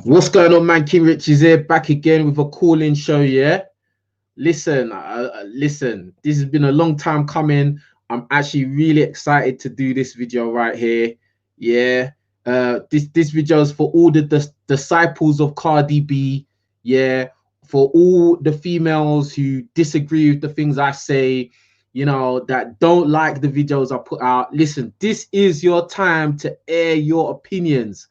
What's going on, man? King Rich is here, back again with a call-in show. Yeah, listen, listen. This has been a long time coming. I'm actually really excited to do this video right here. Yeah, this video is for all the disciples of Cardi B. Yeah, for all the females who disagree with the things I say. You know, that don't like the videos I put out. Listen, this is your time to air your opinions.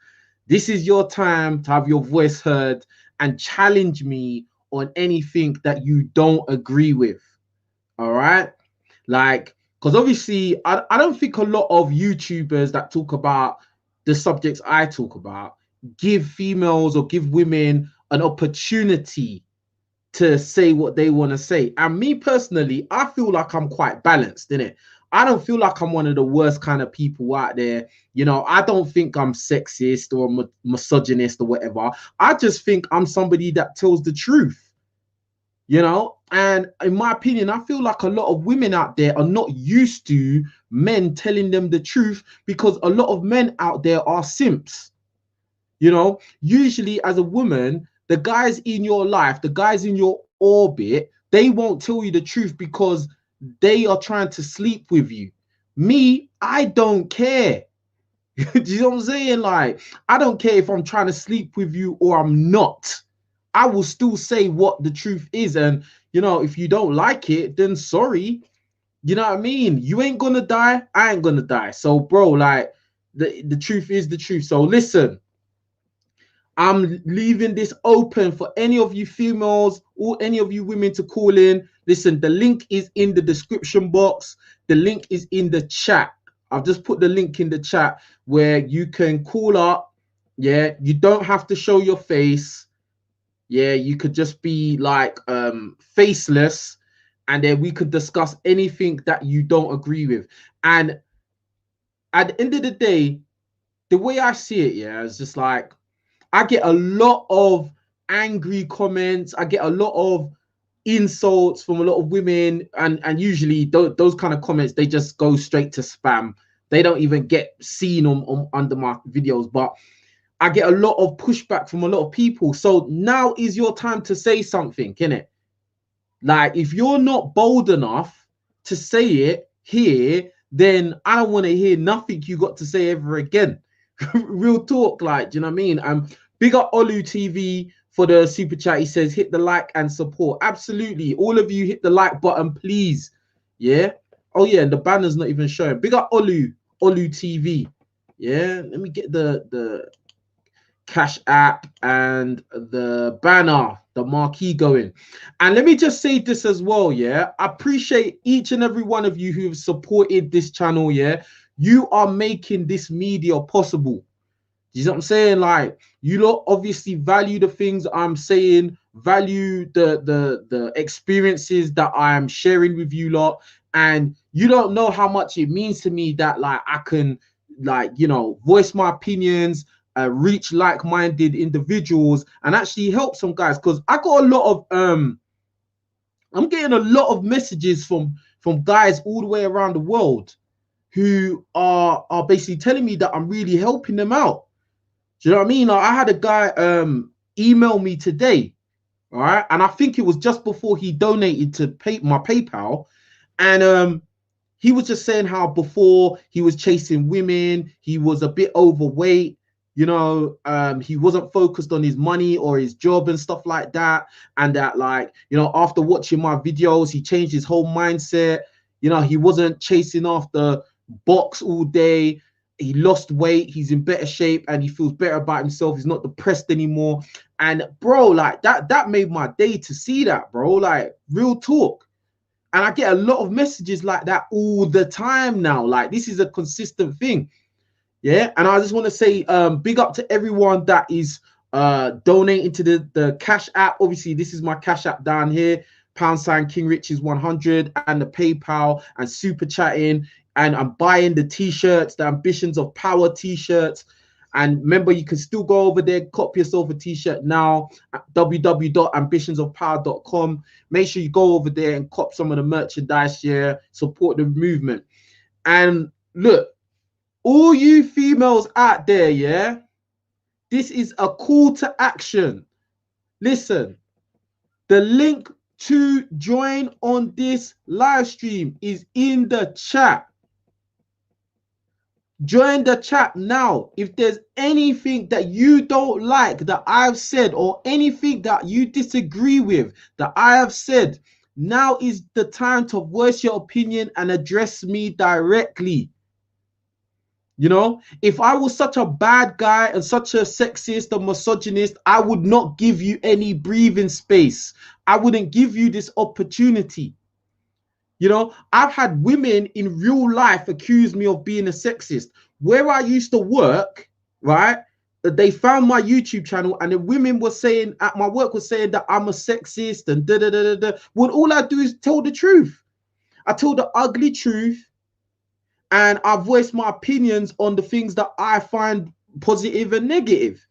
This is your time to have your voice heard and challenge me on anything that you don't agree with. All right. Like, because obviously, I don't think a lot of YouTubers that talk about the subjects I talk about give females or give women an opportunity to say what they want to say. And me personally, I feel like I'm quite balanced, innit? I don't feel like I'm one of the worst kind of people out there. You know, I don't think I'm sexist or misogynist or whatever. I just think I'm somebody that tells the truth, you know? And in my opinion, I feel like a lot of women out there are not used to men telling them the truth because a lot of men out there are simps. You know, usually as a woman, the guys in your life, the guys in your orbit, they won't tell you the truth because they are trying to sleep with you. Me, I don't care. Do you know what I'm saying? Like, I don't care if I'm trying to sleep with you or I'm not. I will still say what the truth is. And, you know, if you don't like it, then sorry. You know what I mean? You ain't gonna die. I ain't gonna die. So, bro, like, the truth is the truth. So, listen. I'm leaving this open for any of you females or any of you women to call in. Listen, the link is in the description box. The link is in the chat. I've just put the link in the chat where you can call up. Yeah, you don't have to show your face. Yeah, you could just be like faceless, and then we could discuss anything that you don't agree with. And at the end of the day, the way I see it, yeah, is just like, I get a lot of angry comments. I get a lot of insults from a lot of women, and usually those kind of comments, they just go straight to spam. They don't even get seen on under my videos. But I get a lot of pushback from a lot of people. So now is your time to say something, innit? Like, if you're not bold enough to say it here, then I don't want to hear nothing you got to say ever again. Real talk, like, do you know what I mean? Big up Olu TV for the super chat. He says, hit the like and support. Absolutely. All of you hit the like button, please. Yeah. Oh, yeah. And the banner's not even showing. Big up Olu TV. Yeah. Let me get the CashApp and the banner, the marquee going. And let me just say this as well. Yeah. I appreciate each and every one of you who have supported this channel. Yeah. You are making this media possible. You know what I'm saying? Like, you lot obviously value the things I'm saying, value the experiences that I am sharing with you lot, and you don't know how much it means to me that, like, I can, like, you know, voice my opinions, reach like-minded individuals, and actually help some guys. Because I got a lot of I'm getting a lot of messages from guys all the way around the world who are basically telling me that I'm really helping them out. Do you know what I mean? Like, I had a guy email me today, all right, and I think it was just before he donated to my PayPal, and he was just saying how before he was chasing women, he was a bit overweight, you know, he wasn't focused on his money or his job and stuff like that, and that, like, you know, after watching my videos, he changed his whole mindset. You know, he wasn't chasing after box all day. He lost weight, he's in better shape, and he feels better about himself. He's not depressed anymore. And bro, like, that made my day to see that, bro. Like, real talk. And I get a lot of messages like that all the time now. Like, this is a consistent thing. Yeah. And I just want to say big up to everyone that is donating to the Cash App. Obviously, this is my Cash App down here, # King Riches 100, and the PayPal, and super chatting. And I'm buying the t-shirts, the Ambitions of Power t-shirts. And remember, you can still go over there, copy yourself a t-shirt now at www.ambitionsofpower.com. Make sure you go over there and cop some of the merchandise here, support the movement. And look, all you females out there, yeah, This is a call to action. Listen, the link to join on this live stream is in the chat. Join the chat now. If there's anything that you don't like that I've said, or anything that you disagree with that I have said, now is the time to voice your opinion and address me directly. You know, if I was such a bad guy and such a sexist and misogynist, I would not give you any breathing space. I wouldn't give you this opportunity. You know, I've had women in real life accuse me of being a sexist. Where I used to work, right? They found my YouTube channel, and the women were saying at my work was saying that I'm a sexist and da da da da da. When all I do is tell the truth. I tell the ugly truth, and I voice my opinions on the things that I find positive and negative.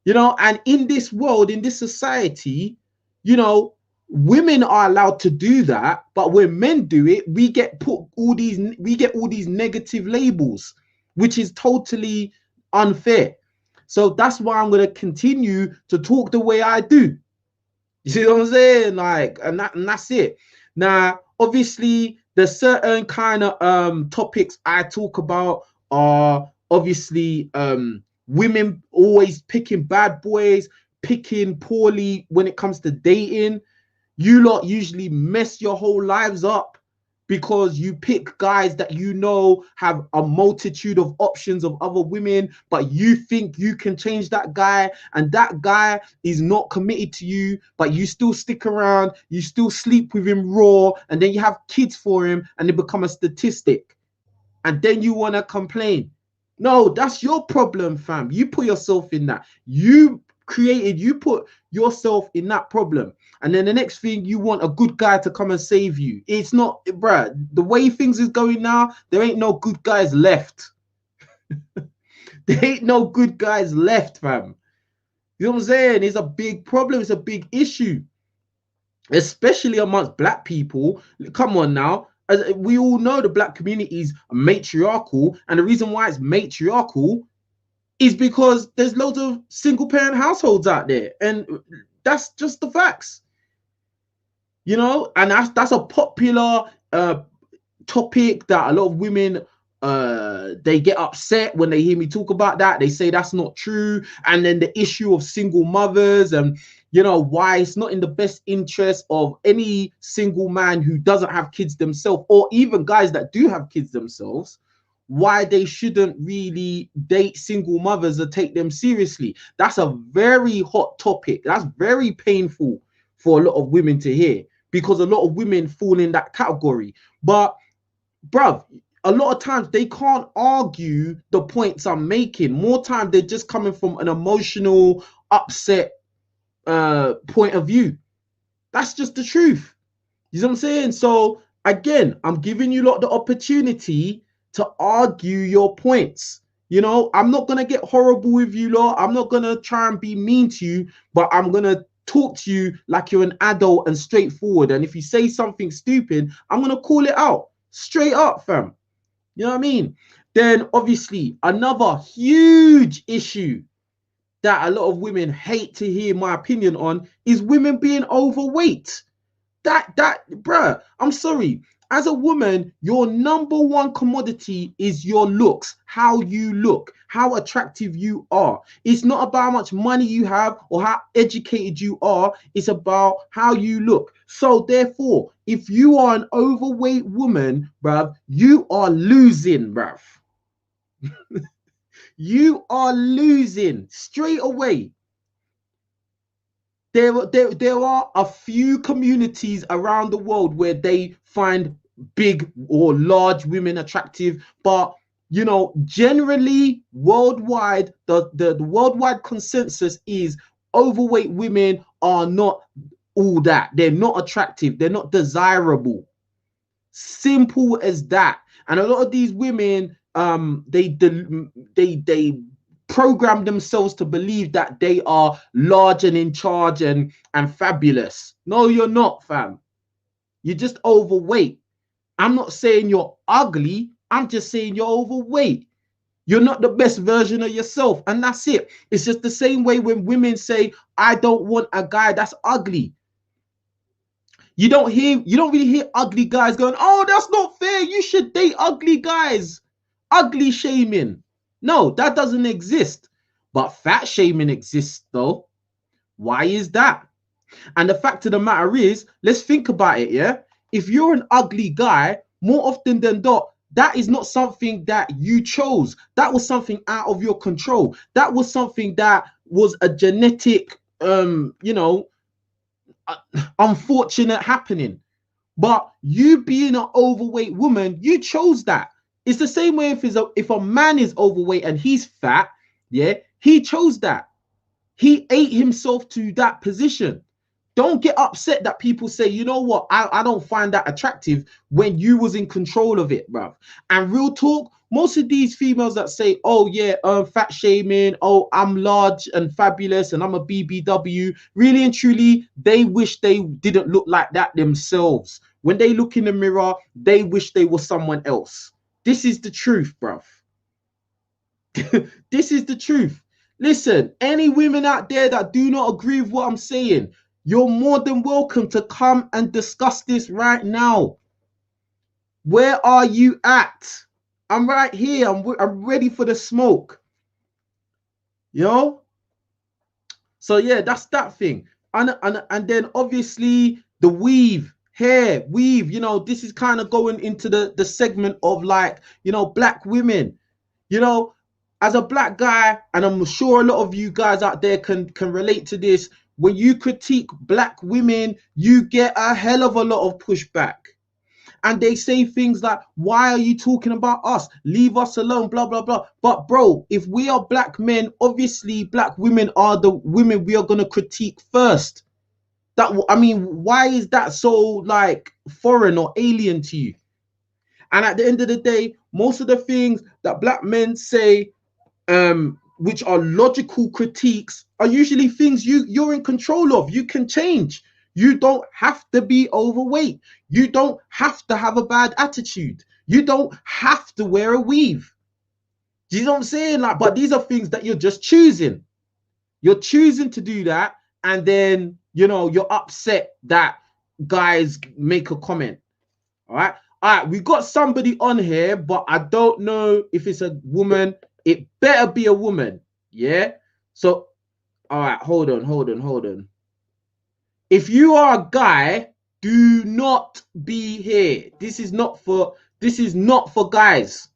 You know, and in this world, in this society, you know, women are allowed to do that, but when men do it, we get all these negative labels, which is totally unfair. So that's why I'm going to continue to talk the way I do. You see what I'm saying? Like, and that's it. Now, obviously, there's certain kind of topics I talk about are obviously women always picking bad boys, picking poorly when it comes to dating. You lot usually mess your whole lives up because you pick guys that you know have a multitude of options of other women, but you think you can change that guy, and that guy is not committed to you, but you still stick around, you still sleep with him raw, and then you have kids for him, and they become a statistic, and then you want to complain. No, that's your problem, fam. You put yourself in that. You put yourself in that problem. And then the next thing, you want a good guy to come and save you. It's not, bruh, the way things is going now, there ain't no good guys left. There ain't no good guys left, fam. You know what I'm saying? It's a big problem. It's a big issue, especially amongst black people. Come on now. As we all know, the black community is matriarchal, and the reason why it's matriarchal is because there's loads of single parent households out there, and that's just the facts. You know, and that's a popular topic that a lot of women they get upset when they hear me talk about that. They say that's not true. And then the issue of single mothers, and you know, why it's not in the best interest of any single man who doesn't have kids themselves, or even guys that do have kids themselves, why they shouldn't really date single mothers or take them seriously. That's a very hot topic. That's very painful for a lot of women to hear, because a lot of women fall in that category. But bruv, a lot of times they can't argue the points I'm making. More time they're just coming from an emotional, upset point of view. That's just the truth. You know what I'm saying? So again, I'm giving you lot the opportunity to argue your points. You know, I'm not gonna get horrible with you lot. I'm not gonna try and be mean to you, but I'm gonna talk to you like you're an adult and straightforward. And if you say something stupid, I'm gonna call it out straight up, fam. You know what I mean? Then obviously another huge issue that a lot of women hate to hear my opinion on is women being overweight. Bruh, I'm sorry. As a woman, your number one commodity is your looks, how you look, how attractive you are. It's not about how much money you have or how educated you are. It's about how you look. So therefore, if you are an overweight woman, bruv, you are losing, bruv. You are losing straight away. There are a few communities around the world where they find big or large women attractive, but you know, generally worldwide, the worldwide consensus is overweight women are not all that. They're not attractive. They're not desirable. Simple as that. And a lot of these women, they program themselves to believe that they are large and in charge and fabulous. No, you're not, fam. You're just overweight. I'm not saying you're ugly. I'm just saying you're overweight. You're not the best version of yourself, and that's it. It's just the same way when women say, I don't want a guy that's ugly. You don't really hear ugly guys going, oh, that's not fair, you should date ugly guys. Ugly shaming. No, that doesn't exist. But fat shaming exists though. Why is that? And the fact of the matter is, let's think about it, yeah? If you're an ugly guy, more often than not, that is not something that you chose. That was something out of your control. That was something that was a genetic, unfortunate happening. But you being an overweight woman, you chose that. It's the same way if a man is overweight and he's fat, yeah, he chose that. He ate himself to that position. Don't get upset that people say, you know what, I don't find that attractive when you was in control of it, bruv. And real talk, most of these females that say, oh yeah, fat shaming, oh, I'm large and fabulous and I'm a BBW, really and truly, they wish they didn't look like that themselves. When they look in the mirror, they wish they were someone else. This is the truth, bruv. This is the truth. Listen, any women out there that do not agree with what I'm saying, you're more than welcome to come and discuss this right now. Where are you at? I'm right here. I'm ready for the smoke. You know? So yeah, that's that thing. And then obviously the weave, hair, weave, you know, this is kind of going into the segment of like, you know, black women. You know, as a black guy, and I'm sure a lot of you guys out there can relate to this, when you critique black women, you get a hell of a lot of pushback. And they say things like, why are you talking about us? Leave us alone, blah, blah, blah. But bro, if we are black men, obviously black women are the women we are going to critique first. I mean, why is that so like foreign or alien to you? And at the end of the day, most of the things that black men say, which are logical critiques, are usually things you're in control of. You can change. You don't have to be overweight. You don't have to have a bad attitude. You don't have to wear a weave. Do you know what I'm saying? Like, but these are things that you're just choosing. You're choosing to do that, and then, you know, you're upset that guys make a comment. All right. All right, we got somebody on here, but I don't know if it's a woman. It better be a woman. Yeah. So, all right, hold on. If you are a guy, do not be here. This is not for guys.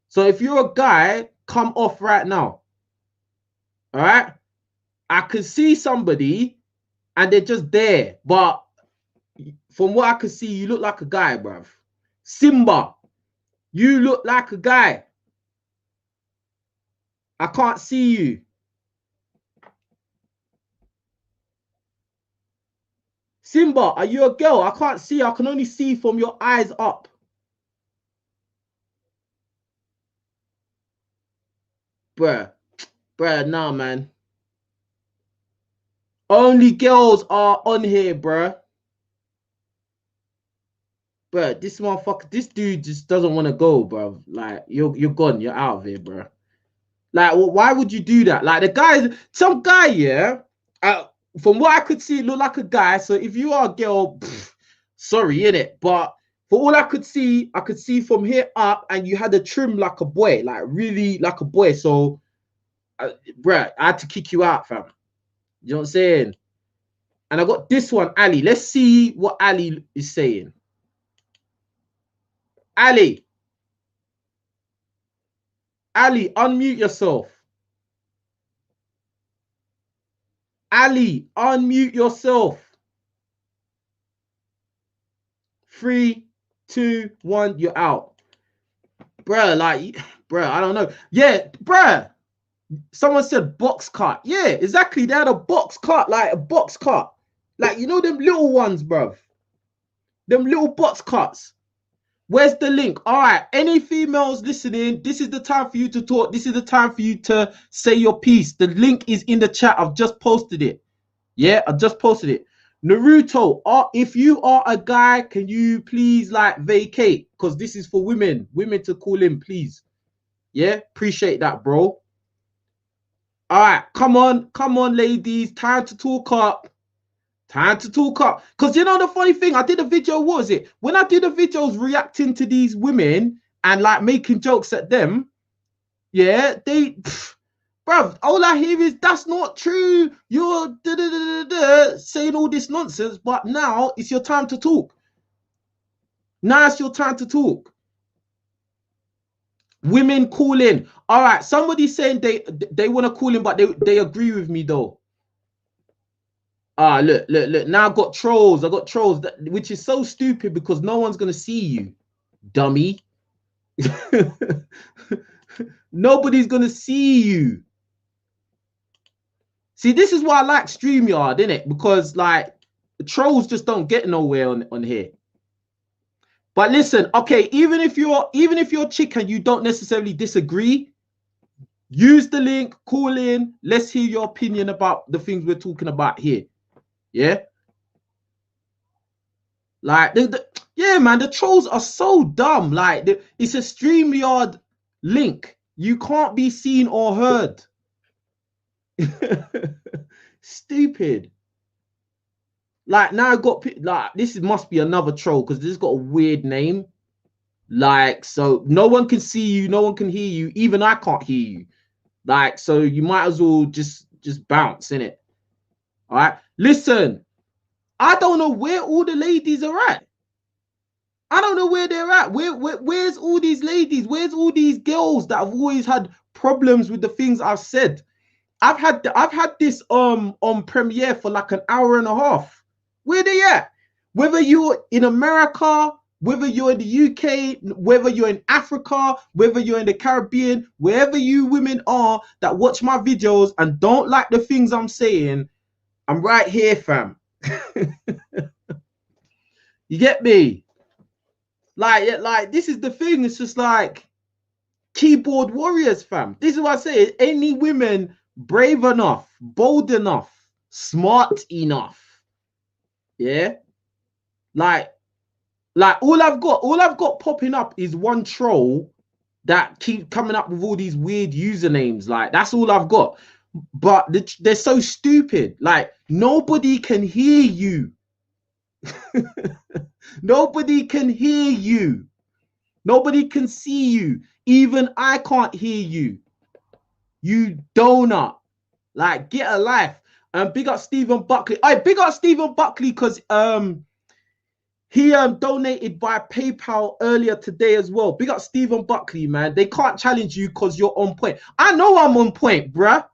So if you're a guy, come off right now. All right. I could see somebody and they're just there, but from what I could see, you look like a guy, bruv. Simba, you look like a guy. I can't see you. Simba, are you a girl? I can't see. I can only see from your eyes up. Bruh, nah, man. Only girls are on here, bruh. Bruh, this motherfucker, this dude just doesn't want to go, bruh. Like, you're gone. You're out of here, bruh. Like, why would you do that? Like, the guy, some guy, yeah, from what I could see, look like a guy. So if you are a girl, sorry, innit? But for all I could see from here up, and you had a trim like a boy, like really like a boy. So, bruh, I had to kick you out, fam. You know what I'm saying? And I got this one, Ali. Let's see what Ali is saying. Ali, unmute yourself. Ali, unmute yourself. 3, 2, 1, you're out. Bruh, like, bruh, I don't know. Yeah, bruh. Someone said box cut. Yeah, exactly. They had a box cut, like a box cut. Like, you know them little ones, bruv. Them little box cuts. Where's the link? All right, any females listening, this is the time for you to talk. This is the time for you to say your piece. The link is in the chat. I've just posted it. Yeah, I just posted it. Naruto, if you are a guy, can you please like vacate? Because this is for women to call in, please. Yeah, appreciate that, bro. All right, come on, ladies. Time to talk up. Time to talk up. Because you know the funny thing, I did a video, what was it? When I did the videos reacting to these women and like making jokes at them, yeah, bruv, all I hear is that's not true. You're saying all this nonsense, but now it's your time to talk. Now it's your time to talk. Women call in. All right, somebody's saying they want to call in, but they agree with me though. Ah, look. Now I got trolls. I got trolls, which is so stupid because no one's gonna see you, dummy. Nobody's gonna see you. See, this is why I like StreamYard, innit? Because like the trolls just don't get nowhere on here. But listen, okay, even if you're chick and you don't necessarily disagree, use the link, call in. Let's hear your opinion about the things we're talking about here. Yeah. Like yeah, man, the trolls are so dumb. Like it's a StreamYard link. You can't be seen or heard. Stupid. Like now I got like this must be another troll because this has got a weird name. Like so no one can see you, no one can hear you, even I can't hear you. Like so you might as well just bounce in it. All right. Listen, I don't know where all the ladies are at. I don't know where they're at. Where's all these ladies? Where's all these girls that have always had problems with the things I've said? I've had this on premiere for like an hour and a half. Where they at? Whether you're in America, whether you're in the UK, whether you're in Africa, whether you're in the Caribbean, wherever you women are that watch my videos and don't like the things I'm saying, I'm right here, fam. You get me? Like this is the thing. It's just like keyboard warriors, fam. This is what I say. Any women brave enough, bold enough, smart enough, yeah. Like all I've got popping up is one troll that keep coming up with all these weird usernames. Like that's all I've got. But they're so stupid. Like nobody can hear you. Nobody can hear you. Nobody can see you. Even I can't hear you. You donut. Like, get a life. And big up Stephen Buckley. I big up Stephen Buckley because he donated by PayPal earlier today as well. Big up Stephen Buckley, man. They can't challenge you because you're on point. I know I'm on point, bruh.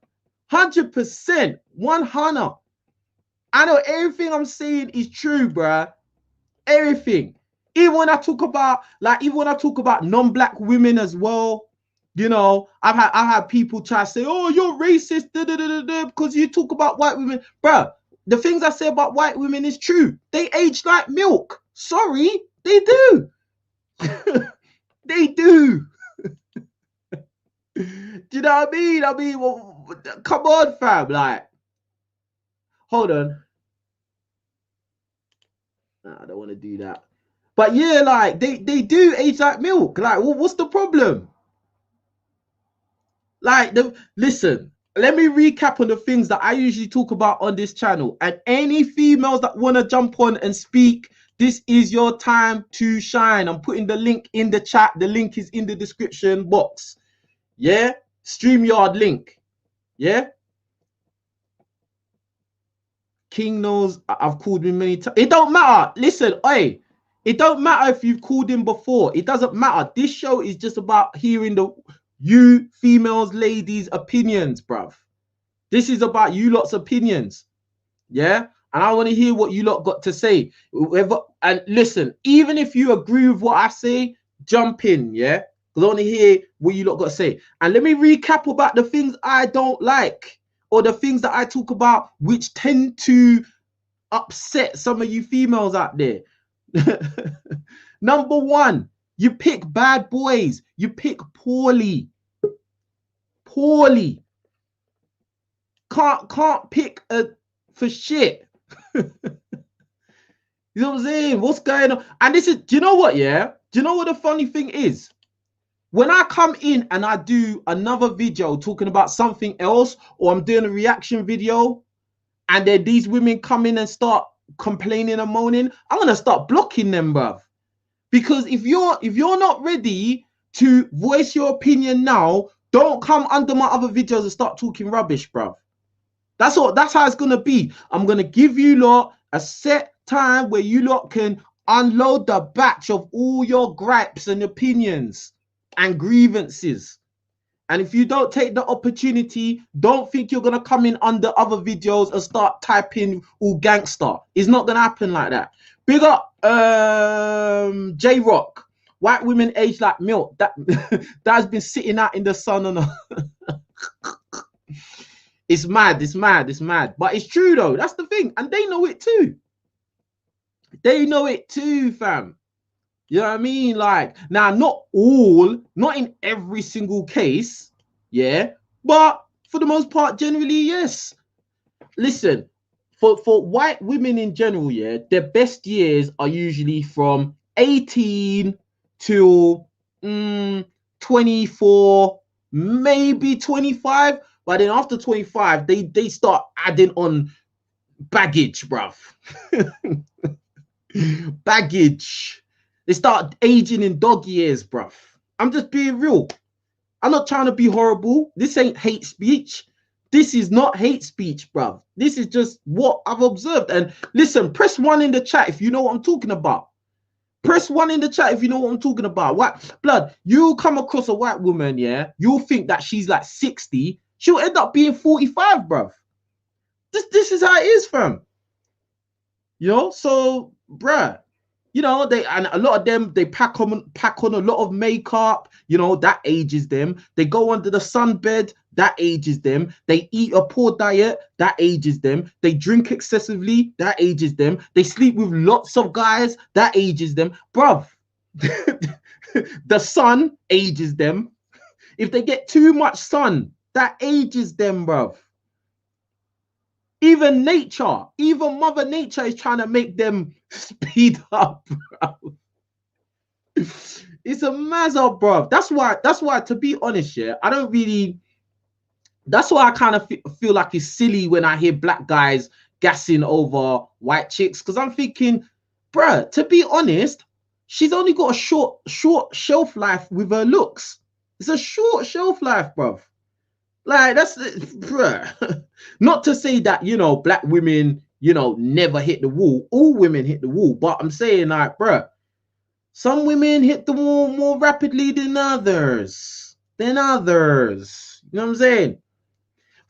100%. 100. I know everything I'm saying is true, bruh. Everything. Even when I talk about non-black women as well, you know, I've had people try to say, "Oh, you're racist," because you talk about white women, bro. The things I say about white women is true. They age like milk. Sorry, they do. They do. Do you know what I mean? I mean, well, come on, fam. Like, hold on. Nah, I don't want to do that. But yeah, like they do age like milk. Like, what's the problem? Like, listen, let me recap on the things that I usually talk about on this channel. And any females that want to jump on and speak, this is your time to shine. I'm putting the link in the chat. The link is in the description box. Yeah, StreamYard link. Yeah. King knows I've called him many times. It don't matter. Listen, hey, it don't matter if you've called him before. It doesn't matter. This show is just about hearing you females, ladies' opinions, bruv. This is about you lot's opinions. Yeah. And I want to hear what you lot got to say. And listen, even if you agree with what I say, jump in, yeah? Because I want to hear what you lot got to say. And let me recap about the things I don't like, or the things that I talk about which tend to upset some of you females out there. Number one, you pick bad boys. You pick poorly. Poorly. Can't pick for shit. You know what I'm saying? What's going on? And this is, do you know what, yeah? Do you know what the funny thing is? When I come in and I do another video talking about something else, or I'm doing a reaction video, and then these women come in and start complaining and moaning, I'm gonna start blocking them, bruv. Because if you're not ready to voice your opinion now, don't come under my other videos and start talking rubbish, bruv. That's how it's gonna be. I'm gonna give you lot a set time where you lot can unload the batch of all your gripes and opinions and grievances. And if you don't take the opportunity, don't think you're gonna come in under other videos and start typing all gangster. It's not gonna happen like that. Big up J Rock. White women age like milk. That has been sitting out in the sun on a It's mad, it's mad, it's mad. But it's true though. That's the thing. And they know it too. They know it too, fam. You know what I mean? Like, now, not in every single case, yeah, but for the most part, generally, yes. Listen, for white women in general, yeah, their best years are usually from 18 to 24, maybe 25. But then after 25, they start adding on baggage, bruv. Baggage. They start aging in dog years, bruv. I'm just being real. I'm not trying to be horrible. This ain't hate speech. This is not hate speech, bruv. This is just what I've observed. And listen, press 1 in the chat if you know what I'm talking about. Press 1 in the chat if you know what I'm talking about. What blood? You come across a white woman, yeah? You'll think that she's like 60. She'll end up being 45, bruv. This is how it is, fam. You know, so, bruh. You know, and a lot of them, they pack on a lot of makeup, you know, that ages them. They go under the sunbed, that ages them. They eat a poor diet, that ages them. They drink excessively, that ages them. They sleep with lots of guys, that ages them. Bruv, the sun ages them. If they get too much sun, that ages them, bruv. Even nature, even Mother Nature is trying to make them speed up, bro. It's a mazza, bro. That's why, to be honest, yeah, I don't really. That's why I kind of feel like it's silly when I hear black guys gassing over white chicks, because I'm thinking, bruh, to be honest, she's only got a short shelf life with her looks. It's a short shelf life, bruv. Like, that's, bruh. Not to say that, you know, black women, you know, never hit the wall. All women hit the wall. But I'm saying, like, bruh, some women hit the wall more rapidly than others. You know what I'm saying?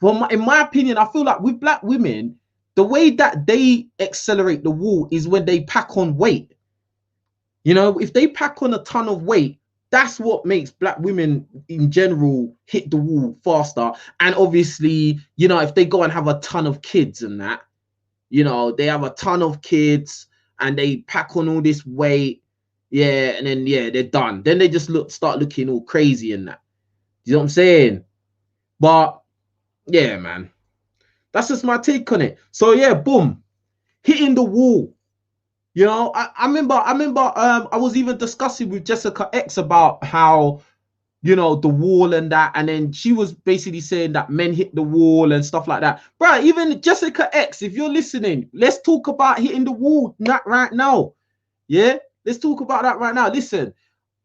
Well, in my opinion, I feel like with black women, the way that they accelerate the wall is when they pack on weight. You know, if they pack on a ton of weight, that's what makes black women in general hit the wall faster. And obviously, you know, if they go and have a ton of kids and that, you know, they have a ton of kids and they pack on all this weight, yeah, and then, yeah, they're done. Then they just start looking all crazy and that. You know what I'm saying? But, yeah, man, that's just my take on it. So, yeah, boom, hitting the wall. You know, I remember I was even discussing with Jessica X about how, you know, the wall and that, and then she was basically saying that men hit the wall and stuff like that. Bro, even Jessica X, if you're listening, let's talk about hitting the wall right now. Yeah, let's talk about that right now. Listen,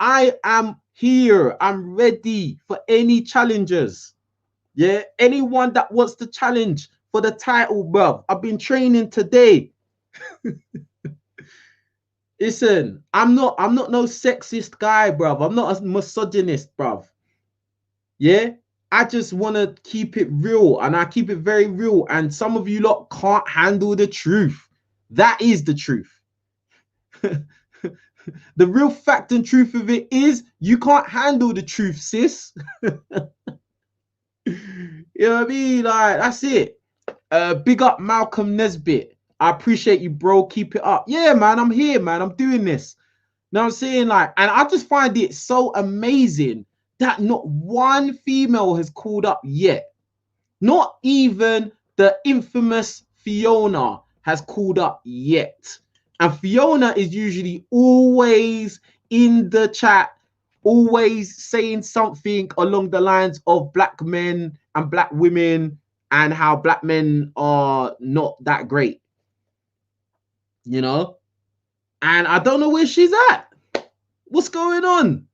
I am here. I'm ready for any challengers. Yeah, anyone that wants to challenge for the title, bro. I've been training today. Listen, I'm not no sexist guy, bruv. I'm not a misogynist, bruv. Yeah, I just want to keep it real, and I keep it very real. And some of you lot can't handle the truth. That is the truth. The real fact and truth of it is you can't handle the truth, sis. You know what I mean? Like, that's it. Big up Malcolm Nesbitt. I appreciate you, bro. Keep it up. Yeah, man, I'm here, man. I'm doing this. You know what I'm saying? Like, and I just find it so amazing that not one female has called up yet. Not even the infamous Fiona has called up yet. And Fiona is usually always in the chat, always saying something along the lines of black men and black women and how black men are not that great, you know? And I don't know where she's at. What's going on?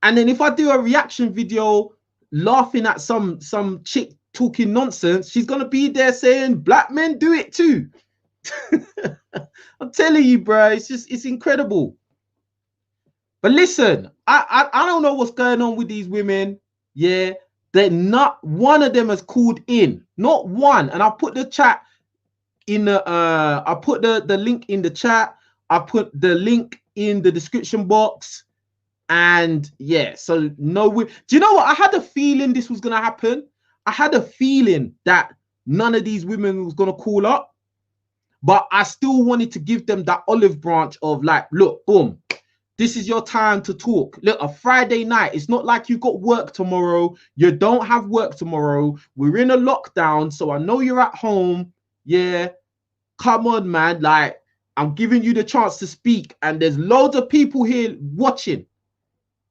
And then if I do a reaction video laughing at some chick talking nonsense, she's gonna be there saying black men do it too. I'm telling you, bro, it's incredible. But listen, I don't know what's going on with these women. Yeah, they're not one of them has called in, not one. And I put the chat in the I put the link in the chat. I put the link in the description box. And yeah, so no, do you know what? I had a feeling this was gonna happen. I had a feeling that none of these women was gonna call up, but I still wanted to give them that olive branch of like, look, boom, this is your time to talk. Look, a Friday night. It's not like you got work tomorrow. You don't have work tomorrow. We're in a lockdown, so I know you're at home. Yeah, come on, man. Like, I'm giving you the chance to speak, and there's loads of people here watching.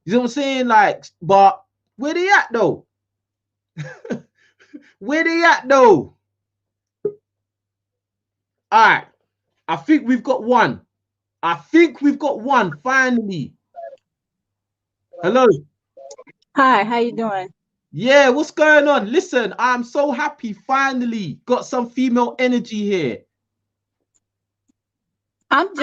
You know what I'm saying? Like, but where they at though? Where they at though? All right, I think we've got one. I think we've got one finally. Hello. Hi, how you doing? Yeah, what's going on? Listen, I'm so happy. Finally got some female energy here. I'm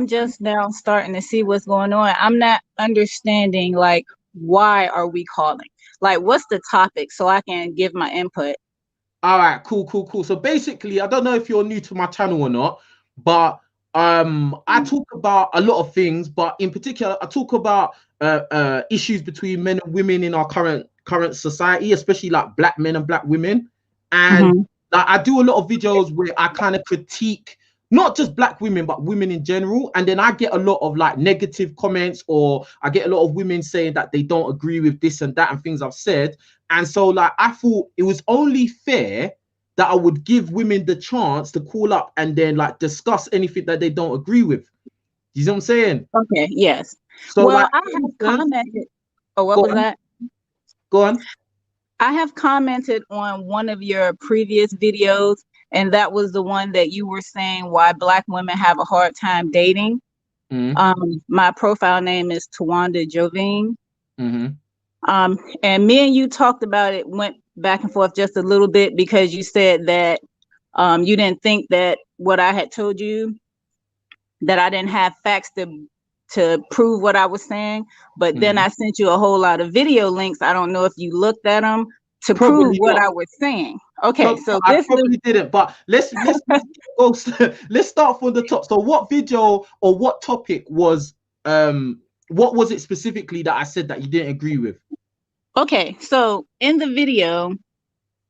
just now starting to see what's going on. I'm not understanding like why are we calling? Like what's the topic so I can give my input. All right, cool. So basically, I don't know if you're new to my channel or not, but I talk about a lot of things, but in particular, I talk about issues between men and women in our current society, especially like black men and black women. And like, I do a lot of videos where I kind of critique not just black women, but women in general. And then I get a lot of like negative comments, or I get a lot of women saying that they don't agree with this and that and things I've said. And so like I thought it was only fair that I would give women the chance to call up and then like discuss anything that they don't agree with. You know what I'm saying? Okay, yes. So Well, like, I have commented. Oh, what go was on, that? go on. I have commented on one of your previous videos, and that was the one that you were saying why black women have a hard time dating. My profile name is Tawanda Jovine. And me and you talked about it, went back and forth just a little bit because you said that you didn't think that what I had told you, that I didn't have facts to prove what I was saying. But then I sent you a whole lot of video links. I don't know if you looked at them to prove what I was saying. Okay, No, so I probably didn't, but let's go. Let's start from the top. So, what video or what topic was what was it specifically that I said that you didn't agree with? Okay, so in the video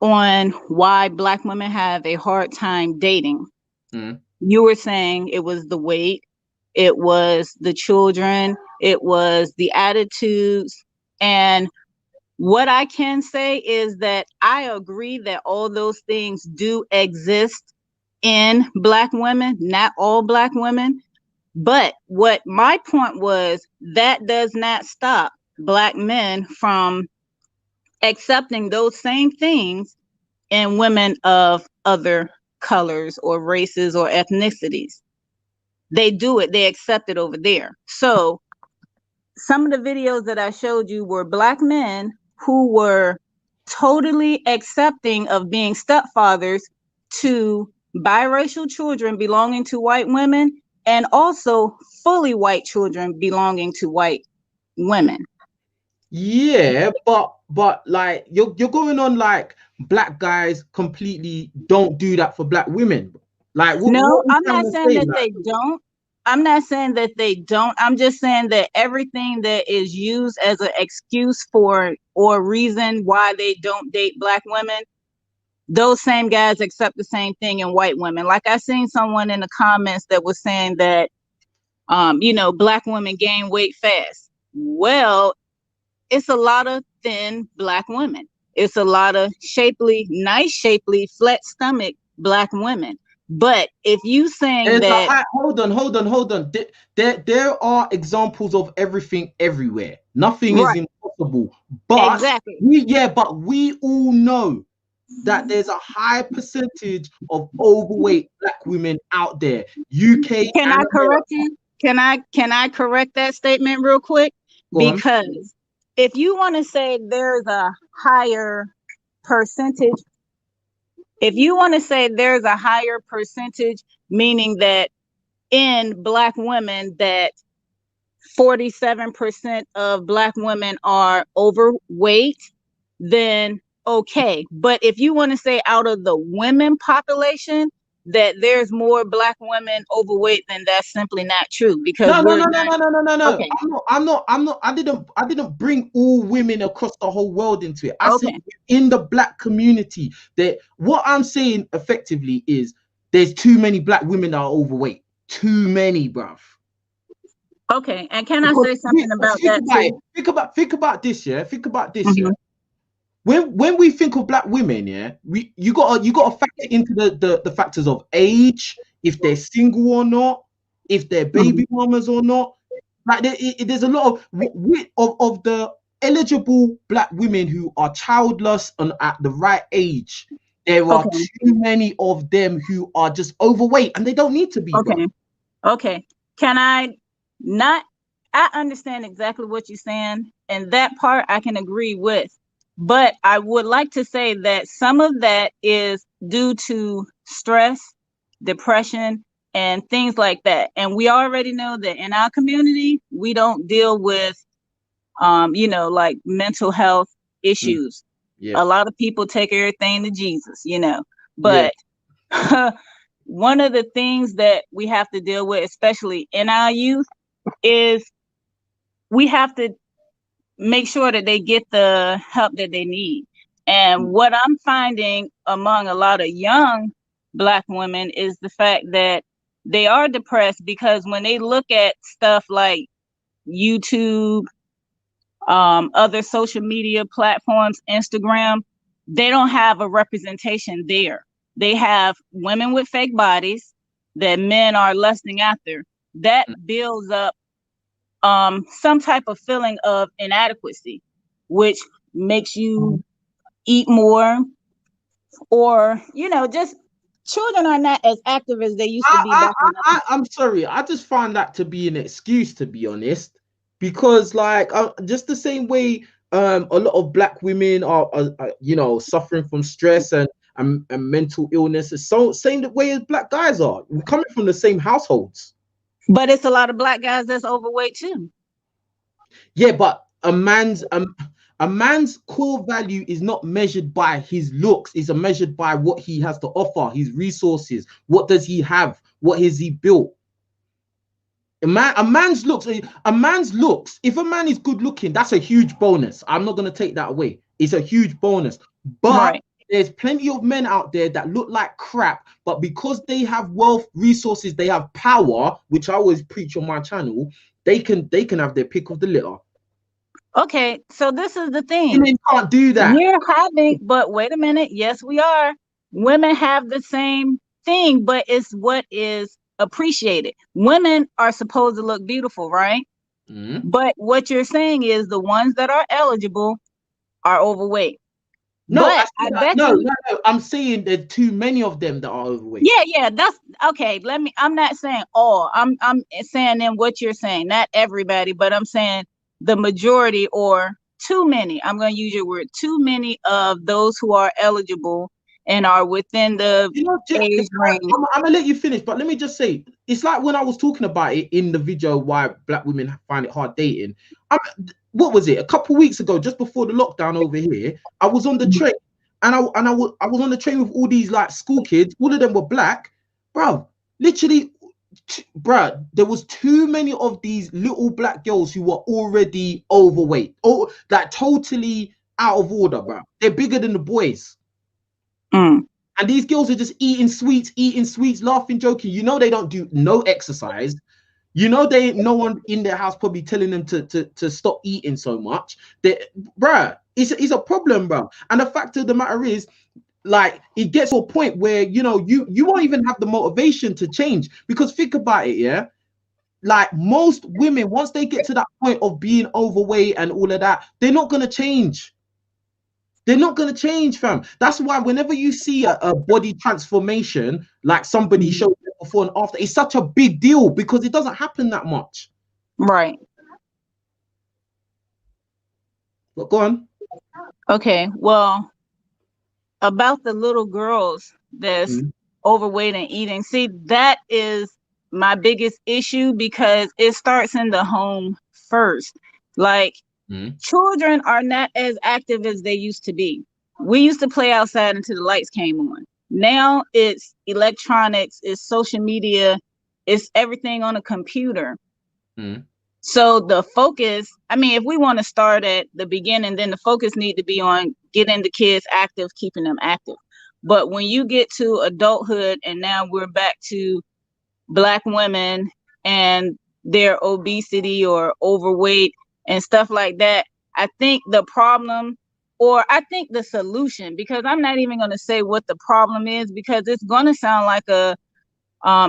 on why black women have a hard time dating, you were saying it was the weight, it was the children, it was the attitudes. And what I can say is that I agree that all those things do exist in black women, not all black women. But what my point was, that does not stop black men from accepting those same things in women of other colors or races or ethnicities. They do it, they accept it over there. So some of the videos that I showed you were black men who were totally accepting of being stepfathers to biracial children belonging to white women, and also fully white children belonging to white women. Yeah, but like you're going on like black guys completely don't do that for black women. Like what No, are you I'm trying not to saying say? that Like, they don't. I'm not saying that they don't. I'm just saying that everything that is used as an excuse for or reason why they don't date black women, those same guys accept the same thing in white women. Like I seen someone in the comments that was saying that black women gain weight fast. Well, it's a lot of thin black women. It's a lot of shapely, nice shapely, flat stomach black women. But if you saying that, hold on. There are examples of everything everywhere. Nothing is right, impossible. But exactly. we all know that there's a high percentage of overweight black women out there, UK Can and I America. correct you? Can I correct that statement real quick? Go on. Because if you want to say there's a higher percentage, meaning that in black women that 47% of black women are overweight, then okay. But if you want to say out of the women population that there's more black women overweight, then that's simply not true, because No. we're not. Okay. I'm not. I didn't bring all women across the whole world into it. I said Okay. in the black community that what I'm saying effectively is there's too many black women that are overweight. Too many, bruv. Okay. And can I Because say something about think that about it. too? Think about this, yeah. Think about this, yeah. Mhm. When we think of black women, yeah, you gotta factor into the factors of age, if they're single or not, if they're baby mamas or not. Like there's a lot of the eligible black women who are childless and at the right age. There are Okay. too many of them who are just overweight and they don't need to be, bro. Okay. Okay. Can I not? I understand exactly what you're saying, and that part I can agree with. But I would like to say that some of that is due to stress, depression, and things like that. And we already know that in our community, we don't deal with, like mental health issues. Yeah, A lot of people take everything to Jesus. yeah. But one of the things that we have to deal with, especially in our youth, is we have to make sure that they get the help that they need. And what I'm finding among a lot of young black women is the fact that they are depressed because when they look at stuff like YouTube, other social media platforms, Instagram, they don't have a representation there. They have women with fake bodies that men are lusting after. That builds up some type of feeling of inadequacy, which makes you eat more, or just children are not as active as they used to be back in the. I'm sorry. I just find that to be an excuse, to be honest, because like just the same way a lot of black women are suffering from stress and mental illness. It's so same the way as black guys are. We're coming from the same households. But it's a lot of black guys that's overweight too. Yeah, but a man's core value is not measured by his looks, it's measured by what he has to offer, his resources. What does he have? What has he built? A man's looks, if a man is good looking, that's a huge bonus. I'm not going to take that away. It's a huge bonus. But Right. there's plenty of men out there that look like crap, but because they have wealth, resources, they have power, which I always preach on my channel, they can have their pick of the litter. Okay, so this is the thing. Women can't do that. But wait a minute. Yes, we are. Women have the same thing, but it's what is appreciated. Women are supposed to look beautiful, right? But what you're saying is the ones that are eligible are overweight. No, But I bet no, you. no. I'm saying there's too many of them that are overweight. Yeah, that's okay. I'm not saying all. I'm saying in what you're saying, not everybody, but I'm saying the majority or too many. I'm going to use your word. Too many of those who are eligible and are within the age range. I'm gonna let you finish, but let me just say, it's like when I was talking about it in the video why black women find it hard dating. What was it? A couple of weeks ago, just before the lockdown over here, I was on the train, and I was on the train with all these like school kids. All of them were black, bro. Literally, bro. There was too many of these little black girls who were already overweight, like totally out of order, bro. They're bigger than the boys. And these girls are just eating sweets, laughing, joking. They don't do no exercise. They ain't no one in their house probably telling them to stop eating so much. Bruh, it's a problem, bro. And the fact of the matter is, like it gets to a point where, you know, you won't even have the motivation to change. Because think about it, yeah, like most women, once they get to that point of being overweight and all of that, they're not going to change. They're not going to change, fam. That's why whenever you see a body transformation, like somebody showed before and after, it's such a big deal because it doesn't happen that much. Right. But go on. Okay, well, about the little girls that's overweight and eating, see, that is my biggest issue because it starts in the home first. Like, children are not as active as they used to be. We used to play outside until the lights came on. Now it's electronics, it's social media, it's everything on a computer. So the focus, I mean, if we want to start at the beginning, then the focus need to be on getting the kids active, keeping them active. But when you get to adulthood, and now we're back to Black women and their obesity or overweight and stuff like that, I think the problem, or I think the solution, because I'm not even going to say what the problem is, because it's going to sound like a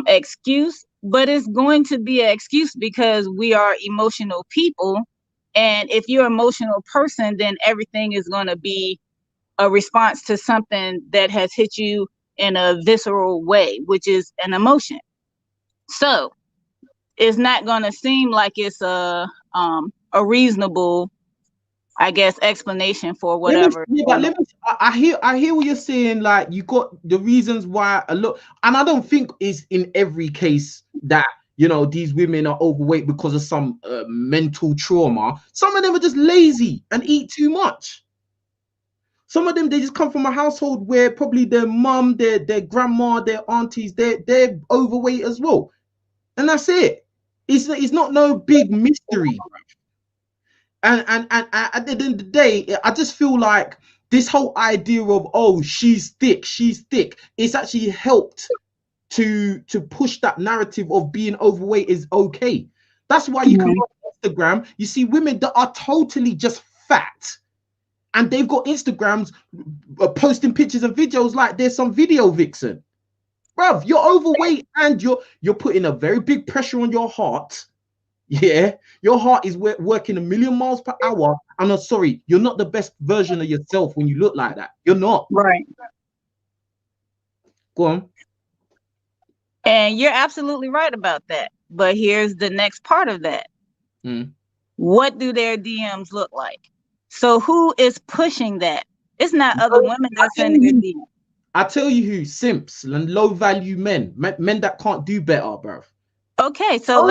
excuse, but it's going to be an excuse because we are emotional people. And if you're an emotional person, then everything is going to be a response to something that has hit you in a visceral way, which is an emotion. So it's not going to seem like it's a reasonable, I guess, explanation for whatever. I hear what you're saying. Like, you got the reasons why a lot, and I don't think it's in every case that, you know, these women are overweight because of some mental trauma. Some of them are just lazy and eat too much. Some of them, they just come from a household where probably their mum, their grandma, their aunties, they're overweight as well, and that's it. It's not no big mystery. And at the end of the day, I just feel like this whole idea of, oh, she's thick, it's actually helped to push that narrative of being overweight is okay. That's why you can go on Instagram, you see women that are totally just fat, and they've got Instagrams posting pictures and videos like there's some video vixen. Bruv, you're overweight and you're putting a very big pressure on your heart. Yeah, your heart is working 1,000,000 miles per hour. And I'm sorry, you're not the best version of yourself when you look like that. You're not. Right. Go on. And you're absolutely right about that. But here's the next part of that. What do their DMs look like? So who is pushing that? It's not other women that send their DMs. I tell you who, simps and low value men that can't do better, bruv. Okay, so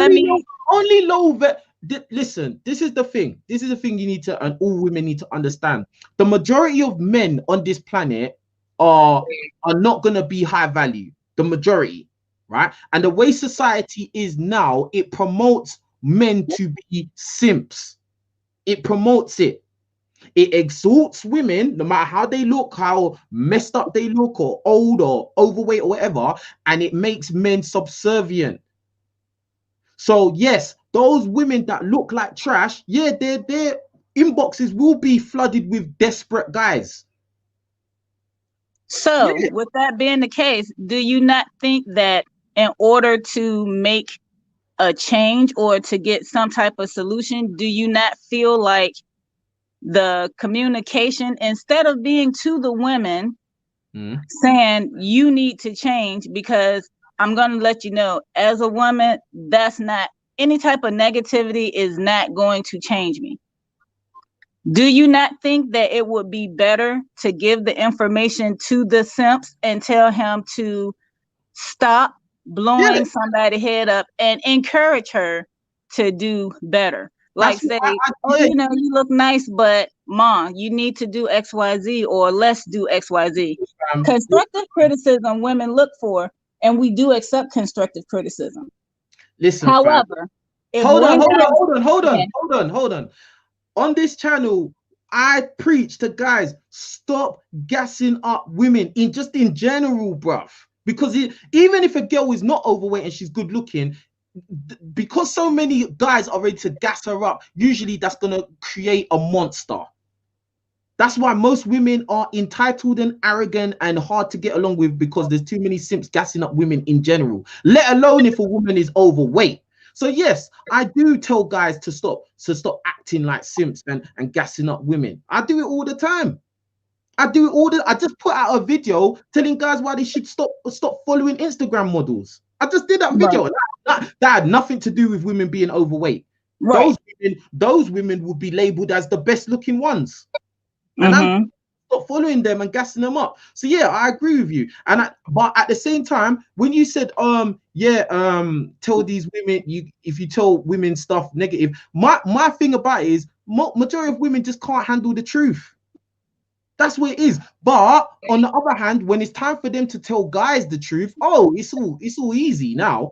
only low. Listen, this is the thing. This is the thing you need to, and all women need to understand. The majority of men on this planet are not gonna be high value. The majority, right? And the way society is now, it promotes men to be simps. It promotes it. It exalts women, no matter how they look, how messed up they look, or old or overweight or whatever, and it makes men subservient. So yes, those women that look like trash, yeah, their inboxes will be flooded with desperate guys. So with that being the case, do you not think that in order to make a change or to get some type of solution, do you not feel like the communication, instead of being to the women saying you need to change, because I'm going to let you know, as a woman, that's not, any type of negativity is not going to change me. Do you not think that it would be better to give the information to the simps and tell him to stop blowing somebody's head up and encourage her to do better? Like, say, you know, you look nice, but mom, you need to do XYZ, or let's do XYZ. Constructive criticism women look for, and we do accept constructive criticism. Listen, however, hold on. On this channel, I preach to guys, stop gassing up women in general, bruv. Because even if a girl is not overweight and she's good looking, because so many guys are ready to gas her up, usually that's gonna create a monster. That's why most women are entitled and arrogant and hard to get along with, because there's too many simps gassing up women in general, let alone if a woman is overweight. So yes, I do tell guys to stop acting like simps and gassing up women. I do it all the time. I just put out a video telling guys why they should stop following Instagram models. I just did that video. That had nothing to do with women being overweight. Right. Those women would be labeled as the best looking ones. And I'm not following them and gassing them up. So yeah, I agree with you. But at the same time, when you said tell these women, if you tell women stuff negative, my thing about it is majority of women just can't handle the truth. That's what it is. But on the other hand, when it's time for them to tell guys the truth, it's all easy now.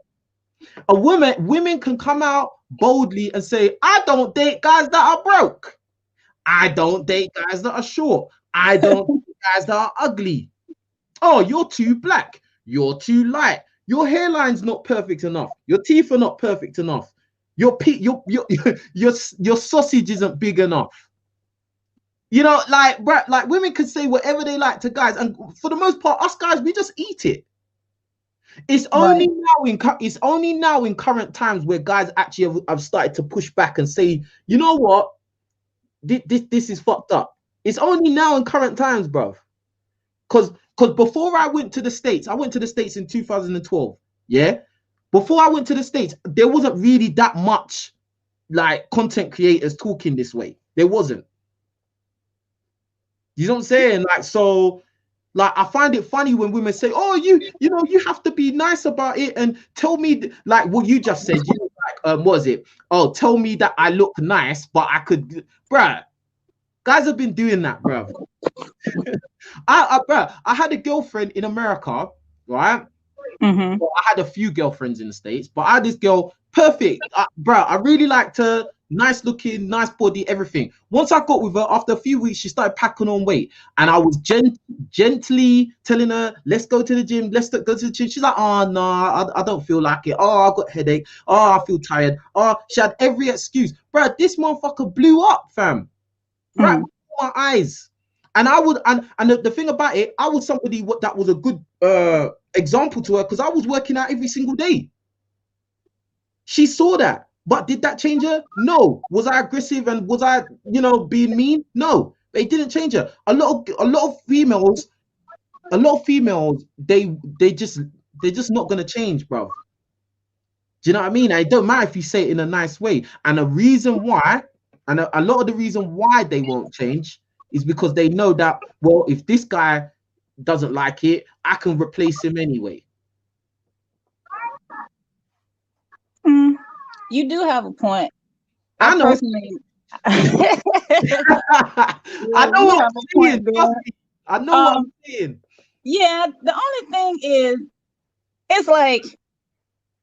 Women can come out boldly and say, I don't date guys that are broke. I don't date guys that are short. I don't date guys that are ugly. Oh, you're too black. You're too light. Your hairline's not perfect enough. Your teeth are not perfect enough. Your sausage isn't big enough. You know, like women can say whatever they like to guys, and for the most part, us guys, we just eat it. It's only now in current times where guys actually have started to push back and say, you know what? This is fucked up. It's only now in current times, bro. Because before I went to the States, I went to the States in 2012. Yeah. Before I went to the States, there wasn't really that much like content creators talking this way. There wasn't. You know what I'm saying? Like, so like I find it funny when women say, oh, you know, you have to be nice about it and tell me like what you just said. You know, like, what was it? Oh, tell me that I look nice, but I could, bruh. Guys have been doing that, bruh. I had a girlfriend in America, right? Well, I had a few girlfriends in the States, but I had this girl, perfect, bruh. I really liked her. Nice looking, nice body, everything. Once I got with her, after a few weeks, she started packing on weight. And I was gently telling her, let's go to the gym, let's go to the gym. She's like, oh, no, I don't feel like it. Oh, I got a headache. Oh, I feel tired. Oh, she had every excuse. Bro, this motherfucker blew up, fam. Right before my eyes. And I would, and the thing about it, I was somebody that was a good example to her because I was working out every single day. She saw that. But did that change her? No. Was I aggressive and was I, you know, being mean? No. It didn't change her. A lot of females, they're just not gonna change, bro. Do you know what I mean? And it don't matter if you say it in a nice way. And the reason why, and a lot of the reason why they won't change is because they know that, well, if this guy doesn't like it, I can replace him anyway. You do have a point. I know. Personally, I know what I'm saying. I know what I'm saying. Yeah, the only thing is, it's like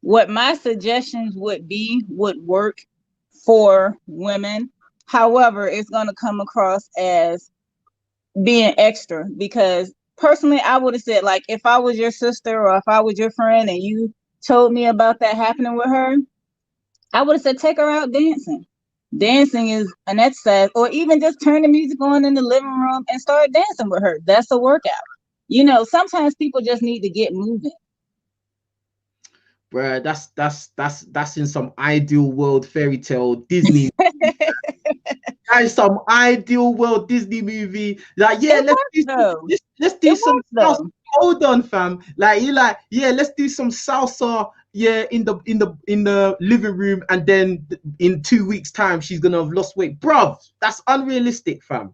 what my suggestions would work for women. However, it's going to come across as being extra because personally, I would have said, like, if I was your sister or if I was your friend and you told me about that happening with her, I would have said, take her out dancing. Dancing is an exercise, or even just turn the music on in the living room and start dancing with her. That's a workout. You know, sometimes people just need to get moving. Bruh, that's in some ideal world fairy tale Disney. That's some ideal world Disney movie. Like, yeah, let's do some salsa. Hold on, fam. Like, you like, yeah, let's do some salsa. Yeah, in the living room, and then in 2 weeks' time, she's gonna have lost weight, bruv. That's unrealistic, fam.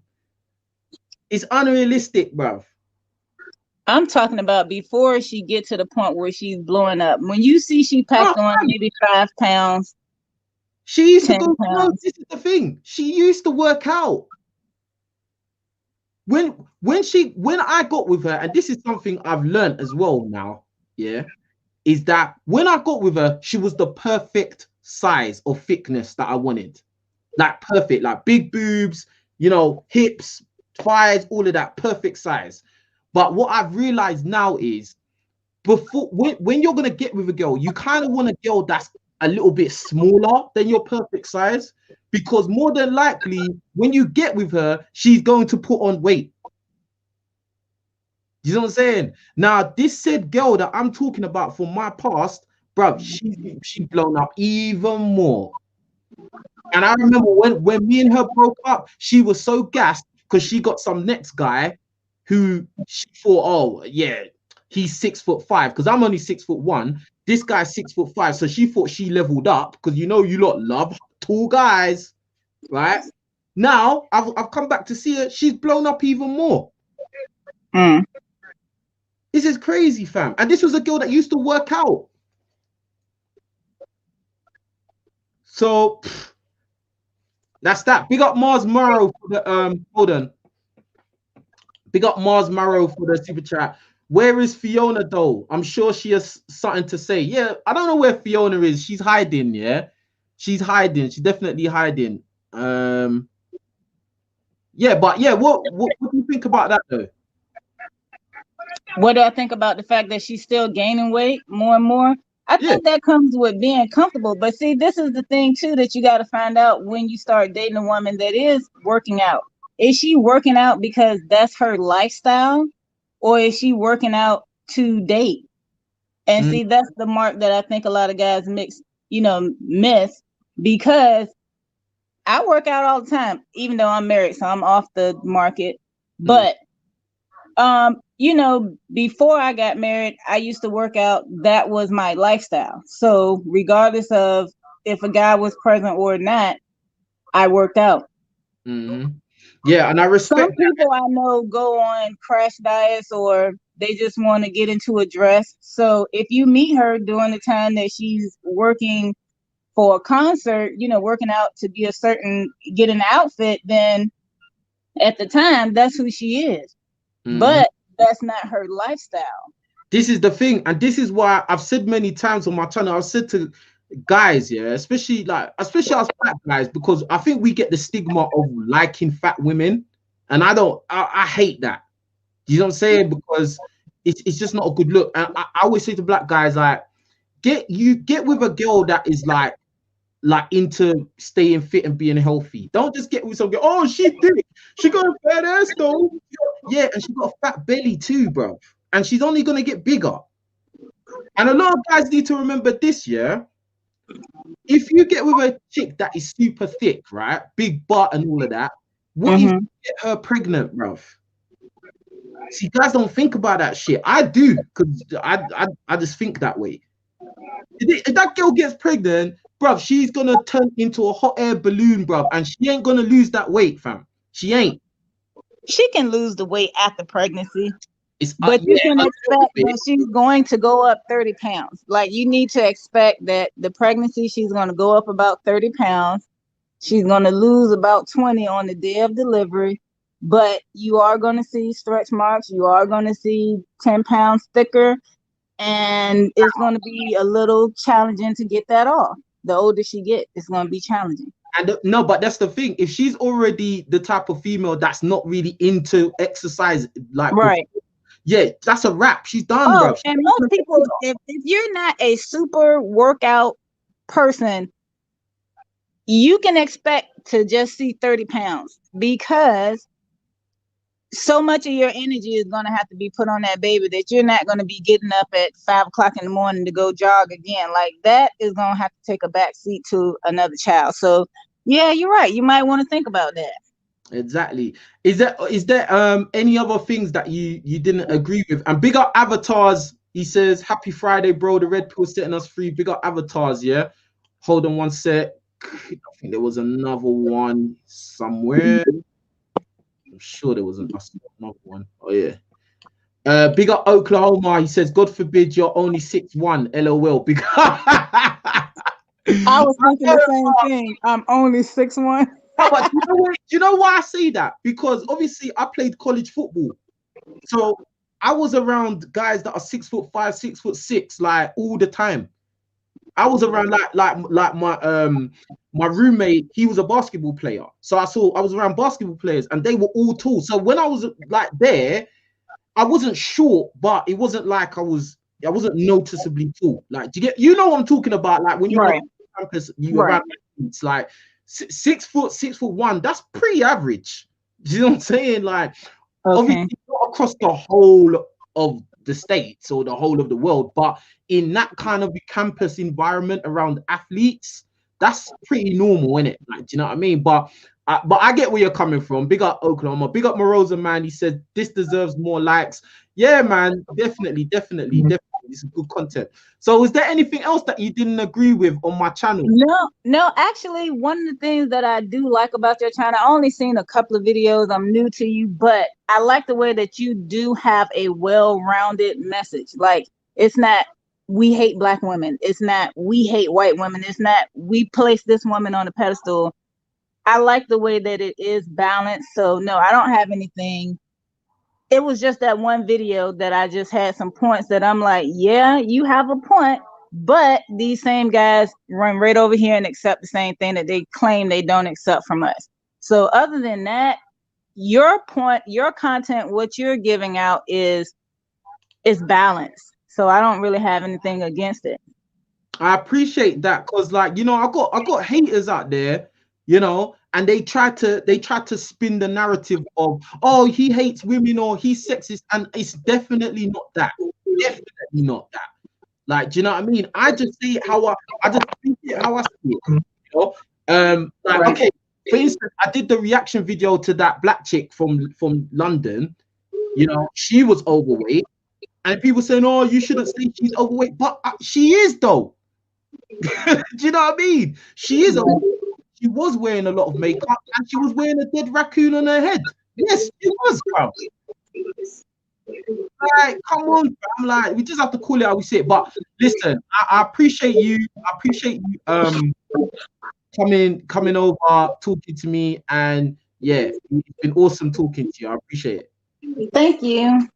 It's unrealistic, bruv. I'm talking about before she get to the point where she's blowing up. When you see she packed on maybe 5 pounds. She used to go. No, this is the thing. She used to work out. When I got with her, and this is something I've learned as well now. Yeah. Is that when I got with her, she was the perfect size or thickness that I wanted. Like perfect, like big boobs, you know, hips, thighs, all of that, perfect size. But what I've realized now is when you're going to get with a girl, you kind of want a girl that's a little bit smaller than your perfect size, because more than likely, when you get with her, she's going to put on weight. You know what I'm saying? Now, this said girl that I'm talking about from my past, bro, she's blown up even more. And I remember when me and her broke up, she was so gassed because she got some next guy who she thought, oh yeah, he's 6'5", because I'm only 6'1". This guy's 6'5", so she thought she leveled up because you lot love tall guys, right? Now I've come back to see her, she's blown up even more. This is crazy, fam. And this was a girl that used to work out. So that's that. Big up Mars Morrow for the hold on. Big up Mars Morrow for the super chat. Where is Fiona though? I'm sure she has something to say. Yeah, I don't know where Fiona is. She's hiding, yeah. She's hiding. She's definitely hiding. Yeah, but yeah, what do you think about that though? What do I think about the fact that she's still gaining weight more and more? I think that comes with being comfortable. But see, this is the thing too that you got to find out when you start dating a woman that is working out. Is she working out because that's her lifestyle, or is she working out to date? And see, that's the mark that I think a lot of guys miss, because I work out all the time, even though I'm married, so I'm off the market. But before I got married, I used to work out. That was my lifestyle. So regardless of if a guy was present or not, I worked out. Yeah, and I respect some people I know go on crash diets, or they just want to get into a dress. So if you meet her during the time that she's working for a concert, working out to be get an outfit, then at the time, that's who she is. But that's not her lifestyle. This is the thing, and this is why I've said many times on my channel, I've said to guys, yeah, especially us fat guys, because I think we get the stigma of liking fat women, and I hate that. You know what I'm saying? Because it's just not a good look. And I always say to black guys, like, get with a girl that is like into staying fit and being healthy. Don't just get with some girl. Oh, she got a fat ass though. Yeah, and she got a fat belly too, bro. And she's only gonna get bigger. And a lot of guys need to remember this, yeah. If you get with a chick that is super thick, right, big butt and all of that, what if you get her pregnant, bro? See, guys don't think about that shit. I do, because I just think that way. If that girl gets pregnant, bruv, she's gonna turn into a hot air balloon, bruv, and she ain't gonna lose that weight, fam. She ain't. She can lose the weight after pregnancy, but you can expect that she's going to go up 30 pounds. Like, you need to expect that the pregnancy, she's going to go up about 30 pounds. She's going to lose about 20 on the day of delivery, but you are going to see stretch marks. You are going to see 10 pounds thicker, and it's going to be a little challenging to get that off. The older she gets, it's going to be challenging. And no, but that's the thing. If she's already the type of female that's not really into exercise, like, right, yeah, that's a wrap. She's done, bro. And most people, if you're not a super workout person, you can expect to just see 30 pounds, because so much of your energy is going to have to be put on that baby that you're not going to be getting up at 5 o'clock in the morning to go jog again. Like, that is going to have to take a back seat to another child. So yeah, you're right. You might want to think about that. Exactly. Is there any other things that you didn't agree with? And big up Avatars. He says, happy Friday, bro. The red pill setting us free. Big up Avatars, yeah. Hold on one sec. I think there was another one somewhere. I'm sure there was another one. Oh yeah. Big up Oklahoma. He says, God forbid you're only 6'1". LOL. Big up. I was thinking the same thing. I'm only 6'1". But do you know why I say that? Because obviously I played college football, so I was around guys that are 6'5", 6'6", like all the time. I was around like my roommate. He was a basketball player, so I was around basketball players, and they were all tall. So when I was like there, I wasn't short, but it wasn't like I wasn't noticeably tall. Like, you know what I'm talking about? Like when you're on campus, you around, it's like 6'1". That's pretty average. You know what I'm saying? Like, okay. Obviously not across the whole of the states or the whole of the world, but in that kind of campus environment around athletes, that's pretty normal, isn't it? Like, do you know what I mean? But I get where you're coming from. Big up Oklahoma, big up Moroza, man. He said this deserves more likes. Yeah, man, definitely. It's good content. So, is there anything else that you didn't agree with on my channel? No. Actually, one of the things that I do like about your channel, I only seen a couple of videos. I'm new to you, but I like the way that you do have a well-rounded message. Like, it's not we hate Black women. It's not we hate white women. It's not we place this woman on a pedestal. I like the way that it is balanced. So no, I don't have anything. It was just that one video that I just had some points that I'm like, yeah, you have a point, but these same guys run right over here and accept the same thing that they claim they don't accept from us. So other than that, your point, your content, what you're giving out is balanced. So I don't really have anything against it. I appreciate that, because, like, you know, I got haters out there, you know, and they try to spin the narrative of, oh, he hates women or he's sexist, and it's definitely not that. Definitely not that. Like, do you know what I mean? I just see it how I just see it how I see it. You know? Like, right. Okay, for instance, I did the reaction video to that black chick from London. You know, she was overweight, and people saying, oh, you shouldn't say she's overweight, but she is though. Do you know what I mean? She is overweight. She was wearing a lot of makeup, and she was wearing a dead raccoon on her head. Yes, she was, bro. Like, come on, fam. Like, we just have to call it how we say it. But listen, I appreciate you. I appreciate you coming over, talking to me, and yeah, it's been awesome talking to you. I appreciate it. Thank you.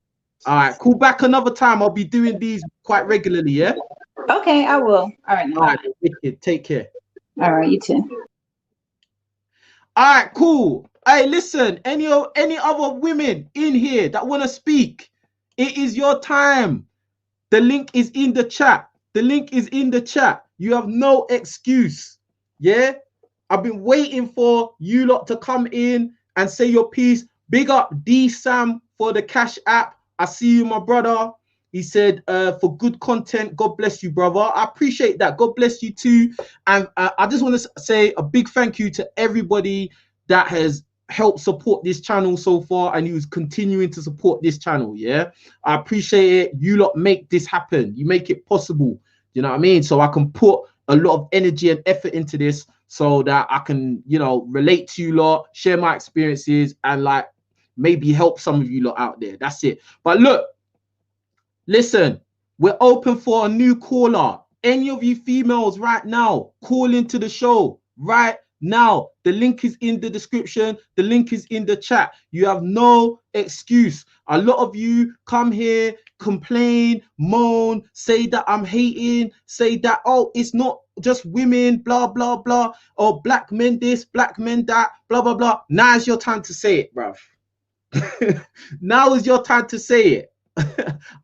All right, call back another time. I'll be doing these quite regularly, yeah? Okay, I will. All right. All right, take care. All right, you too. All right, cool. Hey, listen, any other women in here that want to speak, it is your time. The link is in the chat. The link is in the chat. You have no excuse. Yeah? I've been waiting for you lot to come in and say your piece. Big up D Sam for the Cash App. I see you, my brother. He said, for good content, God bless you, brother. I appreciate that. God bless you too. And I just want to say a big thank you to everybody that has helped support this channel so far and who's continuing to support this channel. Yeah, I appreciate it. You lot make this happen. You make it possible. You know what I mean? So I can put a lot of energy and effort into this so that I can, you know, relate to you lot, share my experiences, and like maybe help some of you lot out there. That's it. But look, listen, we're open for a new caller. Any of you females right now, call into the show right now. The link is in the description. The link is in the chat. You have no excuse. A lot of you come here, complain, moan, say that I'm hating, say that, oh, it's not just women, blah, blah, blah, or black men this, black men that, blah, blah, blah. Now is your time to say it, bruv. Now is your time to say it.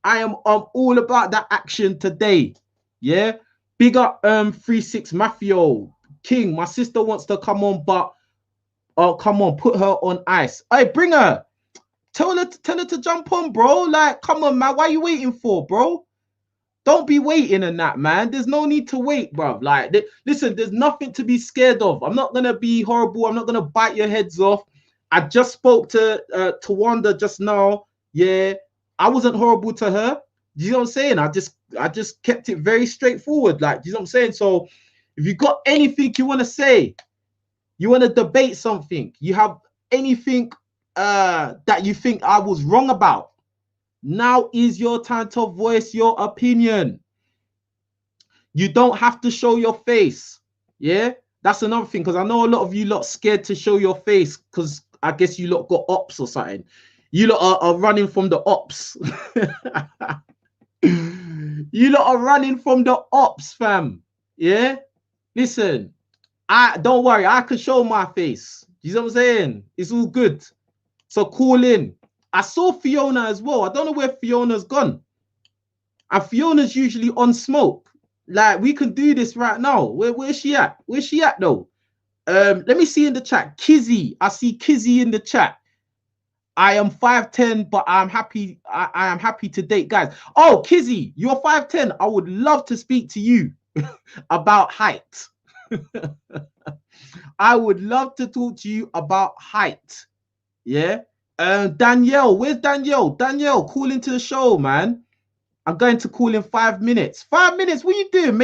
I am all about that action today. Yeah, big up 36 Mafio King. My sister wants to come on, but oh, come on, put her on ice. Hey, bring her. Tell her to jump on, bro. Like, come on, man. What are you waiting for, bro? Don't be waiting on that, man. There's no need to wait, bro. Like, listen, there's nothing to be scared of. I'm not gonna be horrible. I'm not gonna bite your heads off. I just spoke to Tawanda just now. Yeah, I wasn't horrible to her. You know what I'm saying? I just kept it very straightforward. Like, you know what I'm saying? So if you got anything you want to say, you want to debate something, you have anything that you think I was wrong about, now is your time to voice your opinion. You don't have to show your face. Yeah, that's another thing, because I know a lot of you lot scared to show your face because I guess you lot got ops or something. You lot are running from the ops. You lot are running from the ops, fam. Yeah, listen, don't worry, I can show my face. You know what I'm saying? It's all good. So call in. I saw Fiona as well. I don't know where Fiona's gone. And Fiona's usually on smoke. Like, we can do this right now. Where's she at? Where's she at though? Let me see in the chat. Kizzy, I see Kizzy in the chat. I am 5'10", but I'm happy. I am happy to date guys. Oh, Kizzy, you're 5'10". I would love to speak to you about height. I would love to talk to you about height. Yeah. Danielle, where's Danielle? Danielle, call into the show, man. I'm going to call in 5 minutes. 5 minutes? What are you doing?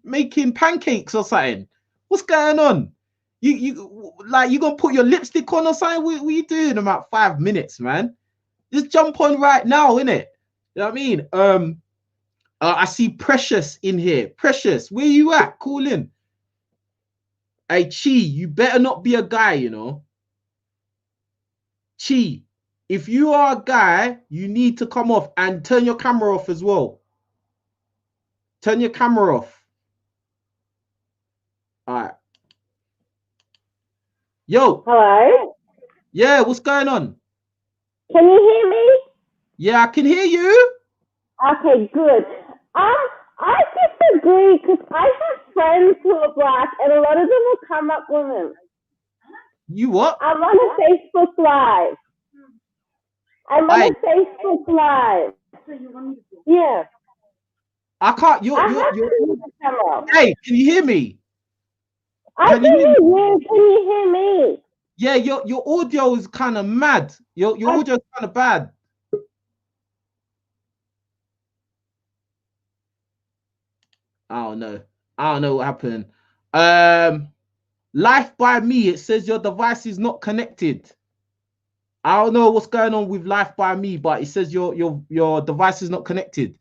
Making pancakes or something? What's going on? You like you gonna put your lipstick on or something? What are you doing in about 5 minutes, man? Just jump on right now, innit? You know what I mean? I see Precious in here. Precious, where you at? Call in. Hey, Chi, you better not be a guy, you know. Chi, if you are a guy, you need to come off and turn your camera off as well. Turn your camera off. All right. Yo. Hello? Yeah, what's going on? Can you hear me? Yeah, I can hear you. Okay, good. I disagree because I have friends who are black and a lot of them will come up women. You what? I'm on a Facebook Live. I'm on a Facebook Live. Yeah. I can't. You're hey, can you hear me? I can hear you. Can you hear me? Yeah, your audio is kind of mad. Your audio is kind of bad. I don't know what happened. Life by me, it says your device is not connected. I don't know what's going on with Life by me, but it says your device is not connected.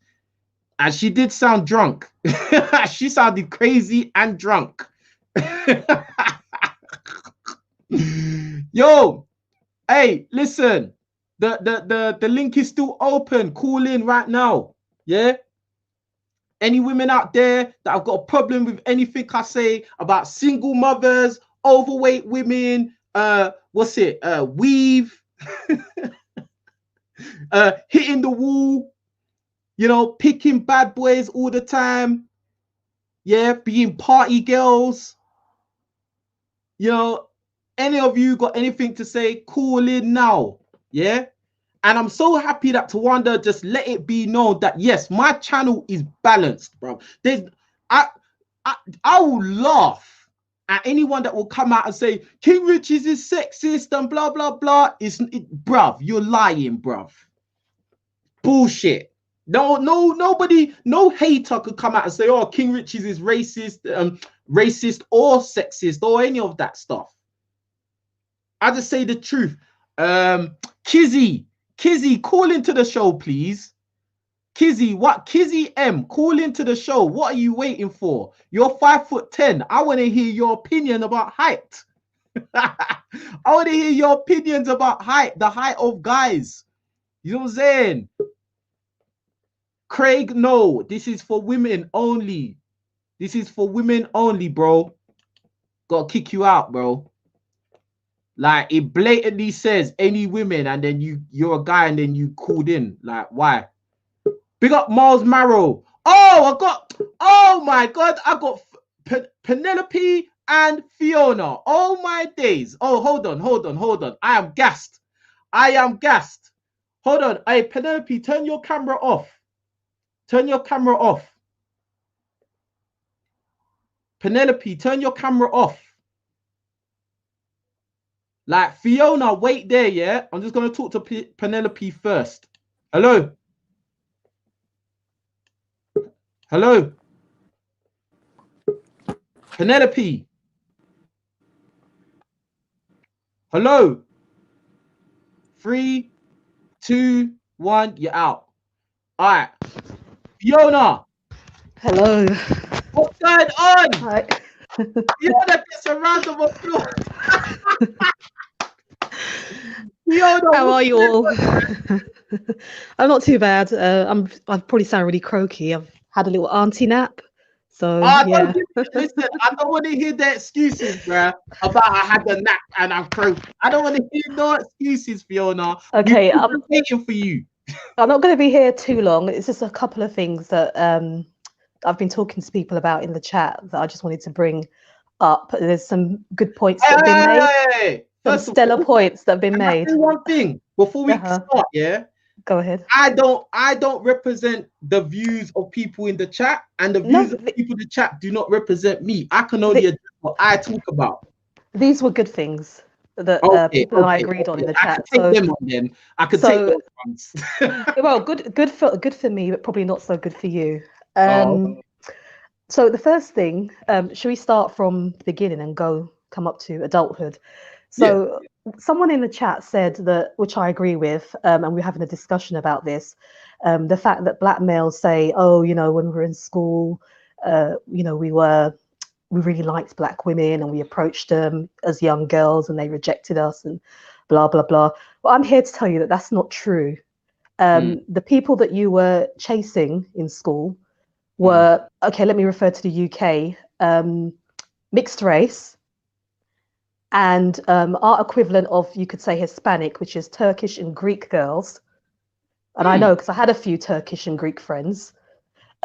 And she did sound drunk. She sounded crazy and drunk. Yo, hey, listen. The link is still open. Call in right now. Yeah. Any women out there that have got a problem with anything I say about single mothers, overweight women, weave, hitting the wall, you know, picking bad boys all the time, yeah, being party girls, you know, any of you got anything to say, call in now, yeah. And I'm so happy that Tawanda just let it be known that yes, my channel is balanced, bro. I will laugh at anyone that will come out and say King Riches is sexist and blah blah blah. Bruv, you're lying, bruv. Bullshit. Nobody, no hater could come out and say, oh, King Riches is racist, racist or sexist or any of that stuff. I just say the truth. Kizzy, call into the show, please. Kizzy M, call into the show. What are you waiting for? You're 5'10". I want to hear your opinion about height. I want to hear your opinions about height, the height of guys. You know what I'm saying? Craig, no, this is for women only. This is for women only, bro. Gotta kick you out, bro. Like, it blatantly says any women, and then you're a guy, and then you called in. Like, why? Big up Miles Marrow. Oh my God, I got Penelope and Fiona. Oh my days. Oh, hold on. I am gassed. Hold on. Hey, Penelope, turn your camera off. Penelope, turn your camera off. Like, Fiona, wait there, yeah? I'm just going to talk to Penelope first. Hello? Penelope? Hello? 3, 2, 1, you're out. All right. Fiona. Hello. What's going on? Hi. Fiona gets a round of applause. Fiona, how are you all? I'm not too bad. I probably sound really croaky. I've had a little auntie nap. So yeah. Listen, I don't want to hear the excuses, bruh, about I had a nap and I'm croaky. I don't want to hear no excuses, Fiona. Okay, I'm waiting for you. I'm not going to be here too long. It's just a couple of things that I've been talking to people about in the chat that I just wanted to bring up. There's some good points that have been made. Some stellar points that have been made. One thing before we start, yeah. Go ahead. I don't represent the views of people in the chat, and the views of people in the chat do not represent me. I can only address what I talk about. These were good things that people and I agreed on in the chat. I could take them on then. I could take those ones. Well, good for me, but probably not so good for you. So the first thing, should we start from the beginning and come up to adulthood? So someone in the chat said that, which I agree with, and we're having a discussion about this, the fact that black males say, oh, you know, when we were in school, you know, we really liked black women and we approached them as young girls and they rejected us and blah, blah, blah. Well, I'm here to tell you that that's not true. The people that you were chasing in school were, okay, let me refer to the UK, mixed race, and our equivalent of, you could say, Hispanic, which is Turkish and Greek girls. And I know because I had a few Turkish and Greek friends.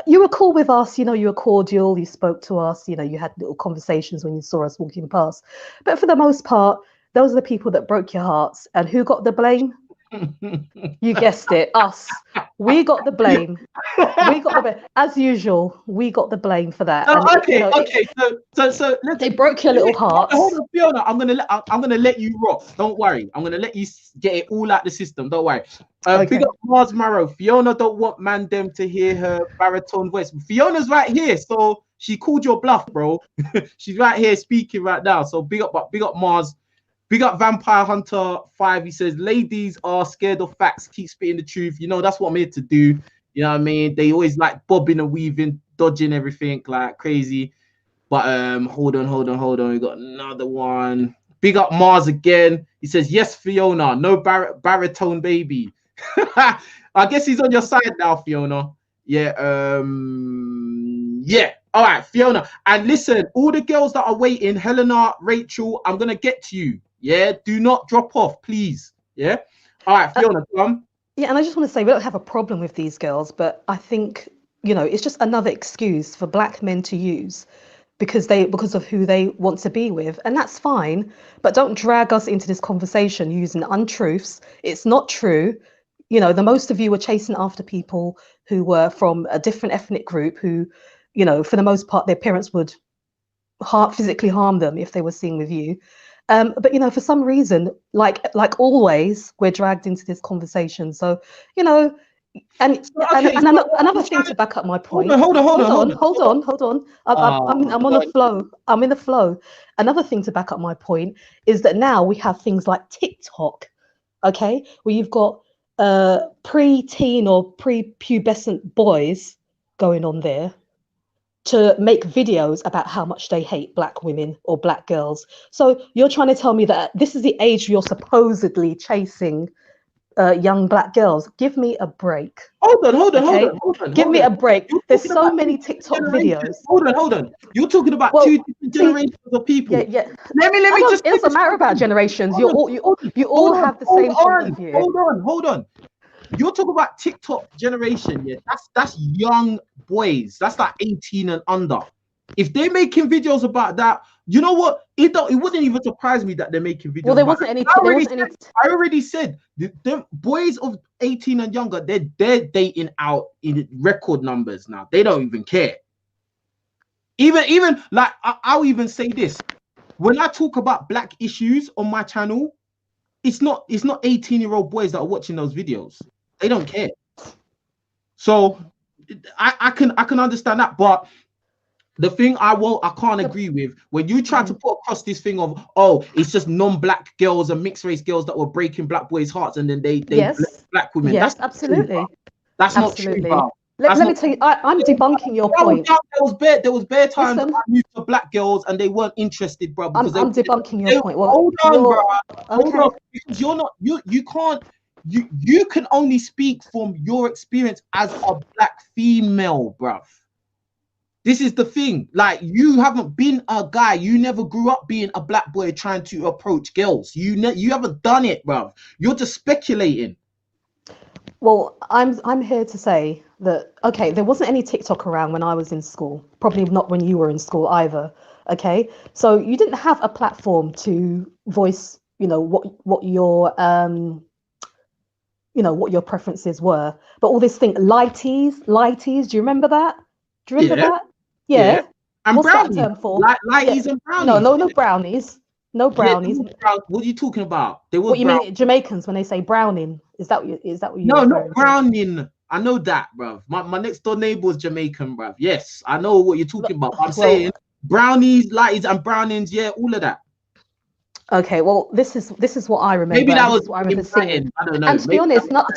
You were cool with us, you know, you were cordial, you spoke to us, you know, you had little conversations when you saw us walking past. But for the most part, those are the people that broke your hearts. And who got the blame? You guessed it, us. We got the blame. As usual, we got the blame for that. So they broke your little hearts. Hold on, Fiona. I'm gonna let you rock. Don't worry. I'm gonna let you get it all out the system. Don't worry. Big up Mars Marrow. Fiona don't want man them to hear her baritone voice. Fiona's right here, so she called your bluff, bro. She's right here speaking right now. So big up Mars. Big up Vampire Hunter 5. He says, ladies are scared of facts, keep spitting the truth. You know, that's what I'm here to do. You know what I mean? They always like bobbing and weaving, dodging everything like crazy. But hold on. We got another one. Big up Mars again. He says, yes, Fiona, no baritone baby. I guess he's on your side now, Fiona. Yeah. All right, Fiona. And listen, all the girls that are waiting, Helena, Rachel, I'm gonna get to you. Yeah, do not drop off, please. Yeah. All right, Fiona, come. Yeah, and I just want to say we don't have a problem with these girls, but I think, you know, it's just another excuse for black men to use because of who they want to be with, and that's fine. But don't drag us into this conversation using untruths. It's not true. You know, the most of you were chasing after people who were from a different ethnic group who, you know, for the most part, their parents would physically harm them if they were seen with you. But, you know, for some reason, like always, we're dragged into this conversation. So, you know, another thing to back up my point. Hold on. I'm on the flow. I'm in the flow. Another thing to back up my point is that now we have things like TikTok, okay, where you've got pre-teen or pre-pubescent boys going on there to make videos about how much they hate black women or black girls. So you're trying to tell me that this is the age you're supposedly chasing young black girls? Give me a break. Hold on. Give me a break. There's so many TikTok videos. Hold on. You're talking about two different generations of people. Yeah. Let me just. It doesn't matter about generations. You all have the same point of view. Hold on. You're talking about TikTok generation, yeah. That's young boys. That's like 18 and under. If they're making videos about that, you know what? It wouldn't even surprise me that they're making videos. Well, there wasn't any. I already said the boys of 18 and younger, they're dating out in record numbers now. They don't even care. Even like I'll even say this: when I talk about black issues on my channel, it's not 18-year-old boys that are watching those videos. They don't care. So I can understand that, but the thing I can't agree with when you try to put across this thing of, oh, it's just non-black girls and mixed race girls that were breaking black boys' hearts and then they black women. Yes, absolutely. That's not true, bro. Let me tell you, I'm debunking your point. There was bare times I moved to black girls and they weren't interested, bro. I'm debunking your point. Well, hold on, bro. Hold on, because you can only speak from your experience as a black female, bruv. This is the thing. Like, you haven't been a guy. You never grew up being a black boy trying to approach girls. You haven't done it, bruv. You're just speculating. Well, I'm here to say that, okay, there wasn't any TikTok around when I was in school. Probably not when you were in school either. Okay, so you didn't have a platform to voice, what your what your preferences were. But all this thing, lighties, do you remember that? Do you remember Yeah, that? yeah. Yeah. And What's brownies, that term for? lighties and brownies. No brownies. No Yeah, brownies. what are you talking about? There was What you mean Jamaicans when they say browning? Is that what you're No, not referring to? browning. I know that, bruv. My next door neighbor was Jamaican, bruv. Yes, I know what you're talking about. I'm saying brownies, lighties, and brownings. Yeah, all of that. Okay, well, this is what I remember. Maybe that this was is what I remember seeing. I don't know. And to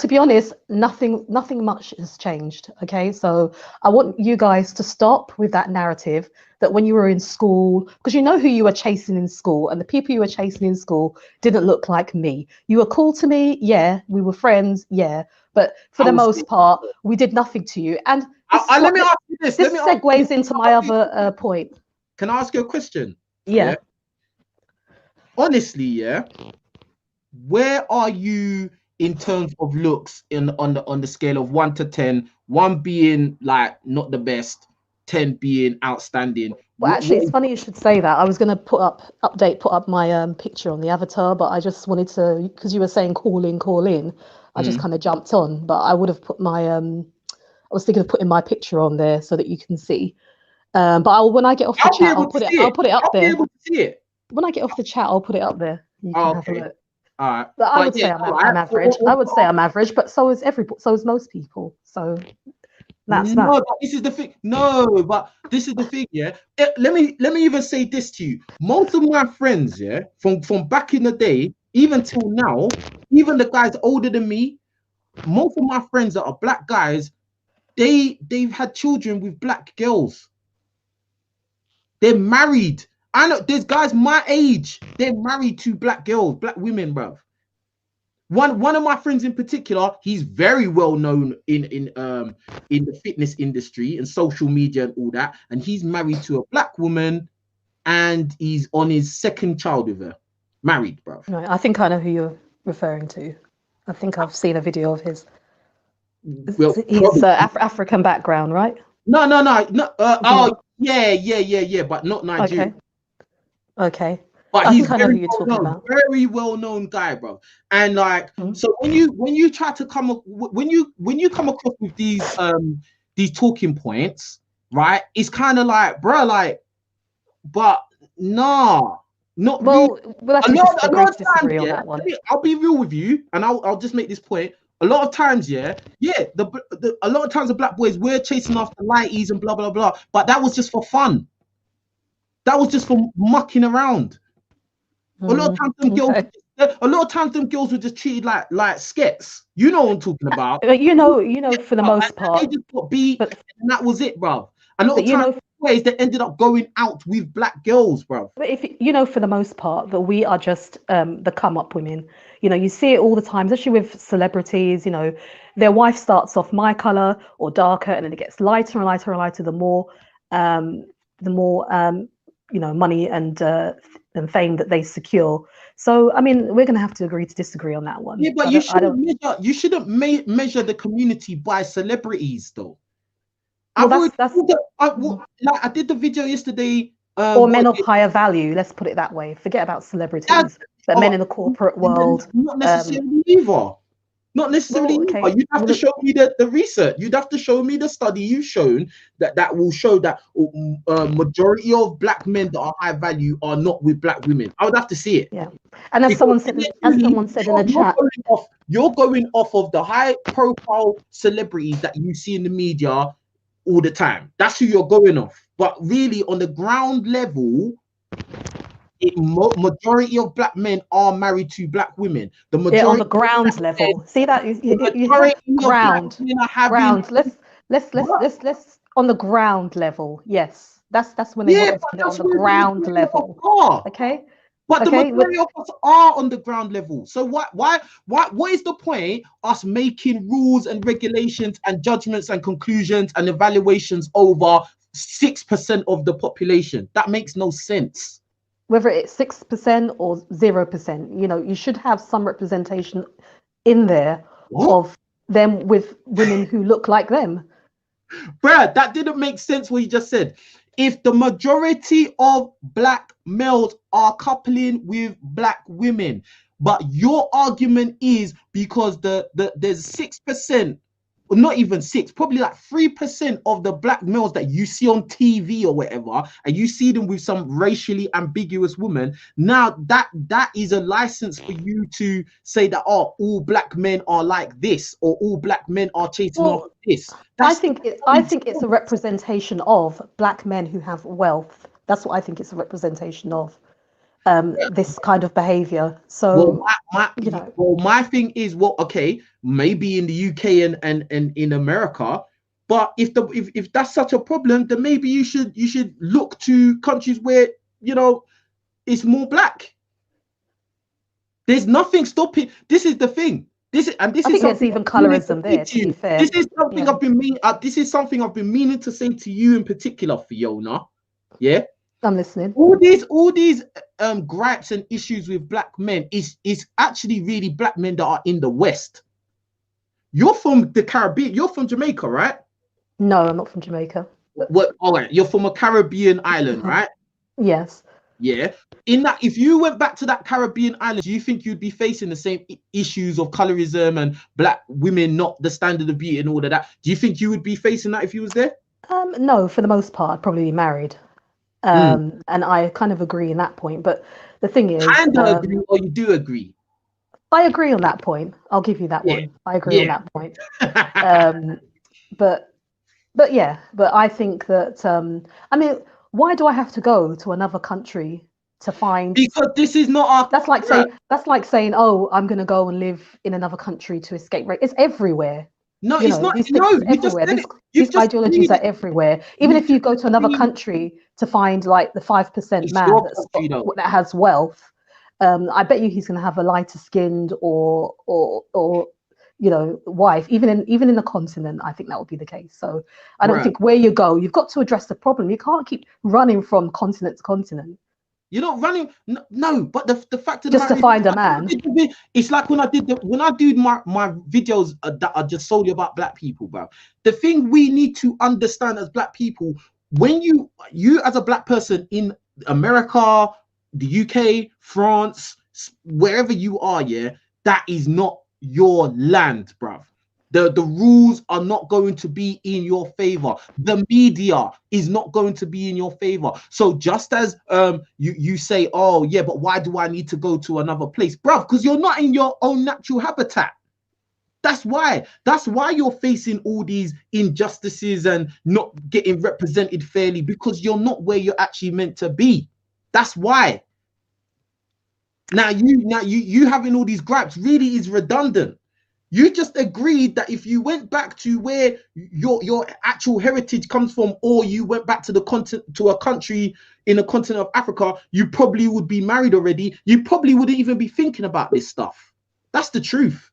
be honest, nothing much has changed. Okay, so I want you guys to stop with that narrative that when you were in school, because you know who you were chasing in school, and the people you were chasing in school didn't look like me. You were cool to me, yeah. We were friends, yeah. But for the most part, we did nothing to you. And let me ask you this. This segues into my other point. Can I ask you a question? Yeah. Honestly, yeah. Where are you in terms of looks on the scale of 1 to 10? 1 being like not the best, 10 being outstanding. Well, actually, it's funny you should say that. I was going to put up my picture on the avatar, but I just wanted to, because you were saying call in. I just kind of jumped on, but I would have put my I was thinking of putting my picture on there so that you can see. But when I get off the chat, I'll put it up there. I'll be able to see it. When I get off the chat, I'll put it up there. You can have a look. All right. But I would say I'm average. I would say I'm average, but so is most people. So that's that. But this is the thing. No, but this is the thing, yeah. Let me even say this to you. Most of my friends, yeah, from back in the day, even till now, even the guys older than me, most of my friends that are black guys, they've had children with black girls. They're married. I know there's guys my age, they're married to black girls, black women, bruv. One of my friends in particular, he's very well known in the fitness industry and social media and all that, and he's married to a black woman, and he's on his 2nd child with her, married, bruv. Right, I think I know who you're referring to. I think I've seen a video of his. Well, he's African background, right? No. Yeah, but not Nigerian. Okay. But he's very well-known, very well-known guy, bro. And like, so when you try to come up, when you come across with these talking points, right? It's kind of like, bro, like, but nah, not well. Really. We'll have to disagree on that one. I'll be real with you, and I'll just make this point. A lot of times, a lot of times the black boys were chasing after lighties and blah blah blah, but that was just for fun. That was just for mucking around. A lot of times them girls were just treated like skets. You know what I'm talking about. You know, for the most part. They just got beat, and that was it, bro. A lot of times, they ended up going out with black girls, bro. But if for the most part, that we are just the come up women. You see it all the time, especially with celebrities. Their wife starts off my color or darker, and then it gets lighter and lighter and lighter. The more money and fame that they secure. So I mean, we're going to have to agree to distree on that one. Yeah, but you shouldn't measure the community by celebrities, though. Well, I did the video yesterday. Or men of higher value. Let's put it that way. Forget about celebrities, but men in the corporate world. Not necessarily either. Not necessarily. Okay. You'd have to show me the research. You'd have to show me the study you've shown that will show that majority of black men that are high value are not with black women. I would have to see it. Yeah. And as someone said in the chat, you're going off of the high profile celebrities that you see in the media all the time. That's who you're going off. But really, on the ground level, majority of black men are married to black women. The majority on the ground level. See that you ground. Let's on the ground level. Yes, that's when they want to put it on the ground level. Okay. But the majority of us are on the ground level. So what is the point us making rules and regulations and judgments and conclusions and evaluations over 6% of the population? That makes no sense. Whether it's 6% or 0%, you should have some representation in there of them with women who look like them. Bruh, that didn't make sense what you just said. if the majority of black males are coupling with black women, but your argument is because there's 6%, not even 6, probably like 3% of the black males that you see on TV or whatever, and you see them with some racially ambiguous woman, now that is a license for you to say that, oh, all black men are like this, or all black men are chasing off this. I think it's a representation of black men who have wealth. That's what I think it's a representation of. This kind of behavior. So my thing is, well, okay, maybe in the UK and in America, but if that's such a problem, then maybe you should look to countries where, you know, it's more black. There's nothing stopping. This is the thing. I think there's even colorism there, to be fair. This is something this is something I've been meaning to say to you in particular, Fiona. Yeah. I'm listening. All these gripes and issues with black men is actually really black men that are in the West. You're from the Caribbean. You're from Jamaica, right? No, I'm not from Jamaica. What? All right. You're from a Caribbean island, right? Yes. Yeah. In that, if you went back to that Caribbean island, do you think you'd be facing the same issues of colorism and black women not the standard of beauty and all of that? Do you think you would be facing that if you was there? No, for the most part, I'd probably be married. And I kind of agree in that point. But the thing is, kind of agree, or you do agree? I agree on that point. I'll give you that one. I agree on that point. But I think that I mean, why do I have to go to another country to find? Because this is not our. That's like saying, oh, I'm going to go and live in another country to escape rape. It's everywhere. No, it's not. No, everywhere. These ideologies are everywhere. Even if you go to another country to find like the 5% man that has wealth, I bet you he's going to have a lighter skinned or you know, wife. Even in the continent, I think that would be the case. So I don't think where you go, you've got to address the problem. You can't keep running from continent to continent. You're not running, no. But the fact of just to find a man, it's like when I do my videos that are just solely about black people, bro. The thing we need to understand as black people, when you as a black person in America, the UK, France, wherever you are, that is not your land, bruv. The rules are not going to be in your favor. The media is not going to be in your favor. So just as you say, oh yeah, but why do I need to go to another place, bruv? Because you're not in your own natural habitat. That's why you're facing all these injustices and not getting represented fairly, because you're not where you're actually meant to be. That's why. Now you having all these gripes really is redundant. You just agreed that if you went back to where your actual heritage comes from, or you went back to a country in the continent of Africa, you probably would be married already. You probably wouldn't even be thinking about this stuff. That's the truth.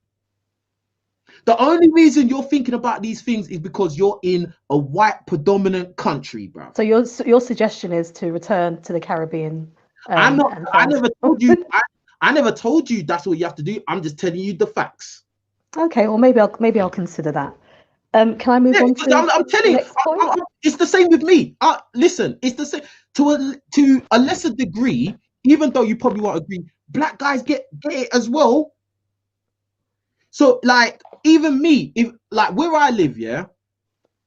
The only reason you're thinking about these things is because you're in a white predominant country, bro. So your suggestion is to return to the Caribbean. I never told you. I never told you that's what you have to do. I'm just telling you the facts. Okay, well maybe I'll consider that. Can I move on to? I'm telling you, it's the same with me. Listen, it's the same to a lesser degree. Even though you probably won't agree, black guys get it as well. So like even me, if like where I live,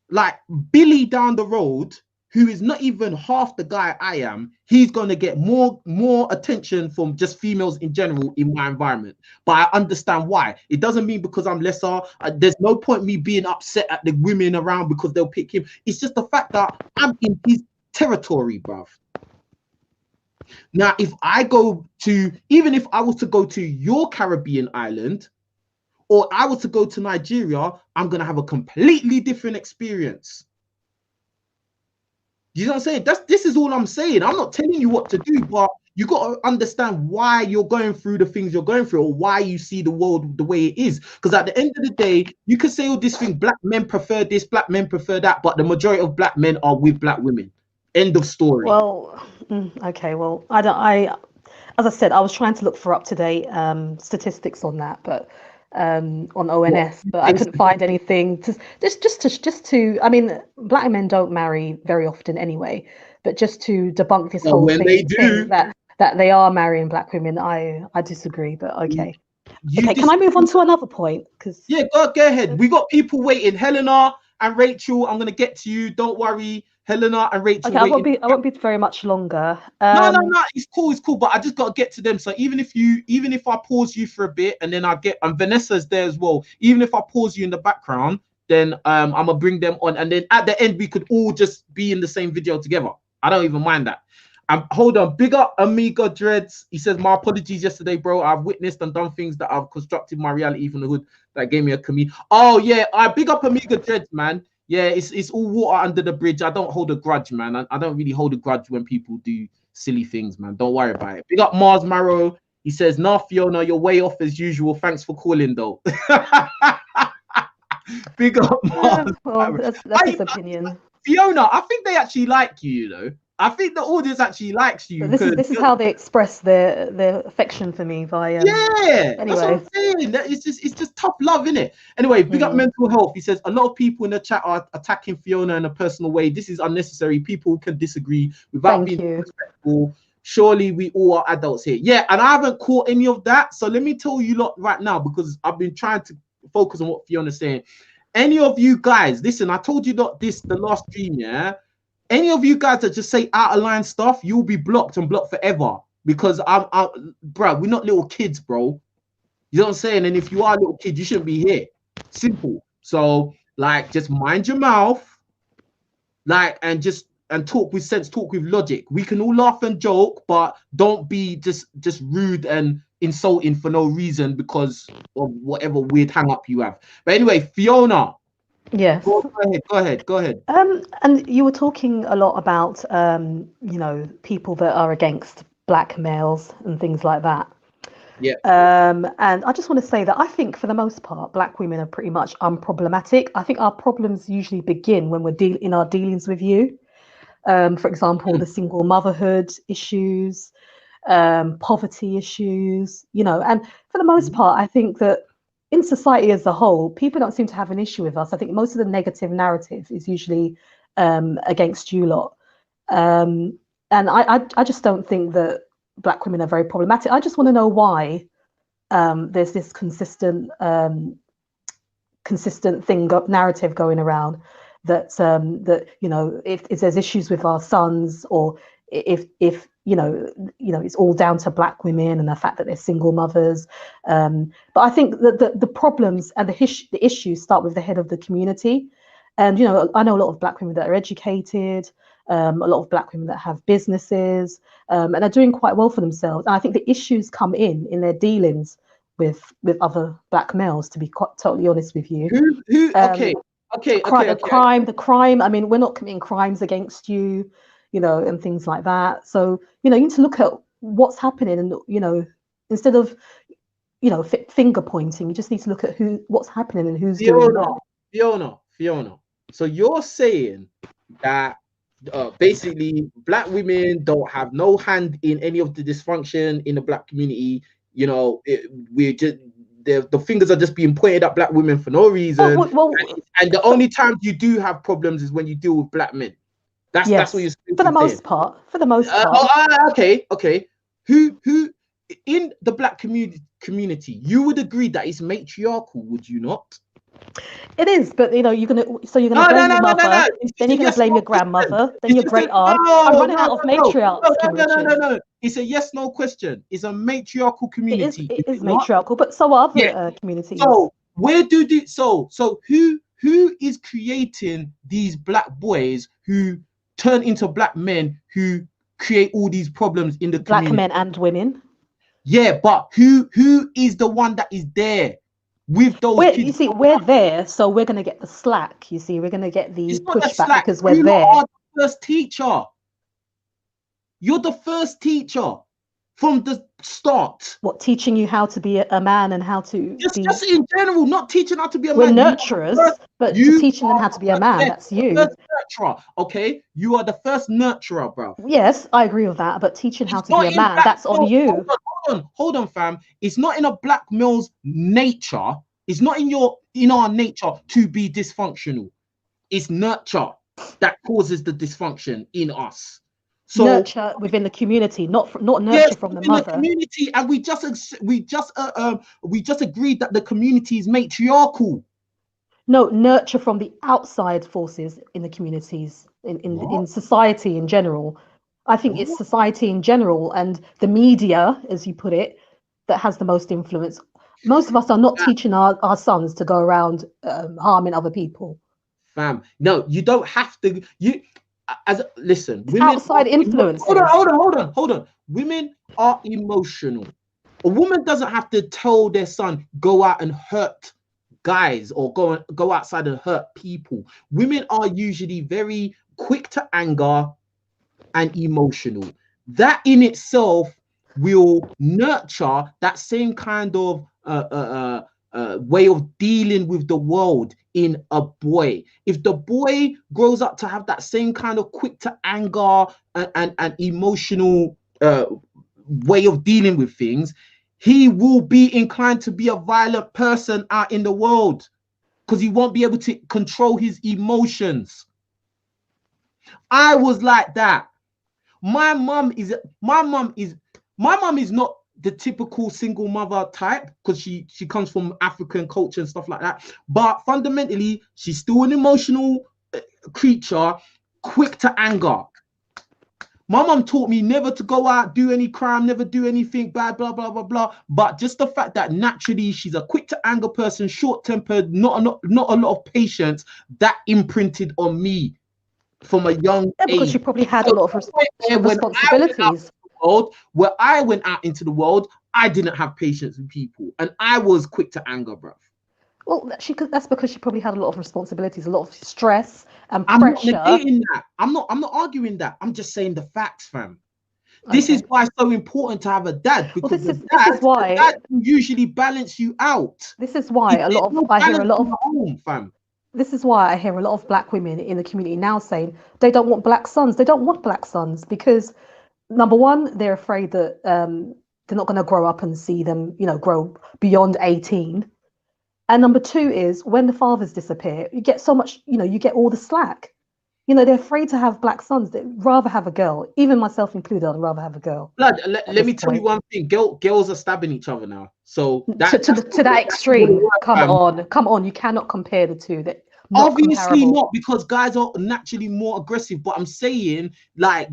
like Billy down the road, who is not even half the guy I am, he's going to get more attention from just females in general in my environment. But I understand why. It doesn't mean because I'm lesser. There's no point me being upset at the women around because they'll pick him. It's just the fact that I'm in his territory, bruv. Now, even if I was to go to your Caribbean island, or I was to go to Nigeria, I'm going to have a completely different experience. You know what I'm saying? This is all I'm saying. I'm not telling you what to do, but you got to understand why you're going through the things you're going through, or why you see the world the way it is. Because at the end of the day, you can say all this thing, black men prefer this, black men prefer that, but the majority of black men are with black women. End of story. Well, okay. Well, as I said, I was trying to look for up-to-date statistics on that, but on ONS, but I couldn't find anything just to. I mean, black men don't marry very often anyway, but just to debunk this whole thing that they are marrying black women, I disagree. But okay. Can I move on to another point? Because go ahead. We got people waiting. Helena and Rachel, I'm gonna get to you. Don't worry, Helena and Rachel. Okay, I won't be very much longer. No, it's cool. But I just gotta get to them. So even if I pause you for a bit, and then and Vanessa's there as well. Even if I pause you in the background, then I'm gonna bring them on, and then at the end we could all just be in the same video together. I don't even mind that. Hold on, big up Amiga Dreads. He says, my apologies yesterday, bro. I've witnessed and done things that have constructed my reality from the hood that gave me a commute. Oh yeah, I big up Amiga Dreads, man. Yeah, it's all water under the bridge. I don't hold a grudge, man. I don't really hold a grudge when people do silly things, man. Don't worry about it. Big up Mars Marrow. He says, nah, Fiona, you're way off as usual. Thanks for calling, though. Big up Mars. Well, that's his opinion. Fiona, I think they actually like you, you know. I think the audience actually likes you. This is how they express their affection for me via. Anyway, that's what I'm saying. It's just tough love, innit? Anyway, big up mental health. He says a lot of people in the chat are attacking Fiona in a personal way. This is unnecessary. People can disagree without being respectful. Surely we all are adults here. Yeah, and I haven't caught any of that. So let me tell you lot right now, because I've been trying to focus on what Fiona's saying. Any of you guys, listen, I told you not this the last stream, yeah. Any of you guys that just say out of line stuff, you'll be blocked and blocked forever. Because bro, we're not little kids, bro. You know what I'm saying? And if you are a little kid, you shouldn't be here. Simple. So, like, just mind your mouth, like, and talk with sense, talk with logic. We can all laugh and joke, but don't be just rude and insulting for no reason because of whatever weird hang up you have. But anyway, Fiona. Yes. Go ahead. And you were talking a lot about, you know, people that are against black males and things like that. Yeah. And I just want to say that I think for the most part, black women are pretty much unproblematic. I think our problems usually begin when we're in our dealings with you. For example, the single motherhood issues, poverty issues, you know, and for the most part, I think that in society as a whole, people don't seem to have an issue with us. I think most of the negative narrative is usually against you lot. And I just don't think that black women are very problematic. I just want to know why there's this consistent narrative going around that you know, if there's issues with our sons, or if you know it's all down to black women and the fact that they're single mothers. But I think that the problems and the issues start with the head of the community. And you know, I know a lot of black women that are educated, a lot of black women that have businesses, and are doing quite well for themselves. And I think the issues come in their dealings with other black males, to be totally honest with you. The crime. I mean, we're not committing crimes against you, you know, and things like that. So, you know, you need to look at what's happening, and, you know, instead of, you know, finger pointing, you just need to look at what's happening and who's doing what. Fiona. So you're saying that basically black women don't have no hand in any of the dysfunction in the black community. You know, we're just the fingers are just being pointed at black women for no reason. And the only times you do have problems is when you deal with black men. That's what you're saying. For the most part. Okay. Who in the black community, you would agree that it's matriarchal, would you not? It is, but you know, you're gonna blame your mother, then you're gonna blame your grandmother, then your great aunt. I'm running out of matriarchs. No. It's a yes/no question. It's a matriarchal community. It is matriarchal, but so are other communities. So who is creating these black boys who turn into black men who create all these problems in the community? Black men and women. Yeah, but who is the one that is there with those kids? You see, we're there, so we're going to get the slack. You see, we're going to get the pushback because we're there. You are the first teacher. You're the first teacher from the start. What, teaching you how to be a man and how to just in general, not teaching how to be a man. We're nurturers, but teaching them how to be a man. That's you. First nurturer, okay? You are the first nurturer, bro. Yes, I agree with that. But teaching how to be a man, that's on you. hold on, fam. It's not in a black male's nature. It's not in our nature to be dysfunctional. It's nurture that causes the dysfunction in us. So nurture within the community, not nurture from the mother. The community, and we just agreed that the community is matriarchal. No, nurture from the outside forces in the communities, in society in general. I think it's society in general and the media, as you put it, that has the most influence. Most of us are not teaching our sons to go around harming other people. Fam, no, you don't have to. Listen, it's women outside influence. Hold on. Women are emotional. A woman doesn't have to tell their son go out and hurt guys or go outside and hurt people. Women are usually very quick to anger and emotional. That in itself will nurture that same kind of way of dealing with the world in a boy. If the boy grows up to have that same kind of quick to anger and emotional way of dealing with things, he will be inclined to be a violent person out in the world because he won't be able to control his emotions. I was like that. My mom is not the typical single mother type because she comes from African culture and stuff like that. But fundamentally, she's still an emotional creature, quick to anger. My mom taught me never to go out, do any crime, never do anything bad, blah, blah, blah, blah. But just the fact that naturally she's a quick to anger person, short-tempered, not a lot of patience, that imprinted on me from a young age. Because you probably had a lot of responsibilities. Where I went out into the world, I didn't have patience with people. And I was quick to anger, bruv. Well, that's because she probably had a lot of responsibilities, a lot of stress and pressure. I'm not negating that. I'm not arguing that. I'm just saying the facts, fam. This is why it's so important to have a dad, because this is why the dad can usually balance you out. This is why I hear a lot of home, fam. This is why I hear a lot of black women in the community now saying they don't want black sons. They don't want black sons because, number one, they're afraid that they're not going to grow up and see them, grow beyond 18. And number two is when the fathers disappear, you get so much, you get all the slack. They're afraid to have black sons. They'd rather have a girl. Even myself included, I'd rather have a girl. Blood, let me tell you one thing. Girls are stabbing each other now. So to that extreme. Come on. You cannot compare the two. Obviously not, because guys are naturally more aggressive. But I'm saying,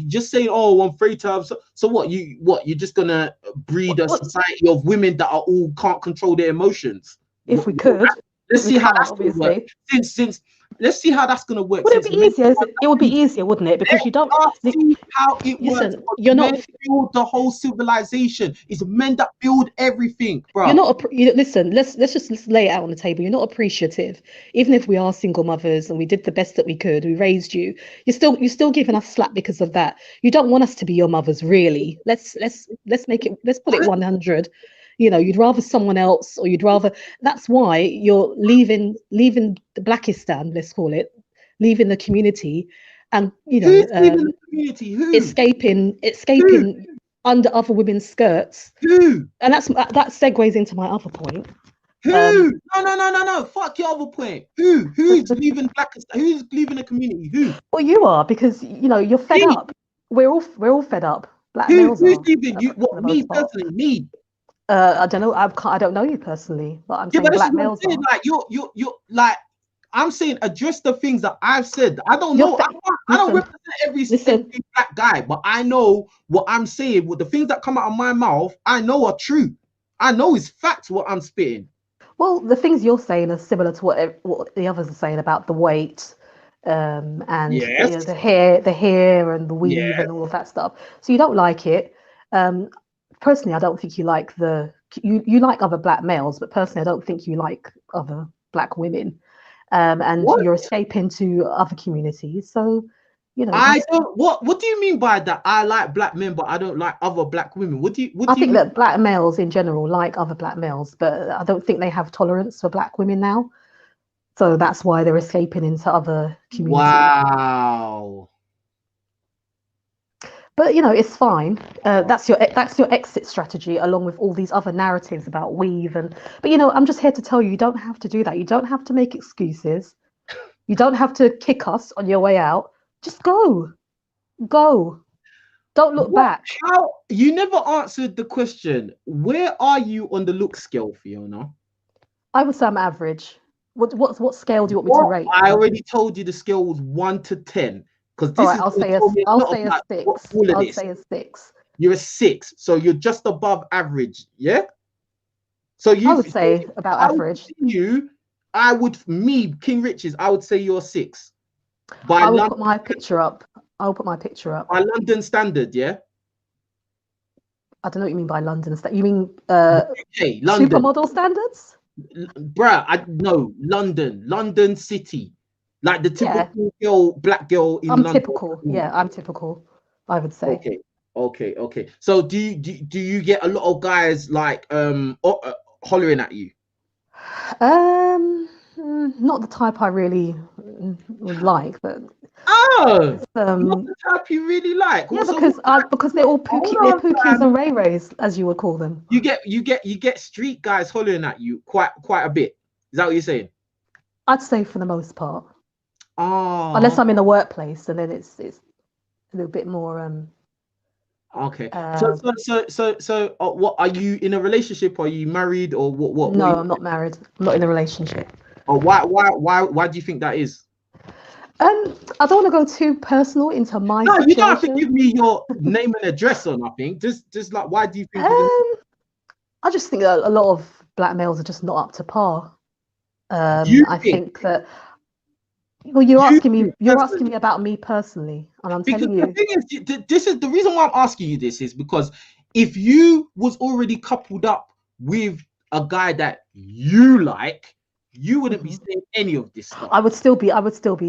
just saying, oh, I'm afraid to have. So what? You're just gonna breed a society of women that can't control their emotions? If we could, let's see how that's gonna work. Let's see how that's gonna work. Would it be easier? It would be easier, wouldn't it? Because you don't see how it works. You're not build the whole civilization. It's men that build everything, bro. You're not. Listen. Let's just lay it out on the table. You're not appreciative, even if we are single mothers and we did the best that we could. We raised you. You're still giving us slack because of that. You don't want us to be your mothers, really. Let's make it. Let's put it 100. You'd rather someone else, or that's why you're leaving the Blackistan, let's call it, leaving the community, and who's leaving the community? Who? escaping Who? Under other women's skirts. Who? And that segues into my other point. Who? No. Fuck your other point. Who's leaving Blackistan? Who's leaving the community? Who? Well, you are, because you're fed up. We're all fed up. Black males who's leaving? You? What? Me personally? Me. I don't know. I don't know you personally, but I'm saying black males are. You're I'm saying address the things that I've said. I don't know. I don't represent every black guy, but I know what I'm saying. With the things that come out of my mouth, I know are true. I know it's facts what I'm spitting. Well, the things you're saying are similar to what the others are saying about the weight, and the hair and the weave and all of that stuff. So you don't like it. Personally, I don't think you like you like other black males, but personally, I don't think you like other black women. And you're escaping to other communities. So, I don't. What do you mean by that? I like black men, but I don't like other black women. I think that black males in general like other black males, but I don't think they have tolerance for black women now. So that's why they're escaping into other communities. Wow. But you know, it's fine. That's your exit strategy, along with all these other narratives about weave and. But you know, I'm just here to tell you, you don't have to do that. You don't have to make excuses. You don't have to kick us on your way out. Just go. Don't look back. How you never answered the question? Where are you on the look scale, Fiona? I would say I'm average. What scale do you want me to rate? I already told you the scale was 1 to 10. Because this All right, I'll say a 6. I'll say a 6. You're a 6, so you're just above average, yeah. So I would say about average. King Riches, I would say you're a 6. I will put my picture up. By London standard, yeah. I don't know what you mean by London standard. You mean London supermodel standards? Bruh, London city. Like the typical black girl in London. I'm typical, I would say. Okay. So do you get a lot of guys like hollering at you? Not the type I really would like, but not the type you really like. Yeah, because they're all pookies and ray-rays, as you would call them. You get street guys hollering at you quite a bit. Is that what you're saying? I'd say for the most part. Oh. Unless I'm in the workplace, and then it's a little bit more. Okay. So, what are you in a relationship? Are you married or what? No, I'm not married. I'm not in a relationship. Oh, why do you think that is? I don't want to go too personal into my situation. You don't have to give me your name and address or nothing. Just like, why do you think? I just think that a lot of black males are just not up to par. I think that. Well, you're asking me about me personally, and I'm telling you. The thing is, this is the reason why I'm asking you this is because if you was already coupled up with a guy that you like, you wouldn't be saying any of this stuff. I would still be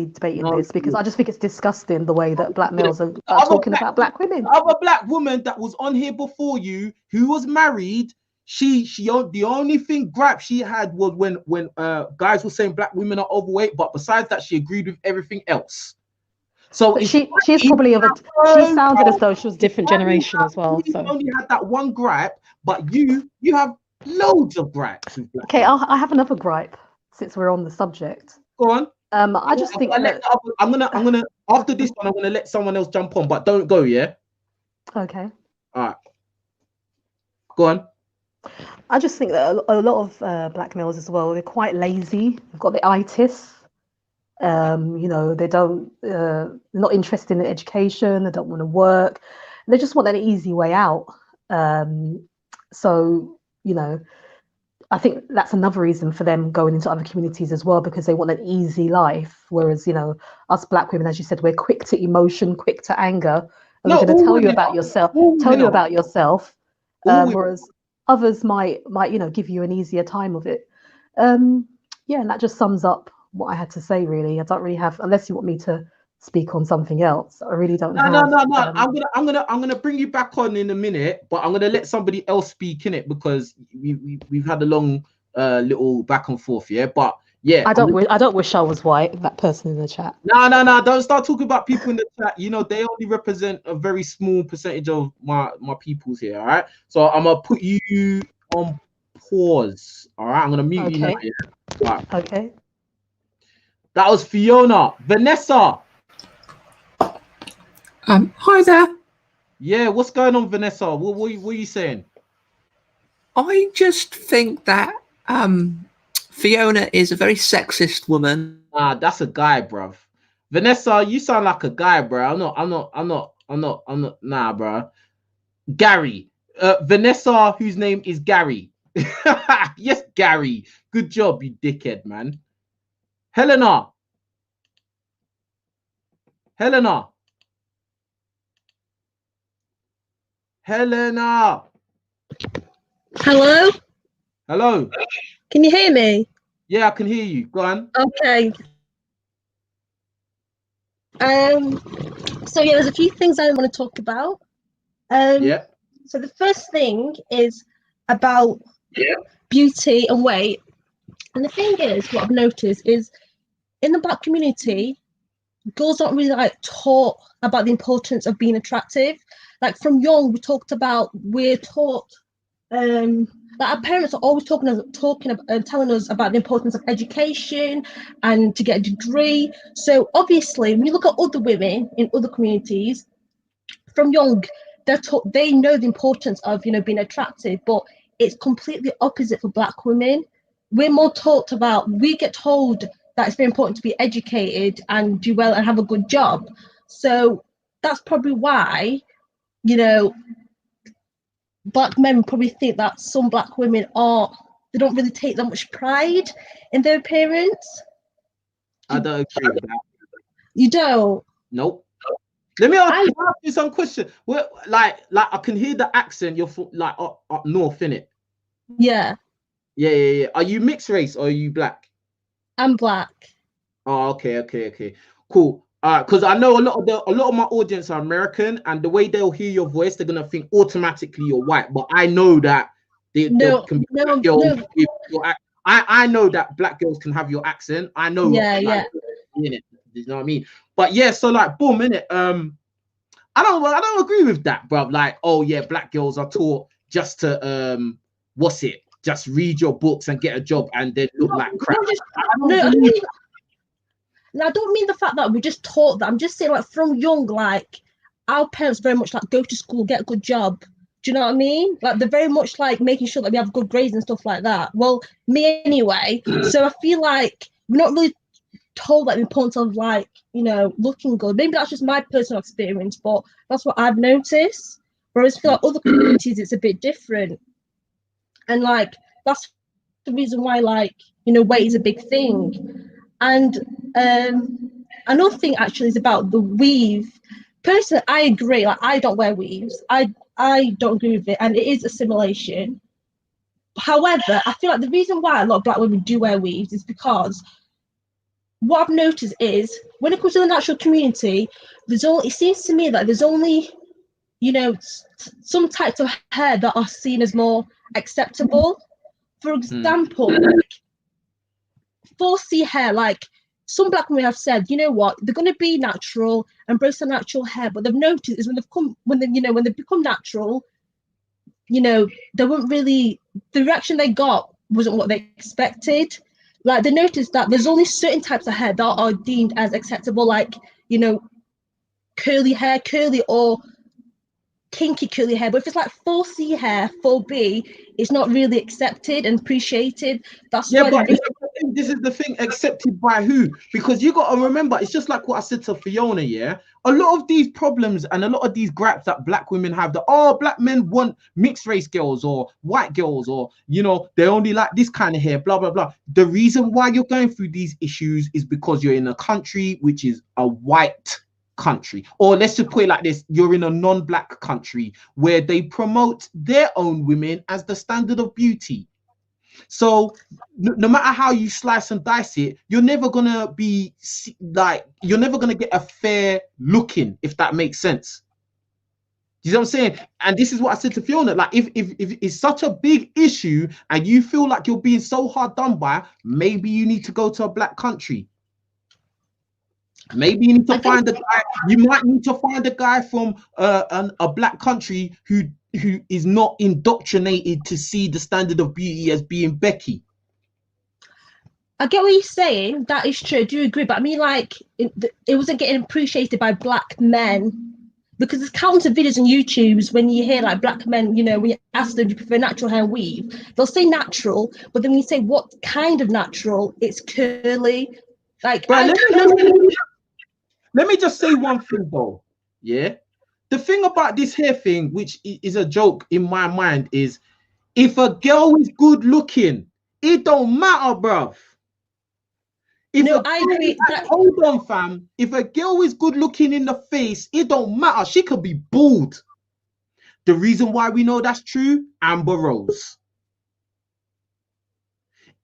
debating this because I just think it's disgusting the way that black males are talking about black women. Other black woman that was on here before you who was married. The only gripe she had was when guys were saying black women are overweight, but besides that, she agreed with everything else. So she's probably she sounded as though she was different generation as well. You so only had that one gripe, but you have loads of gripes with black women. I have another gripe since we're on the subject. Go on. I just think I'm gonna after this one I'm gonna let someone else jump on, but don't go, yeah. Okay. All right. Go on. I just think that a lot of black males as well, they're quite lazy. They've got the itis. They don't, they're not interested in education. They don't want to work. They just want an easy way out. So, I think that's another reason for them going into other communities as well, because they want an easy life. Whereas, us black women, as you said, we're quick to emotion, quick to anger. And we're going to tell you about yourself. Whereas others might give you an easier time of it. And that just sums up what I had to say, really. I don't really have, unless you want me to speak on something else. I really don't have. No. I'm gonna bring you back on in a minute, but I'm gonna let somebody else speak in it because we've had a long little back and forth, yeah. But yeah, I don't wish I was white. That person in the chat. No. Don't start talking about people in the chat. They only represent a very small percentage of my peoples here. All right. So I'm gonna put you on pause. All right. I'm gonna mute you now. Yeah? Right. Okay. That was Fiona. Vanessa. Hi there. Yeah. What's going on, Vanessa? What are you saying? I just think that Fiona is a very sexist woman. That's a guy, bruv. Vanessa, you sound like a guy, bro. I'm not. Nah, bro. Gary. Vanessa, whose name is Gary. Yes, Gary. Good job, you dickhead, man. Helena. Hello. Hello. Can you hear me? Yeah, I can hear you. Go on. Okay. So yeah, there's a few things I want to talk about. Yeah. So the first thing is about beauty and weight. And the thing is, what I've noticed is in the black community, girls aren't really like taught about the importance of being attractive. Like from young, we're taught like our parents are always telling us about the importance of education and to get a degree. So obviously, when you look at other women in other communities, from young, they know the importance of being attractive, but it's completely opposite for Black women. We get told that it's very important to be educated and do well and have a good job. So that's probably why Black men probably think that some Black women they don't really take that much pride in their appearance. I don't agree with that. You don't? Nope. Let me ask you some question. Well, like I can hear the accent. You're like up north, innit? Yeah. Yeah. Are you mixed race or are you Black? I'm Black. Oh, okay. Cool. Because I know a lot of my audience are American, and the way they'll hear your voice, they're gonna think automatically you're white. But I know that I know that Black girls can have your accent. I know. Yeah. You know what I mean? But yeah, so like, boom, innit? I don't agree with that, bro. Like, oh yeah, Black girls are taught just to just read your books and get a job and then look like crap. I don't mean the fact that we're just taught that. I'm just saying, like, from young, like, our parents very much like go to school, get a good job. Do you know what I mean? Like, they're very much like making sure that we have good grades and stuff like that. Well, me anyway. So I feel like we're not really told that the importance of, like, looking good. Maybe that's just my personal experience, but that's what I've noticed. Whereas I feel like other communities, it's a bit different. And, like, that's the reason why, like, weight is a big thing. And another thing actually is about the weave. Personally, I agree. Like, I don't wear weaves. I don't agree with it, and it is assimilation. However, I feel like the reason why a lot of Black women do wear weaves is because what I've noticed is when it comes to the natural community, it seems to me that there's only some types of hair that are seen as more acceptable. For example, like 4C hair, like some Black women have said, you know what, they're going to be natural, embrace the natural hair, but they've noticed is when they become natural, they weren't really, the reaction they got wasn't what they expected. Like, they noticed that there's only certain types of hair that are deemed as acceptable, like, curly hair, curly or kinky curly hair. But if it's like 4C hair, 4B, it's not really accepted and appreciated. That's why. But this is the thing, accepted by who? Because you got to remember, it's just like what I said to Fiona. Yeah, a lot of these problems and a lot of these gripes that Black women have, that Black men want mixed race girls or white girls, or they only like this kind of hair, blah blah blah. The reason why you're going through these issues is because you're in a country which is a white country, or let's just put it like this, you're in a non-Black country where they promote their own women as the standard of beauty. So no matter how you slice and dice it, you're never gonna get a fair looking, if that makes sense. You know what I'm saying? And this is what I said to Fiona, like, if it's such a big issue and you feel like you're being so hard done by, maybe you need to go to a Black country. Maybe you need to find a guy. You might need to find a guy from a Black country who is not indoctrinated to see the standard of beauty as being Becky. I get what you're saying. That is true. I do agree. But I mean, like, it wasn't getting appreciated by Black men, because there's countless videos on YouTube when you hear like Black men, when you ask them, do you prefer natural hair and weave? They'll say natural, but then when you say what kind of natural, it's curly. Like, let me just say one thing though. Yeah. The thing about this hair thing, which is a joke in my mind, is if a girl is good looking, it don't matter, bruv. I agree. Hold on, fam. If a girl is good looking in the face, it don't matter. She could be bald. The reason why we know that's true, Amber Rose.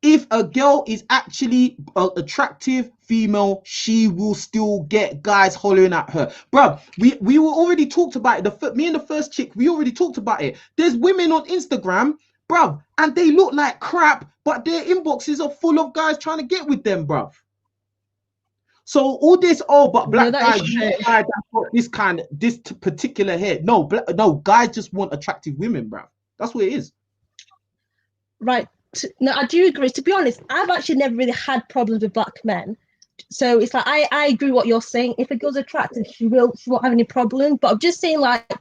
If a girl is actually an attractive female, she will still get guys hollering at her. Bruv, we were already talked about it. Me and the first chick, we already talked about it. There's women on Instagram, bruv, and they look like crap, but their inboxes are full of guys trying to get with them, bruv. So all this, but black that guys, is true. guy that's got this particular hair. No, guys just want attractive women, bro. That's what it is. Right. No, I do agree. To be honest, I've actually never really had problems with black men. So it's like I agree what you're saying. If a girl's attractive, she won't have any problem. But I'm just saying, like,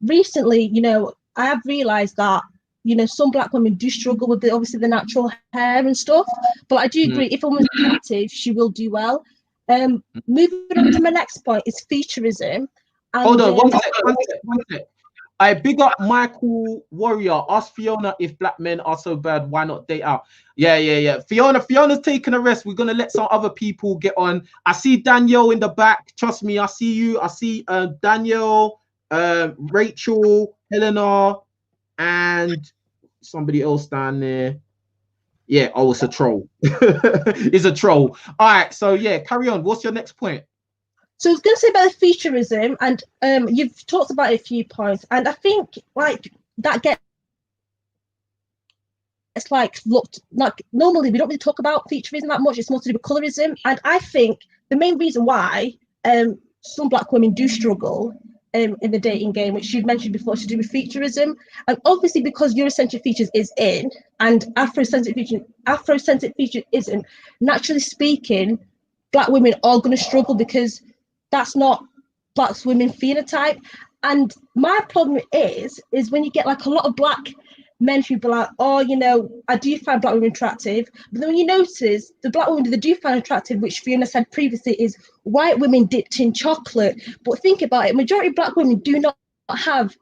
recently, you know, I have realized that, you know, some black women do struggle with obviously the natural hair and stuff. But I do agree, if a woman's attractive, she will do well. Moving on to my next point is featureism. And, hold on, one sec. I big up Michael Warrior. Ask Fiona if black men are so bad, why not date out? Yeah. Fiona's taking a rest. We're gonna let some other people get on. I see Danielle in the back. Trust me, I see you. I see Danielle, Rachel, Helena, and somebody else down there. Yeah, oh, it's a troll. It's a troll. All right, so yeah, carry on. What's your next point? So I was going to say about the featureism, and you've talked about it a few points, and I think like that gets looked like normally we don't really talk about featureism that much. It's more to do with colorism, and I think the main reason why some black women do struggle in the dating game, which you've mentioned before, to do with featureism, and obviously because Eurocentric features is in and Afrocentric feature isn't. Naturally speaking, black women are going to struggle because that's not black women phenotype. And my problem is when you get like a lot of black men who be like, oh, you know, I do find black women attractive. But then when you notice the black women that they do find attractive, which Fiona said previously, is white women dipped in chocolate. But think about it, majority of black women do not have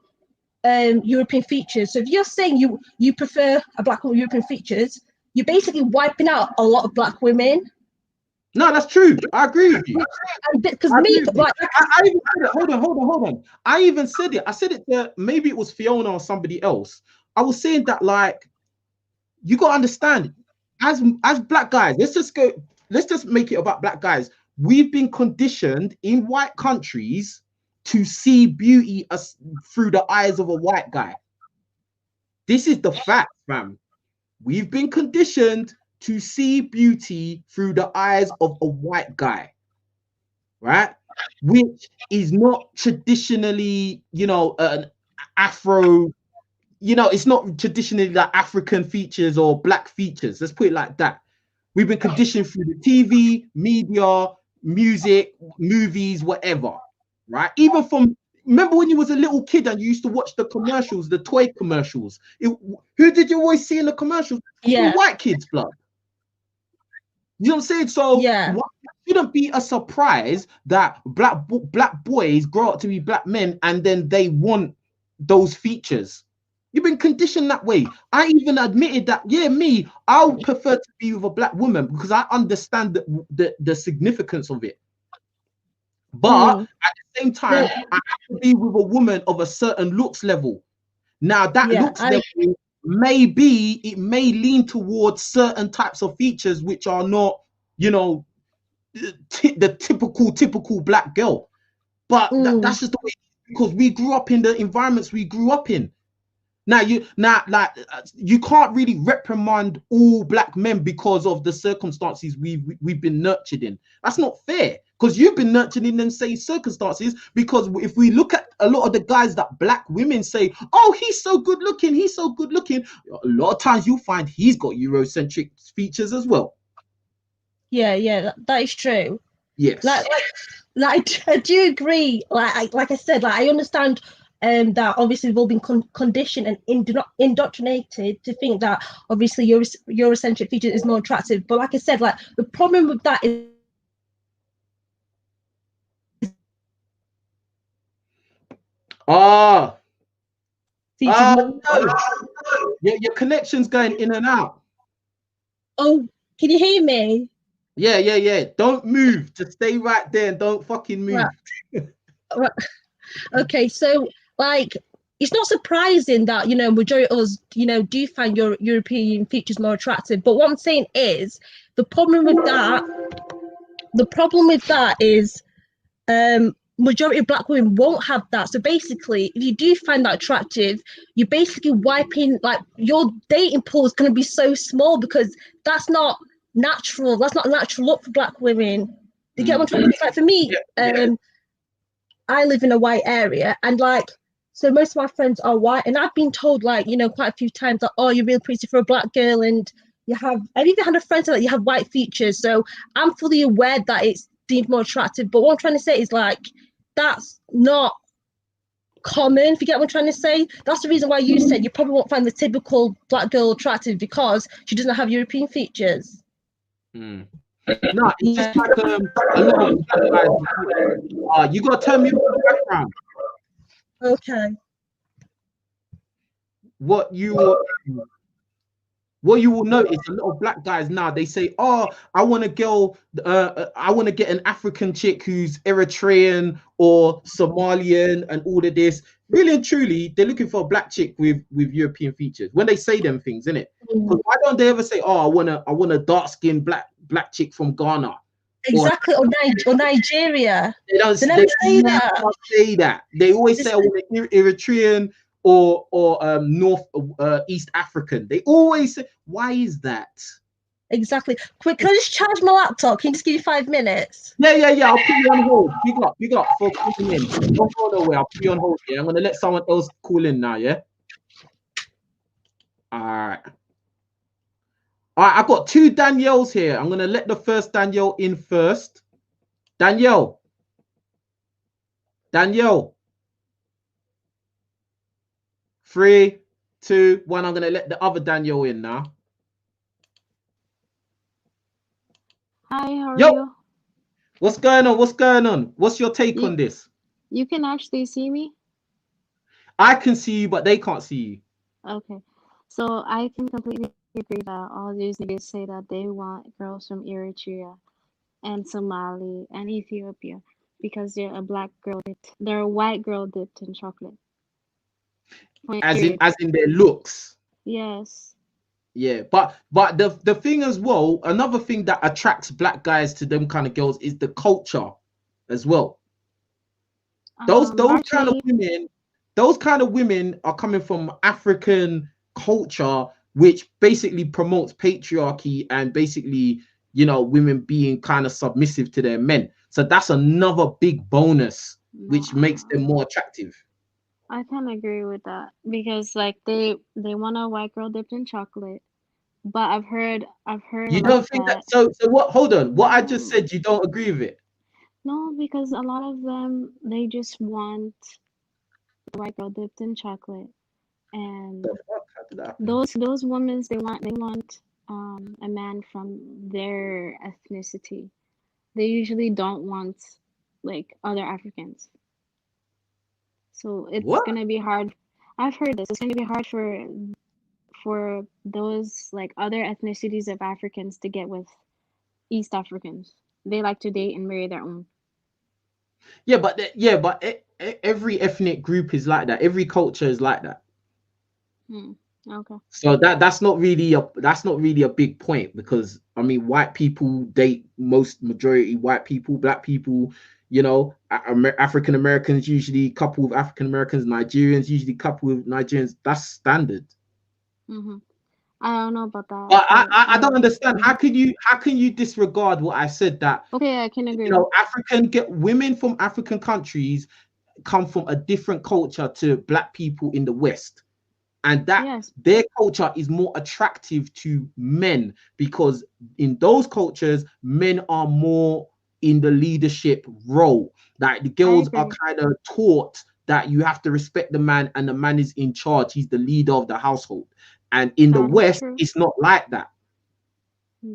European features. So if you're saying you prefer a black woman with European features, you're basically wiping out a lot of black women. No, that's true. I agree with you. Because me, like, I even said it. Hold on. I even said it. I said it to, maybe it was Fiona or somebody else. I was saying that, like, you got to understand, as black guys, let's just make it about black guys. We've been conditioned in white countries to see beauty through the eyes of a white guy. This is the fact, fam. We've been conditioned to see beauty through the eyes of a white guy, right? Which is not traditionally, you know, an Afro, you know, it's not traditionally like African features or black features. Let's put it like that. We've been conditioned through the TV, media, music, movies, whatever, right? Even from, remember when you was a little kid and you used to watch the commercials, the toy commercials? Who did you always see in the commercials? Yeah. The white kids, blood. You know what I'm saying? So yeah, it shouldn't be a surprise that black boys grow up to be black men and then they want those features. You've been conditioned that way. I even admitted that, yeah, I would prefer to be with a black woman because I understand the significance of it. But at the same time, I have to be with a woman of a certain looks level. Now that looks level, maybe it may lean towards certain types of features which are not, you know, the typical black girl. But that's just the way, because we grew up in the environments we grew up in. Now you can't really reprimand all black men because of the circumstances we've been nurtured in. That's not fair, because you've been nurtured in them same circumstances. Because if we look at a lot of the guys that black women say, oh, he's so good looking, a lot of times you'll find he's got Eurocentric features as well. Yeah, that is true. Yes. Like I do agree. Like I said, like I understand that obviously we've all been conditioned and indoctrinated to think that obviously Eurocentric feature is more attractive. But like I said, like the problem with that is your connection's going in and out. Oh, can you hear me? Yeah. Don't move. Just stay right there and don't fucking move. Right. Okay, so like it's not surprising that, you know, majority of us, you know, do find your European features more attractive. But what I'm saying is the problem with that is majority of black women won't have that. So basically, if you do find that attractive, you're basically wiping, like, your dating pool is going to be so small because that's not natural. That's not a natural look for black women. Do you get what I'm trying to say? Like for me, I live in a white area, and like, so most of my friends are white, and I've been told, like, you know, quite a few times that, oh, you're real pretty for a black girl, and I've even had a friend say that you have white features. So I'm fully aware that it's deemed more attractive. But what I'm trying to say is, like, that's not common, if you get what I'm trying to say. That's the reason why you said you probably won't find the typical black girl attractive, because she doesn't have European features. No, it's just like a lot of guys. You gotta turn me off the background. Okay. What you will notice, a lot of black guys now, they say, oh, I want a girl, I want to get an African chick who's Eritrean or Somalian and all of this. Really and truly, they're looking for a black chick with European features when they say them things, innit? Because why don't they ever say, oh, I want a dark-skinned black chick from Ghana? Exactly, or Nigeria. They never say that. They always say, I want an Eritrean or East African. They always say, why is that? Exactly. Quick, can I just charge my laptop? Can you just give you 5 minutes? Yeah. I'll put you on hold. Big up for calling in. Don't go nowhere. I'll put you on hold. Yeah, I'm gonna let someone else call in now. Yeah. All right. I got 2 Danielles here. I'm gonna let the first Danielle in first. Danielle. 3, 2, 1. I'm gonna let the other Danielle in now. Hi, how are you? What's going on? What's your take on this? You can actually see me? I can see you, but they can't see you. Okay. So I can completely agree that all these niggas say that they want girls from Eritrea and Somali and Ethiopia because they're a they're a white girl dipped in chocolate. As in their looks. Yes. Yeah, but the thing as well, another thing that attracts black guys to them kind of girls is the culture as well. Those kind of women are coming from African culture, which basically promotes patriarchy and basically, you know, women being kind of submissive to their men. So that's another big bonus, which makes them more attractive. I can agree with that because like they want a white girl dipped in chocolate, but I've heard. You don't think that? So what? Hold on. What I just said, you don't agree with it? No, because a lot of them, they just want a white girl dipped in chocolate, and those women, they want a man from their ethnicity. They usually don't want like other Africans. So it's gonna be hard. I've heard this. It's gonna be hard for those like other ethnicities of Africans to get with East Africans. They like to date and marry their own. Yeah, but every ethnic group is like that. Every culture is like that. Okay. So that's not really a big point, because I mean, white people date majority white people, black people. You know, African Americans usually couple with African Americans, Nigerians usually couple with Nigerians. That's standard. I don't know about that. But I don't understand. How can you disregard what I said? That okay, I can agree. You know, women from African countries come from a different culture to black people in the West, and that their culture is more attractive to men, because in those cultures men are more in the leadership role. Like the girls are kind of taught that you have to respect the man, and the man is in charge. He's the leader of the household. And in the West, it's not like that.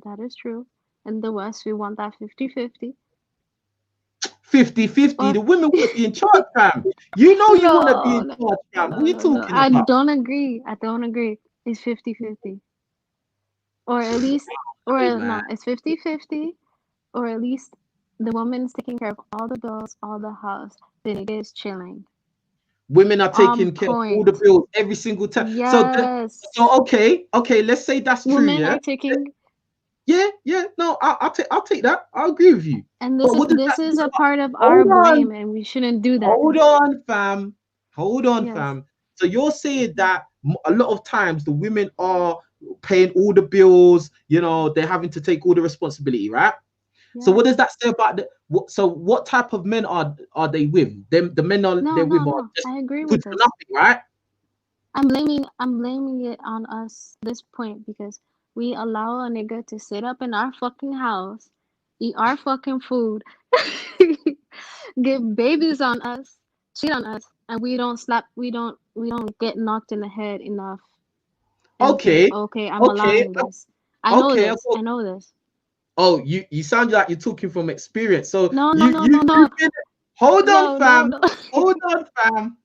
That is true. In the West, we want that 50-50. 50-50. The women want to be in charge, fam. You know you want to be in charge, fam. What are you talking about? I don't agree. It's 50-50. Or at least, it's 50-50. Or at least the woman's taking care of all the bills, all the house. The nigga is chilling. Women are taking care of all the bills every single time. Yes. So okay. Let's say that's true. Women are taking. Yeah. No, I'll take that. I agree with you. And this is a part of our blame, and we shouldn't do that. Hold on, fam. So you're saying that a lot of times the women are paying all the bills. You know, they're having to take all the responsibility, right? So what does that say about the what type of men are they with? The men are they're with are just I agree good with for this. nothing, right? I'm blaming it on us this point because we allow a nigga to sit up in our fucking house, eat our fucking food, get babies on us, cheat on us, and we don't get knocked in the head enough and say, Okay, okay, I'm okay, allowing this. I know okay. this. I know this. Oh, you sound like you're talking from experience. So No. you've been, hold on, fam. No. Hold on, fam.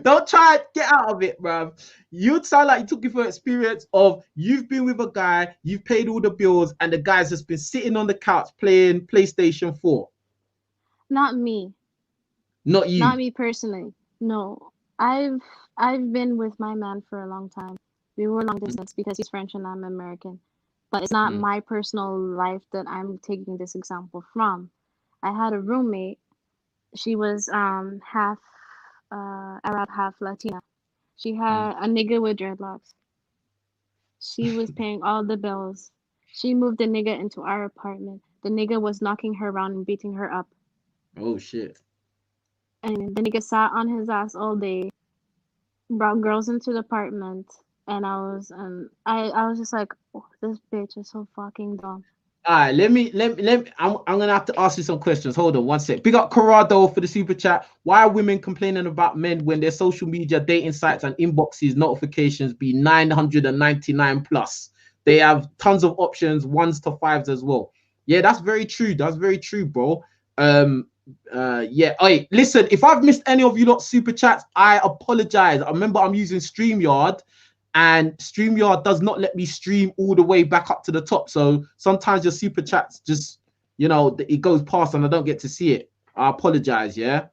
Don't try to get out of it, bruv. You sound like you're talking from experience of you've been with a guy, you've paid all the bills, and the guy's just been sitting on the couch playing PlayStation 4. Not me. Not you. Not me personally. No. I've been with my man for a long time. We were long distance because he's French and I'm American. But it's not my personal life that I'm taking this example from. I had a roommate. She was half Arab, half Latina. She had a nigga with dreadlocks. She was paying all the bills. She moved the nigga into our apartment. The nigga was knocking her around and beating her up. Oh shit. And the nigga sat on his ass all day, brought girls into the apartment, and I was just like, oh, this bitch is so fucking dumb. All right, let me. I'm gonna have to ask you some questions. Hold on one sec. Big up Corrado for the super chat. Why are women complaining about men when their social media, dating sites, and inboxes notifications be 999 plus? They have tons of options, 1s to 5s as well. Yeah, that's very true. That's very true, bro. Yeah. Hey, listen, if I've missed any of you lot super chats, I apologize. I remember I'm using StreamYard. And StreamYard does not let me stream all the way back up to the top. So sometimes your super chats just, you know, it goes past and I don't get to see it. I apologize, yeah?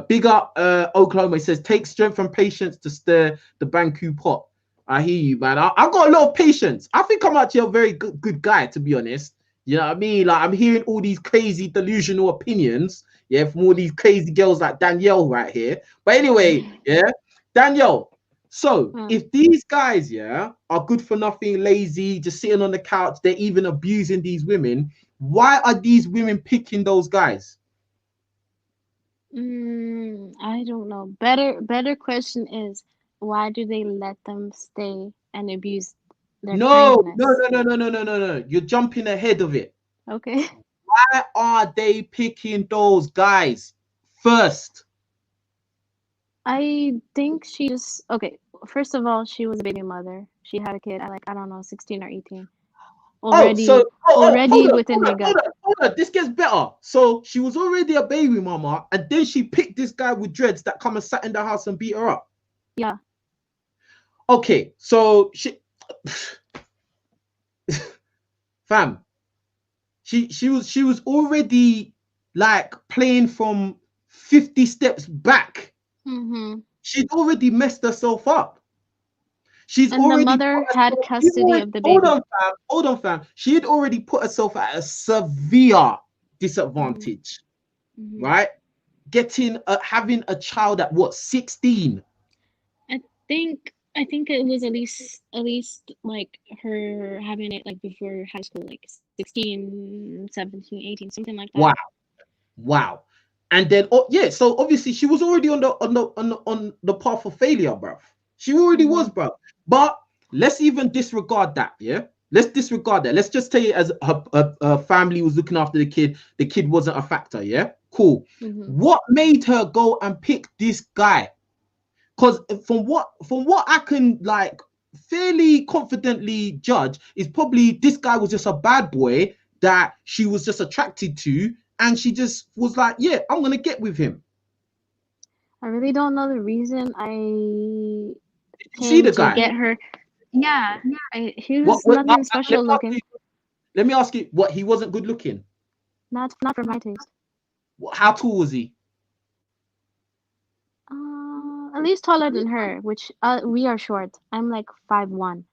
Big up Oklahoma. It says, take strength and patience to stir the Banku pot. I hear you, man. I've got a lot of patience. I think I'm actually a very good guy, to be honest. You know what I mean? Like, I'm hearing all these crazy delusional opinions, yeah, from all these crazy girls like Danielle right here. But anyway, yeah, Danielle. So if these guys, yeah, are good for nothing, lazy, just sitting on the couch, they're even abusing these women, why are these women picking those guys? I don't know. Better question is, why do they let them stay and abuse their kindness? No. You're jumping ahead of it. Okay. Why are they picking those guys first? I think she just, okay, first of all, she was a baby mother. She had a kid at like, I don't know, 16 or 18. Already with a nigga. Hold on. This gets better. So she was already a baby mama, and then she picked this guy with dreads that come and sat in the house and beat her up. Yeah. Okay, so she fam, she was already like playing from 50 steps back. She'd already messed herself up. The mother had custody of the baby. Hold on, fam. She had already put herself at a severe disadvantage, right? Having a child at what, 16? I think it was at least like her having it like before high school, like 16, 17, 18, something like that. Wow. And then so obviously she was already on the path of failure, bruv. She already was, bruv. But let's even disregard that, yeah? Let's disregard that. Let's just take it as her family was looking after the kid. The kid wasn't a factor, yeah? Cool. What made her go and pick this guy? Because from what I can like fairly confidently judge is probably this guy was just a bad boy that she was just attracted to, and she just was like, yeah, I'm gonna get with him. I really don't know the reason I see the guy. Get her. Yeah, he was nothing special looking. Let me ask you, what, he wasn't good looking? Not for my taste. How tall was he? At least taller than her, which we are short. I'm like 5'1",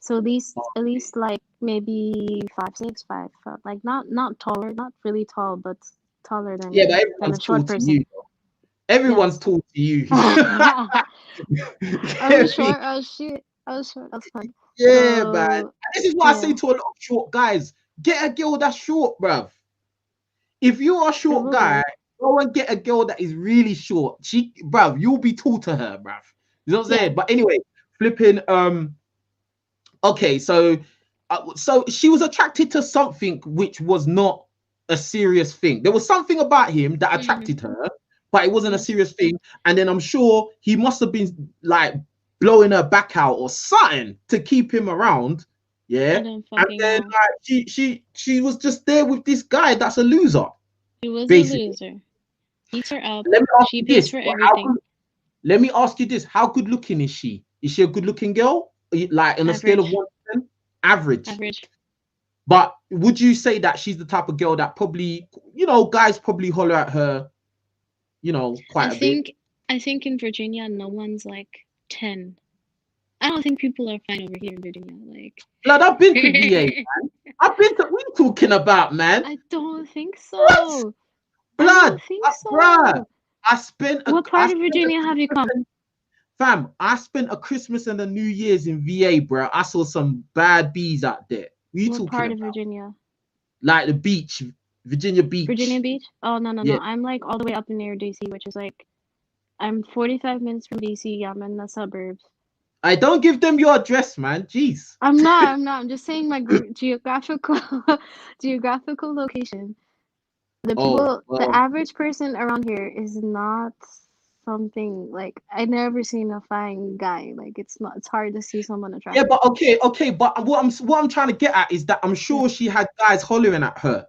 so at least like maybe 5'6", 5', like not taller, not really tall, but taller than but a short person. You. Everyone's tall to you. I was short. Oh shit. I was short. That's fun. Yeah, man. This is what I say to a lot of short guys. Get a girl that's short, bruv. If you are a short guy, go and get a girl that is really short. Bruv, you'll be tall to her, bruv. You know what I'm saying? But anyway, flipping. Okay, so she was attracted to something which was not a serious thing. There was something about him that attracted her, but it wasn't a serious thing. And then I'm sure he must have been like blowing her back out or something to keep him around. Yeah. And then like she was just there with this guy that's a loser. He was basically. a loser. Beats her up. Let me ask She you pays this. for everything. Let me ask you this. How good looking is she? Is she a good looking girl? Like on a scale of 1 to 10? Average. Average. But would you say that she's the type of girl that probably, you know, guys probably holler at her, you know, quite a bit? I think in Virginia, no one's like 10. I don't think people are fine over here in Virginia. Like, Blood, I've been to VA, man. I've been to. What are you talking about, man? I don't think so. What? Blood, I don't think so. Bruh, I spent. What part of Virginia have you come? Fam, I spent a Christmas and a New Year's in VA, bro. I saw some bad bees out there. What part of Virginia? Like the beach, Virginia Beach. Virginia Beach? Oh, no. I'm like all the way up near DC, which is like, I'm 45 minutes from DC. I'm in the suburbs. I don't give them your address, man. Jeez. I'm not. I'm just saying my geographical location. The people, the average person around here is not something like, I never seen a fine guy. Like it's hard to see someone attractive. Yeah, but okay, but what I'm trying to get at is that I'm sure she had guys hollering at her.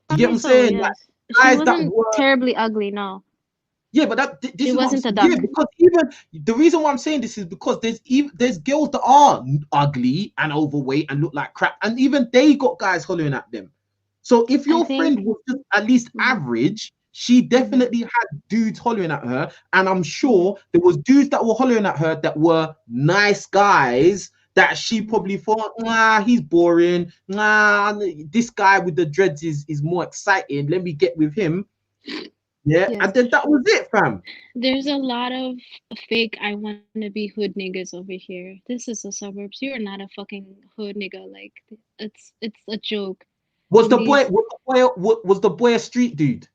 You get what I'm saying? Yes. Like, guys she wasn't terribly ugly, no. Yeah, but this wasn't a duck. Yeah, because even the reason why I'm saying this is because there's girls that are ugly and overweight and look like crap, and even they got guys hollering at them. So if your friend was just at least average, she definitely had dudes hollering at her, and I'm sure there was dudes that were hollering at her that were nice guys that she probably thought, nah, he's boring. Nah, this guy with the dreads is more exciting. Let me get with him. Yeah, and then that was it, fam. There's a lot of fake I want to be hood niggas over here. This is the suburbs. You are not a fucking hood nigga. Like it's a joke. Was the boy a street dude?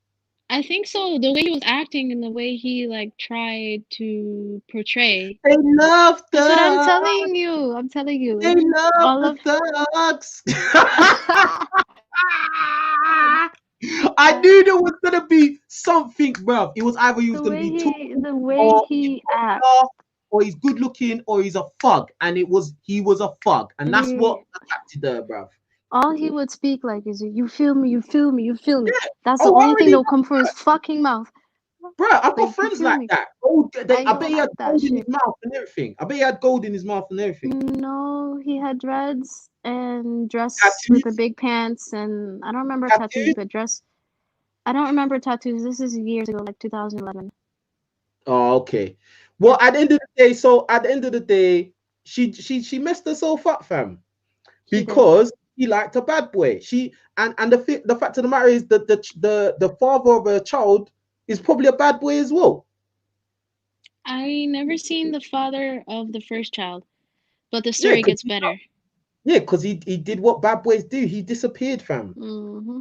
I think so. The way he was acting and the way he like tried to portray. They love thugs. That's what I'm telling you. I'm telling you. They love thugs. I knew there was gonna be something, bro. It was either he was gonna be the way he acts, or he's good looking, or he's a thug, and he was a thug, and that's what attracted her, bro. All he would speak like is, "You feel me, you feel me, you feel me." Yeah. That's the only thing that'll come from his fucking mouth. Bro, I've got friends like that. I bet he had gold in his mouth and everything. I bet he had gold in his mouth and everything. No, he had dreads and dress with the big pants, and I don't remember tattoos, but dress. I don't remember tattoos. This is years ago, like 2011. Oh, okay. Well, at the end of the day, she messed herself up, fam, because he liked a bad boy. And the fact of the matter is that the father of her child is probably a bad boy as well. I never seen the father of the first child, but the story gets better. Yeah, because he did what bad boys do. He disappeared, fam. Mm-hmm.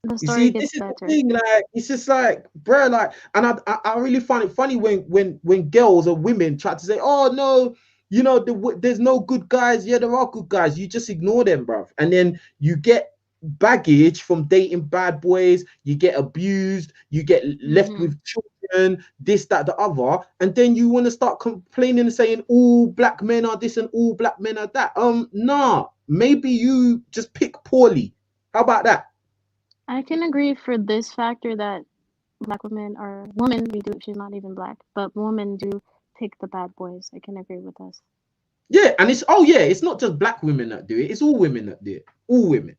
The story gets better. The thing, like it's just like, bro, like, and I really find it funny when girls or women try to say, oh no, you know, there's no good guys. Yeah, there are good guys. You just ignore them, bruv. And then you get baggage from dating bad boys. You get abused. You get left with children, this, that, the other. And then you want to start complaining and saying all black men are this and all black men are that. Nah, maybe you just pick poorly. How about that? I can agree for this factor that black women or women, she's not even black, but women do pick the bad boys. I can agree with us. Yeah, and it's not just black women that do it. It's all women that do it. All women.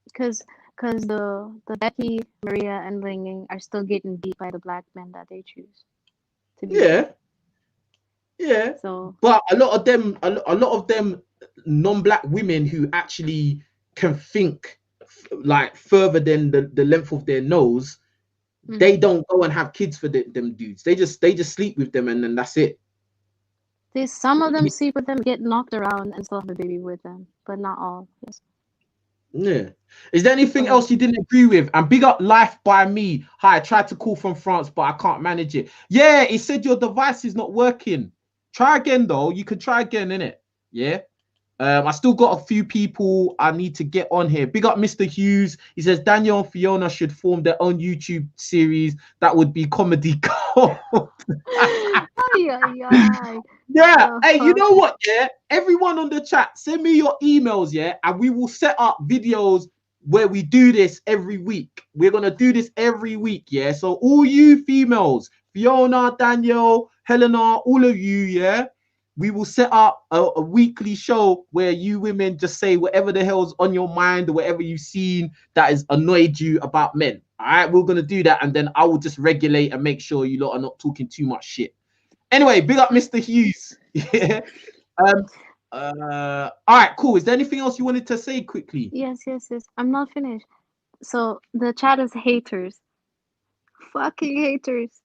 Because the Becky, Maria, and Ling are still getting beat by the black men that they choose to be. Yeah. So, but a lot of them non-black women who actually can think like further than the length of their nose, they don't go and have kids for them dudes. They just sleep with them and then that's it. Some of them sleep with them, get knocked around and still have a baby with them, but not all. Yes. Yeah. Is there anything else you didn't agree with? And big up Life by Me. Hi, I tried to call from France, but I can't manage it. Yeah, it said your device is not working. Try again, though. You could try again, innit? Yeah. I still got a few people I need to get on here. Big up Mr. Hughes. He says Daniel and Fiona should form their own YouTube series. That would be comedy gold. Yeah. Hey, you know what? Yeah. Everyone on the chat, send me your emails, yeah, and we will set up videos where we do this every week. We're gonna do this every week, yeah. So all you females, Fiona, Daniel, Helena, all of you, yeah. We will set up a weekly show where you women just say whatever the hell's on your mind or whatever you've seen that has annoyed you about men. All right, we're gonna do that, and then I will just regulate and make sure you lot are not talking too much shit. Anyway, big up Mr. Hughes. Yeah. All right, cool. Is there anything else you wanted to say quickly? Yes. I'm not finished. So the chat is haters. Fucking haters.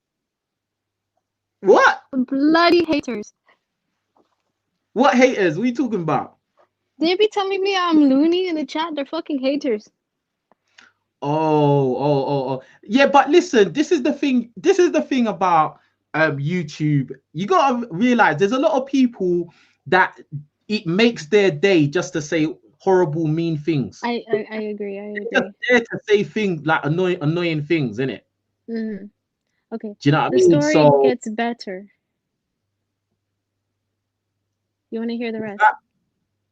What? Bloody haters. What haters? What are you talking about? They be telling me I'm loony in the chat. They're fucking haters. Oh. Yeah, but listen, this is the thing. This is the thing about YouTube. You gotta realize there's a lot of people that it makes their day just to say horrible, mean things. I agree. They're just there to say things like annoying things, innit? Mm-hmm. Okay. Do you know what I the mean? story So gets better. You want to hear the rest?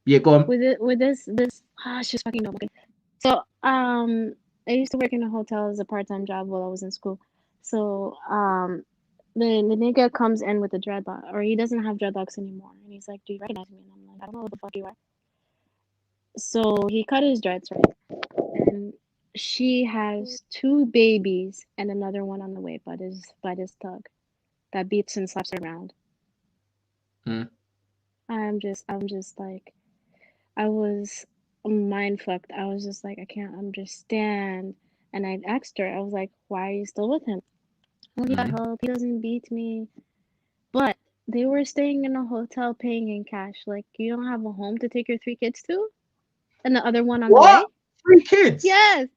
Yeah, go on. With this it's just fucking dumb. Okay. So I used to work in a hotel as a part-time job while I was in school. So the nigga comes in with a dreadlock, or he doesn't have dreadlocks anymore, and he's like, "Do you recognize me?" And I'm like, "I don't know what the fuck you are." So he cut his dreads, right? And she has 2 babies and another one on the way, but his thug that beats and slaps her around. I'm just like, I was mind fucked. I was just like, I can't understand. And I asked her, I was like, why are you still with him? Well, I hope he doesn't beat me. But they were staying in a hotel paying in cash. Like, you don't have a home to take your 3 kids to? And the other one on the way? 3 kids? Yes.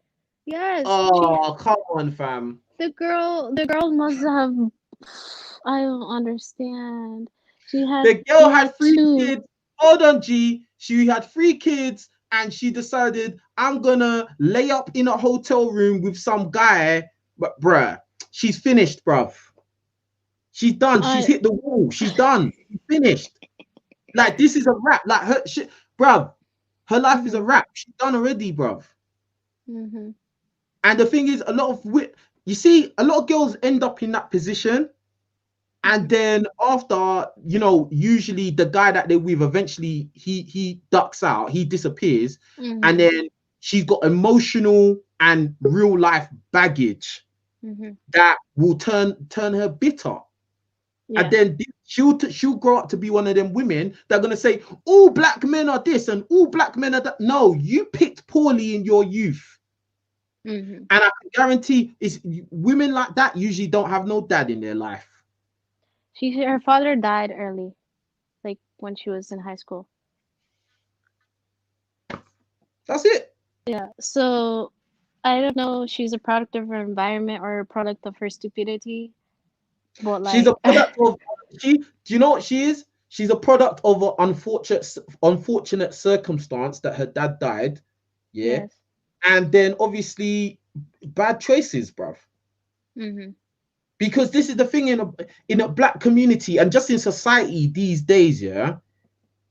Oh, come on, fam. The girl must have, I don't understand. The girl had 3 kids. Hold on, G. She had 3 kids, and she decided, I'm gonna lay up in a hotel room with some guy. But bruh, she's finished, bruv. She's done. She's hit the wall. She's done. She's finished. Like, this is a wrap. Like, her shit, bruv. Her life is a wrap. She's done already, bruv. And the thing is, a lot of girls end up in that position. And then after, usually the guy that they're with, eventually he ducks out, he disappears. And then she's got emotional and real life baggage that will turn her bitter. Yeah. And then she'll grow up to be one of them women that are going to say, all black men are this and all black men are that. No, you picked poorly in your youth. And I can guarantee women like that usually don't have no dad in their life. Her father died early, like when she was in high school. That's it. Yeah. So I don't know. She's a product of her environment or a product of her stupidity. But like, she's a product of. Do you know what she is? She's a product of an unfortunate circumstance that her dad died. Yeah. Yes. And then obviously bad choices, bruv. Because this is the thing in a black community and just in society these days, yeah,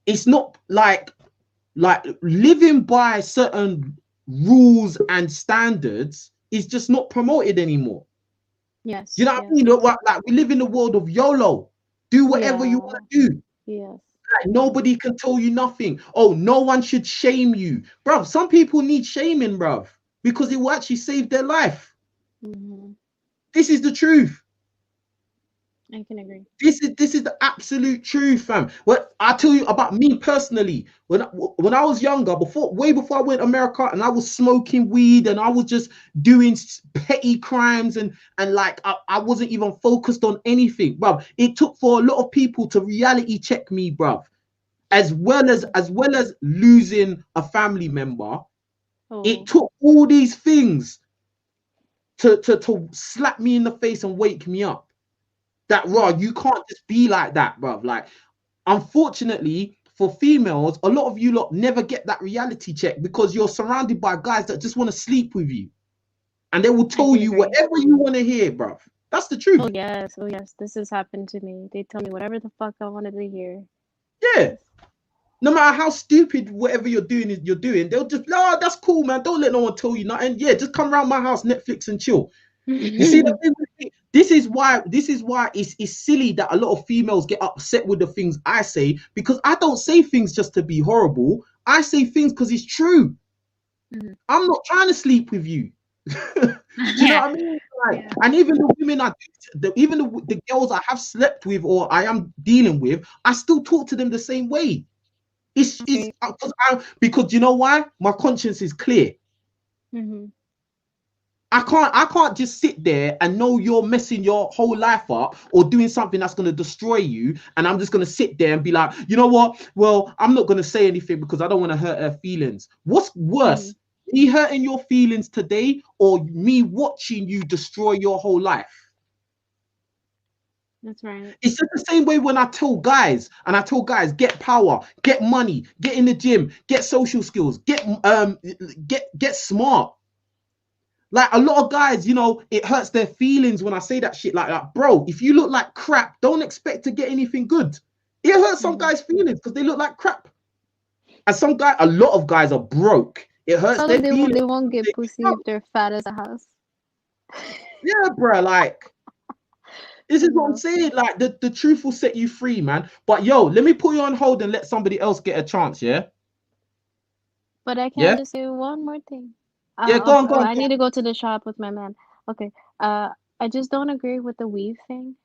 it's not like living by certain rules and standards is just not promoted anymore. Yes. You know what I mean? Like, we live in the world of YOLO. Do whatever you want to do. Yes. Like, nobody can tell you nothing. Oh, no one should shame you. Bruv, some people need shaming, bruv, because it will actually save their life. This is the truth. I can agree. This is the absolute truth, fam. Well, I tell you about me personally. When I was younger, way before I went to America, and I was smoking weed and I was just doing petty crimes and like I wasn't even focused on anything, bruv. It took for a lot of people to reality check me, bruv. As well as losing a family member, It took all these things to slap me in the face and wake me up. That raw, you can't just be like that, bruv. Like, unfortunately for females, a lot of you lot never get that reality check because you're surrounded by guys that just want to sleep with you, and they will tell you whatever you want to hear, bruv. That's the truth. Oh yes, this has happened to me. They tell me whatever the fuck I wanted to hear. Yeah. No matter how stupid whatever you're doing, they'll just, oh, that's cool, man. Don't let no one tell you nothing. Yeah, just come around my house, Netflix and chill. You see, this is why it's silly that a lot of females get upset with the things I say, because I don't say things just to be horrible. I say things because it's true. I'm not trying to sleep with you. Do you know what I mean? Like, and even the women the girls I have slept with or I am dealing with, I still talk to them the same way. It's because you know why? My conscience is clear. I can't just sit there and know you're messing your whole life up or doing something that's going to destroy you, and I'm just going to sit there and be like, you know what? Well, I'm not going to say anything because I don't want to hurt her feelings. What's worse, me hurting your feelings today or me watching you destroy your whole life? That's right. It's just the same way when I tell guys, get power, get money, get in the gym, get social skills, get smart. Like, a lot of guys, you know, it hurts their feelings when I say that shit. Like, bro, if you look like crap, don't expect to get anything good. It hurts some guys' feelings because they look like crap. And a lot of guys are broke. It hurts their feelings. They won't get pussy if they're fat as a house. Yeah, bro, like, this is what I'm saying. Like, the truth will set you free, man. But yo, let me put you on hold and let somebody else get a chance, yeah? But I can't just say one more thing. Yeah, go on. I need to go to the shop with my man. Okay. I just don't agree with the weave thing.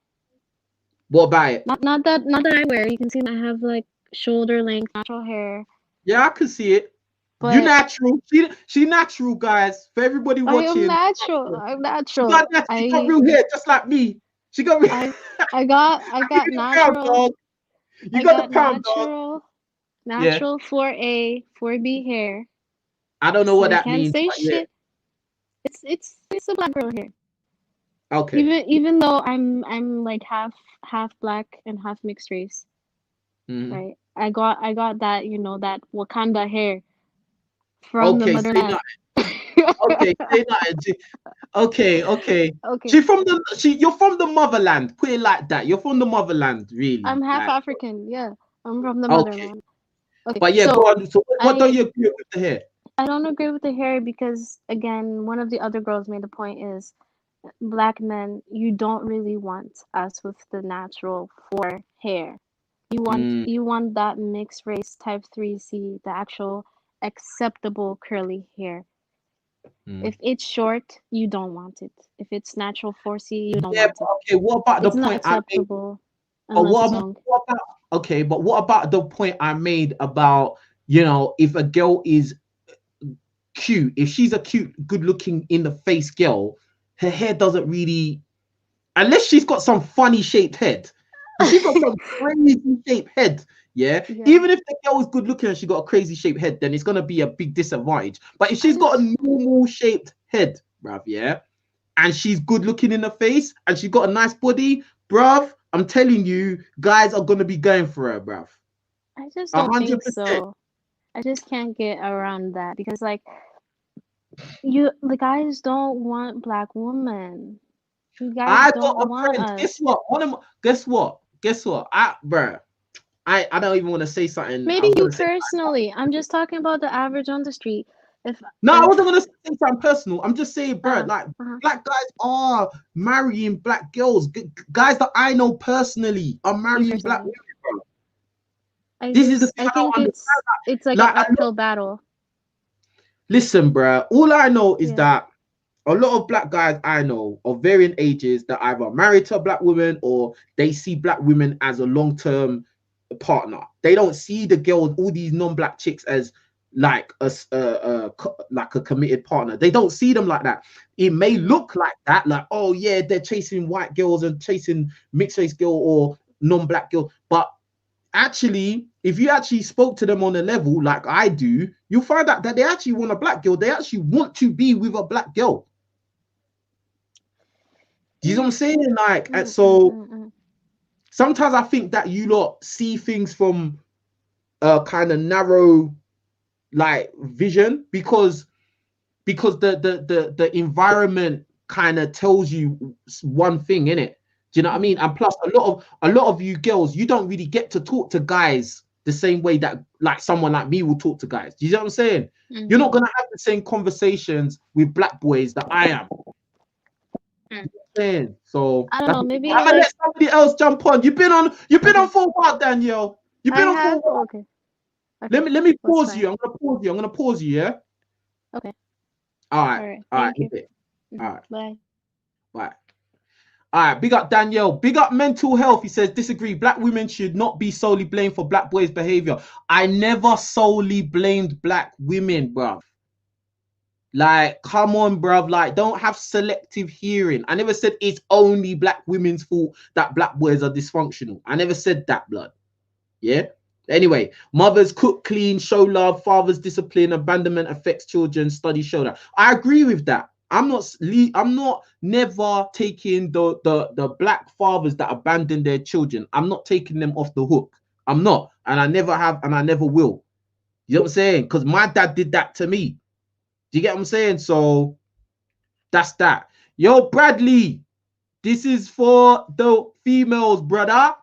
What about it? Not that I wear. You can see I have like shoulder length natural hair. Yeah, I can see it. But you natural. She natural, guys. For everybody watching. I'm natural. She got real hair just like me. She got real. I got natural. You got the pound, dog. Natural 4A, 4B hair. I don't know what that means. Can't say shit. Yeah. It's a black girl hair. Okay. Even though I'm like half black and half mixed race. Right. I got that, you know, that Wakanda hair from the motherland. Okay, say nothing. Okay. You're from the motherland. Put it like that. You're from the motherland, really. I'm half African. Yeah, I'm from the motherland. Okay, but yeah, go on. So what don't you agree with the hair? I don't agree with the hair because, again, one of the other girls made the point is, black men, you don't really want us with the natural 4 hair. You want that mixed race type 3C, the actual acceptable curly hair. If it's short, you don't want it. If it's natural 4C, you don't want it. Okay, what about the point I made? But what about the point I made about, you know, if a girl is cute, if she's a cute, good-looking in the face girl, her hair doesn't really, unless she's got some funny shaped head. If she's got some crazy shaped head, yeah. Even if the girl is good looking and she got a crazy shaped head, then it's gonna be a big disadvantage. But if she's got a normal shaped head, bruv, yeah, and she's good looking in the face and she's got a nice body, bruv, I'm telling you, guys are gonna be going for her, bruv. I just don't 100%. Think so. I just can't get around that because, like, the guys don't want black women. I got a friend. Guess what? I don't even want to say something. Maybe you personally. I'm just talking about the average on the street. I wasn't gonna say something personal. I'm just saying, bro, black guys are marrying black girls. Guys that I know personally are marrying black women, bro. This is the thing. I think it's like an uphill battle. Listen, bro. All I know is that a lot of black guys I know of varying ages that either married to a black woman or they see black women as a long-term partner. They don't see the girls, all these non-black chicks, as like a committed partner. They don't see them like that. It may look like that, like, oh yeah, they're chasing white girls and chasing mixed race girl or non-black girl, but actually, if you actually spoke to them on a level like I do, you'll find out that they actually want a black girl. They actually want to be with a black girl. Do you know what I'm saying? Like, and so sometimes I think that you lot see things from a kind of narrow, like, vision, because the environment kind of tells you one thing, innit? Do you know what I mean? And plus, a lot of you girls, you don't really get to talk to guys the same way that like someone like me will talk to guys. Do you know what I'm saying? You're not gonna have the same conversations with black boys that I am. So I don't know, maybe I'm gonna let somebody else jump on. You've been on for a while, Danielle. You've been on for a while. Okay. Let me pause you. I'm gonna pause you. Yeah. Okay. All right. Thank you. All right. Bye. Bye. All right, big up Danielle. Big up mental health. He says, disagree. Black women should not be solely blamed for black boys' behavior. I never solely blamed black women, bruv. Like, come on, bruv. Like, don't have selective hearing. I never said it's only black women's fault that black boys are dysfunctional. I never said that, blood. Yeah? Anyway, mothers cook, clean, show love, fathers discipline, abandonment affects children. Studies show that. I agree with that. I'm not never taking the black fathers that abandon their children. I'm not taking them off the hook. I'm not, and I never have, and I never will. You know what I'm saying? Because my dad did that to me. Do you get what I'm saying? So that's that. Yo, Bradley, this is for the females, brother.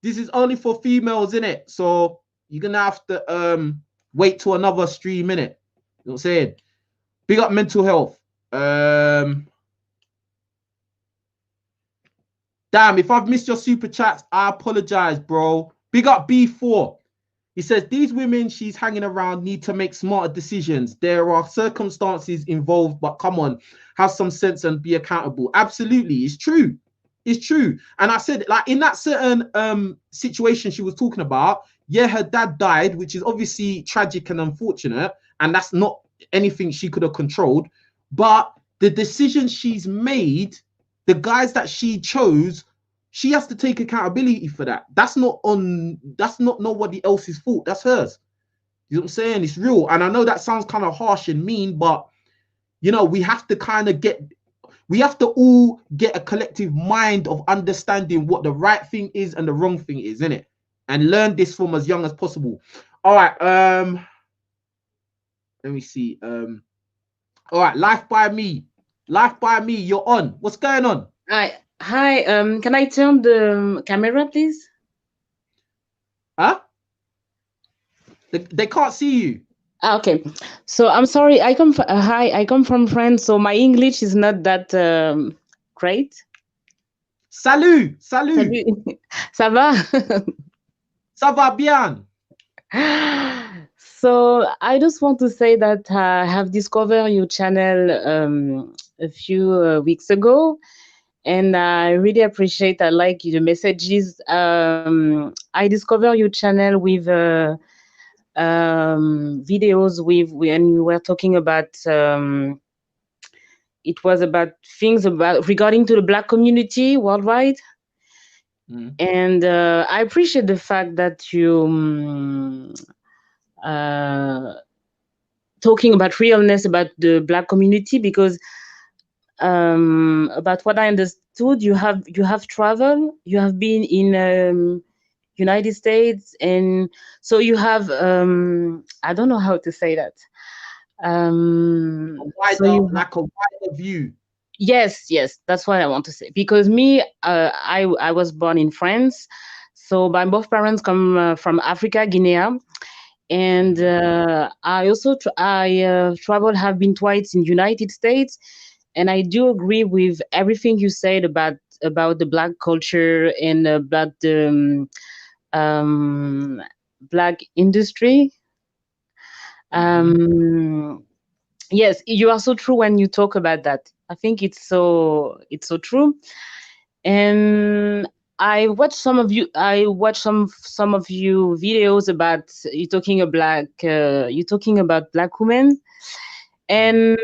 This is only for females, innit? So you're gonna have to wait to another stream, innit? You know what I'm saying? Big up mental health. Damn, if I've missed your super chats, I apologize, bro. Big up B4. He says, these women she's hanging around need to make smarter decisions. There are circumstances involved, but come on, have some sense and be accountable. Absolutely, it's true. It's true. And I said, like, in that certain situation she was talking about, yeah, her dad died, which is obviously tragic and unfortunate, and that's not anything she could have controlled. But the decisions she's made, the guys that she chose, she has to take accountability for that. That's not nobody else's fault. That's hers. You know what I'm saying? It's real. And I know that sounds kind of harsh and mean, but you know, we have to all get a collective mind of understanding what the right thing is and the wrong thing is, innit? And learn this from as young as possible. All right, let me see. All right, Life by Me, you're on. What's going on? Hi. Can I turn the camera, please? Huh? They can't see you. Okay. So I'm sorry. I come from France, so my English is not that great. Salut. Salut. Ça va? Ça va bien. So I just want to say that I have discovered your channel a few weeks ago, and I really appreciate. I like the messages. I discovered your channel with videos when you were talking about. It was about things regarding to the Black community worldwide. And I appreciate the fact that you talking about realness about the Black community, because about what I understood, you have traveled, you have been in United States, and so you have I don't know how to say that. A wider view. Yes, that's what I want to say. Because me, I was born in France, so my both parents come from Africa, Guinea, and I also traveled, have been twice in United States, and I do agree with everything you said about the Black culture and about the Black industry. Yes, you are so true when you talk about that. I think it's so true. And I watched some of you videos about you talking about Black women, and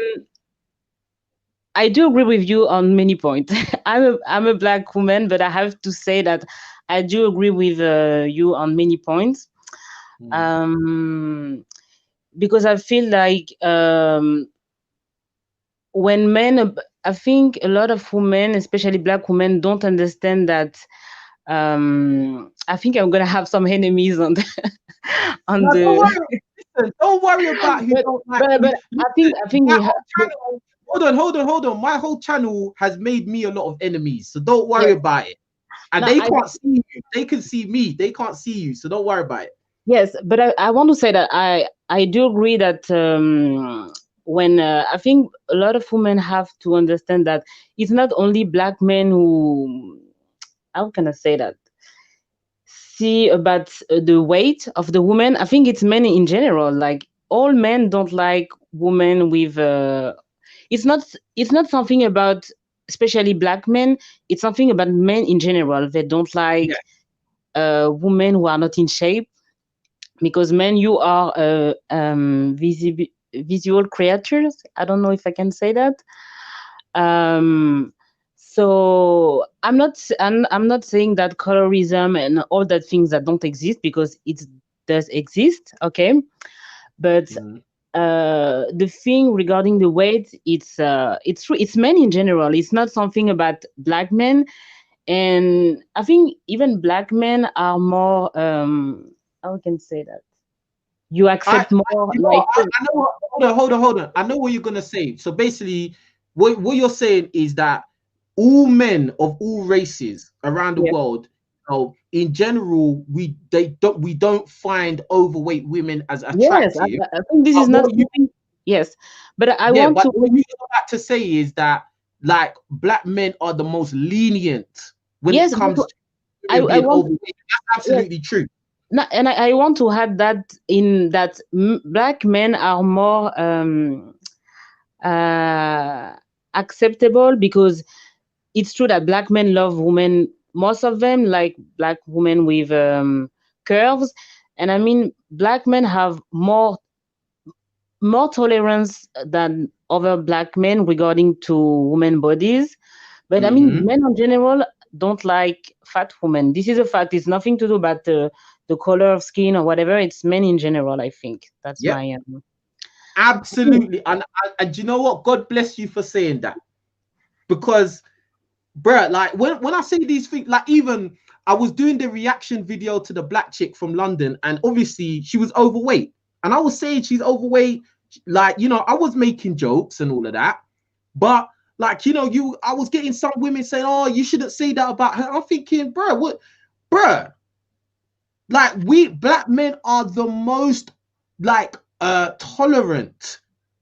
I do agree with you on many points. I'm a black woman, but I have to say that I do agree with you on many points. Because I feel like when men, I think a lot of women, especially black women, don't understand that. I think I'm gonna have some enemies on the on No, the. don't worry. Listen, don't worry about who don't like. But I think we have. Channel, hold on. My whole channel has made me a lot of enemies, so don't worry Yes. about it. And No, they can't see you. They can see me. They can't see you, so don't worry about it. Yes, but I want to say that I do agree that when I think a lot of women have to understand that it's not only black men who, how can I say that, see about the weight of the woman. I think it's men in general. Like all men don't like women with. It's not something about especially black men. It's something about men in general. They don't like women who are not in shape. Because men, you are visual creatures. I don't know if I can say that. So I'm not saying that colorism and all that things that don't exist, because it does exist, okay? But the thing regarding the weight, it's true. It's men in general. It's not something about black men. And I think even black men are more how can I say that? You accept more. I know. Hold on. I know what you're gonna say. So basically, what you're saying is that all men of all races around the world, in general, we don't find overweight women as attractive. Yes, I think this is not. Yes, but I want but to. What you're about to say is that like black men are the most lenient when it comes to being overweight. That's absolutely true. No, and I want to add that in that black men are more acceptable, because it's true that black men love women. Most of them like black women with curves, and I mean black men have more tolerance than other black men regarding to women bodies. But I mean, men in general don't like fat women. This is a fact. It's nothing to do about the color of skin or whatever. It's men in general, I think. That's my absolutely. And you know what? God bless you for saying that. Because, bruh, like when I say these things, like even I was doing the reaction video to the black chick from London, and obviously she was overweight. And I was saying she's overweight, like, you know, I was making jokes and all of that. But like, you know, I was getting some women saying, oh, you shouldn't say that about her. I'm thinking, bruh, like we black men are the most like tolerant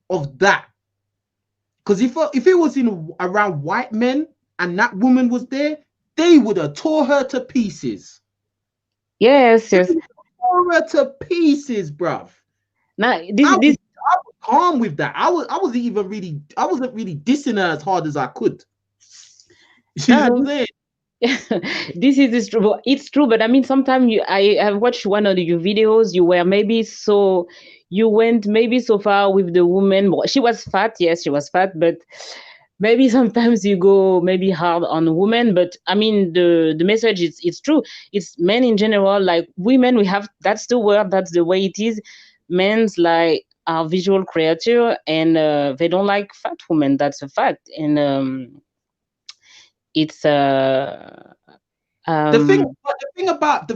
of that. Because if it was around white men and that woman was there, they would have tore her to pieces. Yes. Tore her to pieces, bruv. Now I was calm with that. I wasn't really dissing her as hard as I could. You know what I'm saying? This is true. It's true, but I mean, sometimes I have watched one of your videos. You went maybe so far with the woman. She was fat, yes, she was fat, but maybe sometimes you go maybe hard on women. But I mean, the message it's true. It's men in general, like women. We have, that's the word. That's the way it is. Men's like are visual creature, and they don't like fat women. That's a fact, and it's the thing about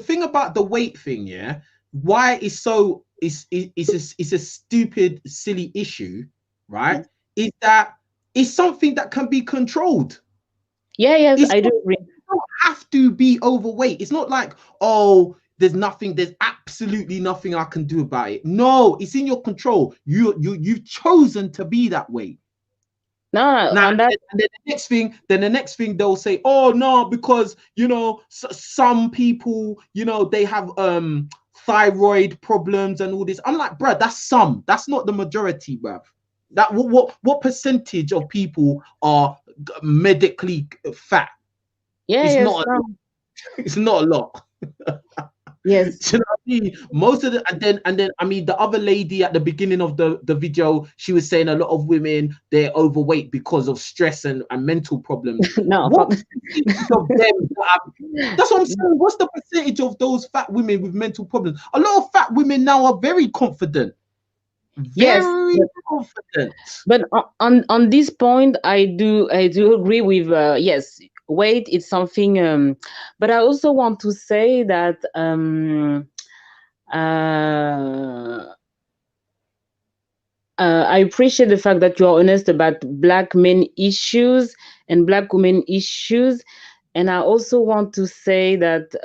the weight thing, yeah, why it's so it's a stupid, silly issue, right? Is that it's something that can be controlled. Yes, I do agree. You don't have to be overweight. It's not like, oh, there's absolutely nothing I can do about it. No, it's in your control. You've chosen to be that way. No, now, and then the next thing they'll say, oh no, because you know some people, you know, they have thyroid problems and all this. I'm like, bruh, that's not the majority, bruv. That what percentage of people are medically fat? It's not a lot. Yes. You know what I most of the and then I mean the other lady at the beginning of the video, she was saying a lot of women, they're overweight because of stress and mental problems. No, What percentage of them that's what I'm saying. What's the percentage of those fat women with mental problems? A lot of fat women now are very confident. Very confident. But on this point, I do agree with yes, weight is something, but I also want to say that I appreciate the fact that you are honest about Black men issues and Black women issues, and I also want to say that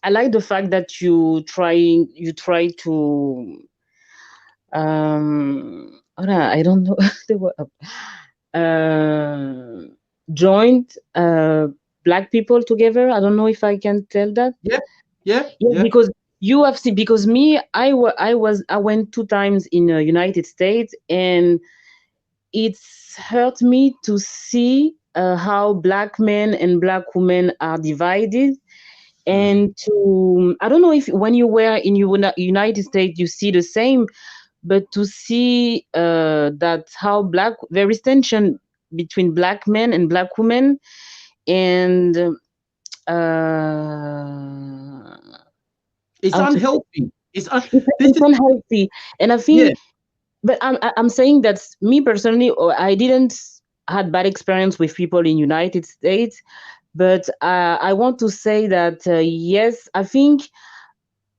I like the fact that you try to I don't know the word. Joint Black people together. I don't know if I can tell that. Yeah. Because you have seen, because me, I went 2 times in the United States, and it's hurt me to see how Black men and Black women are divided. And I don't know if when you were in United States, you see the same, but to see that how there is tension between Black men and Black women, and it's unhealthy. It's unhealthy, and I think. But I'm saying that me personally, I didn't had bad experience with people in United States, but I want to say that yes, I think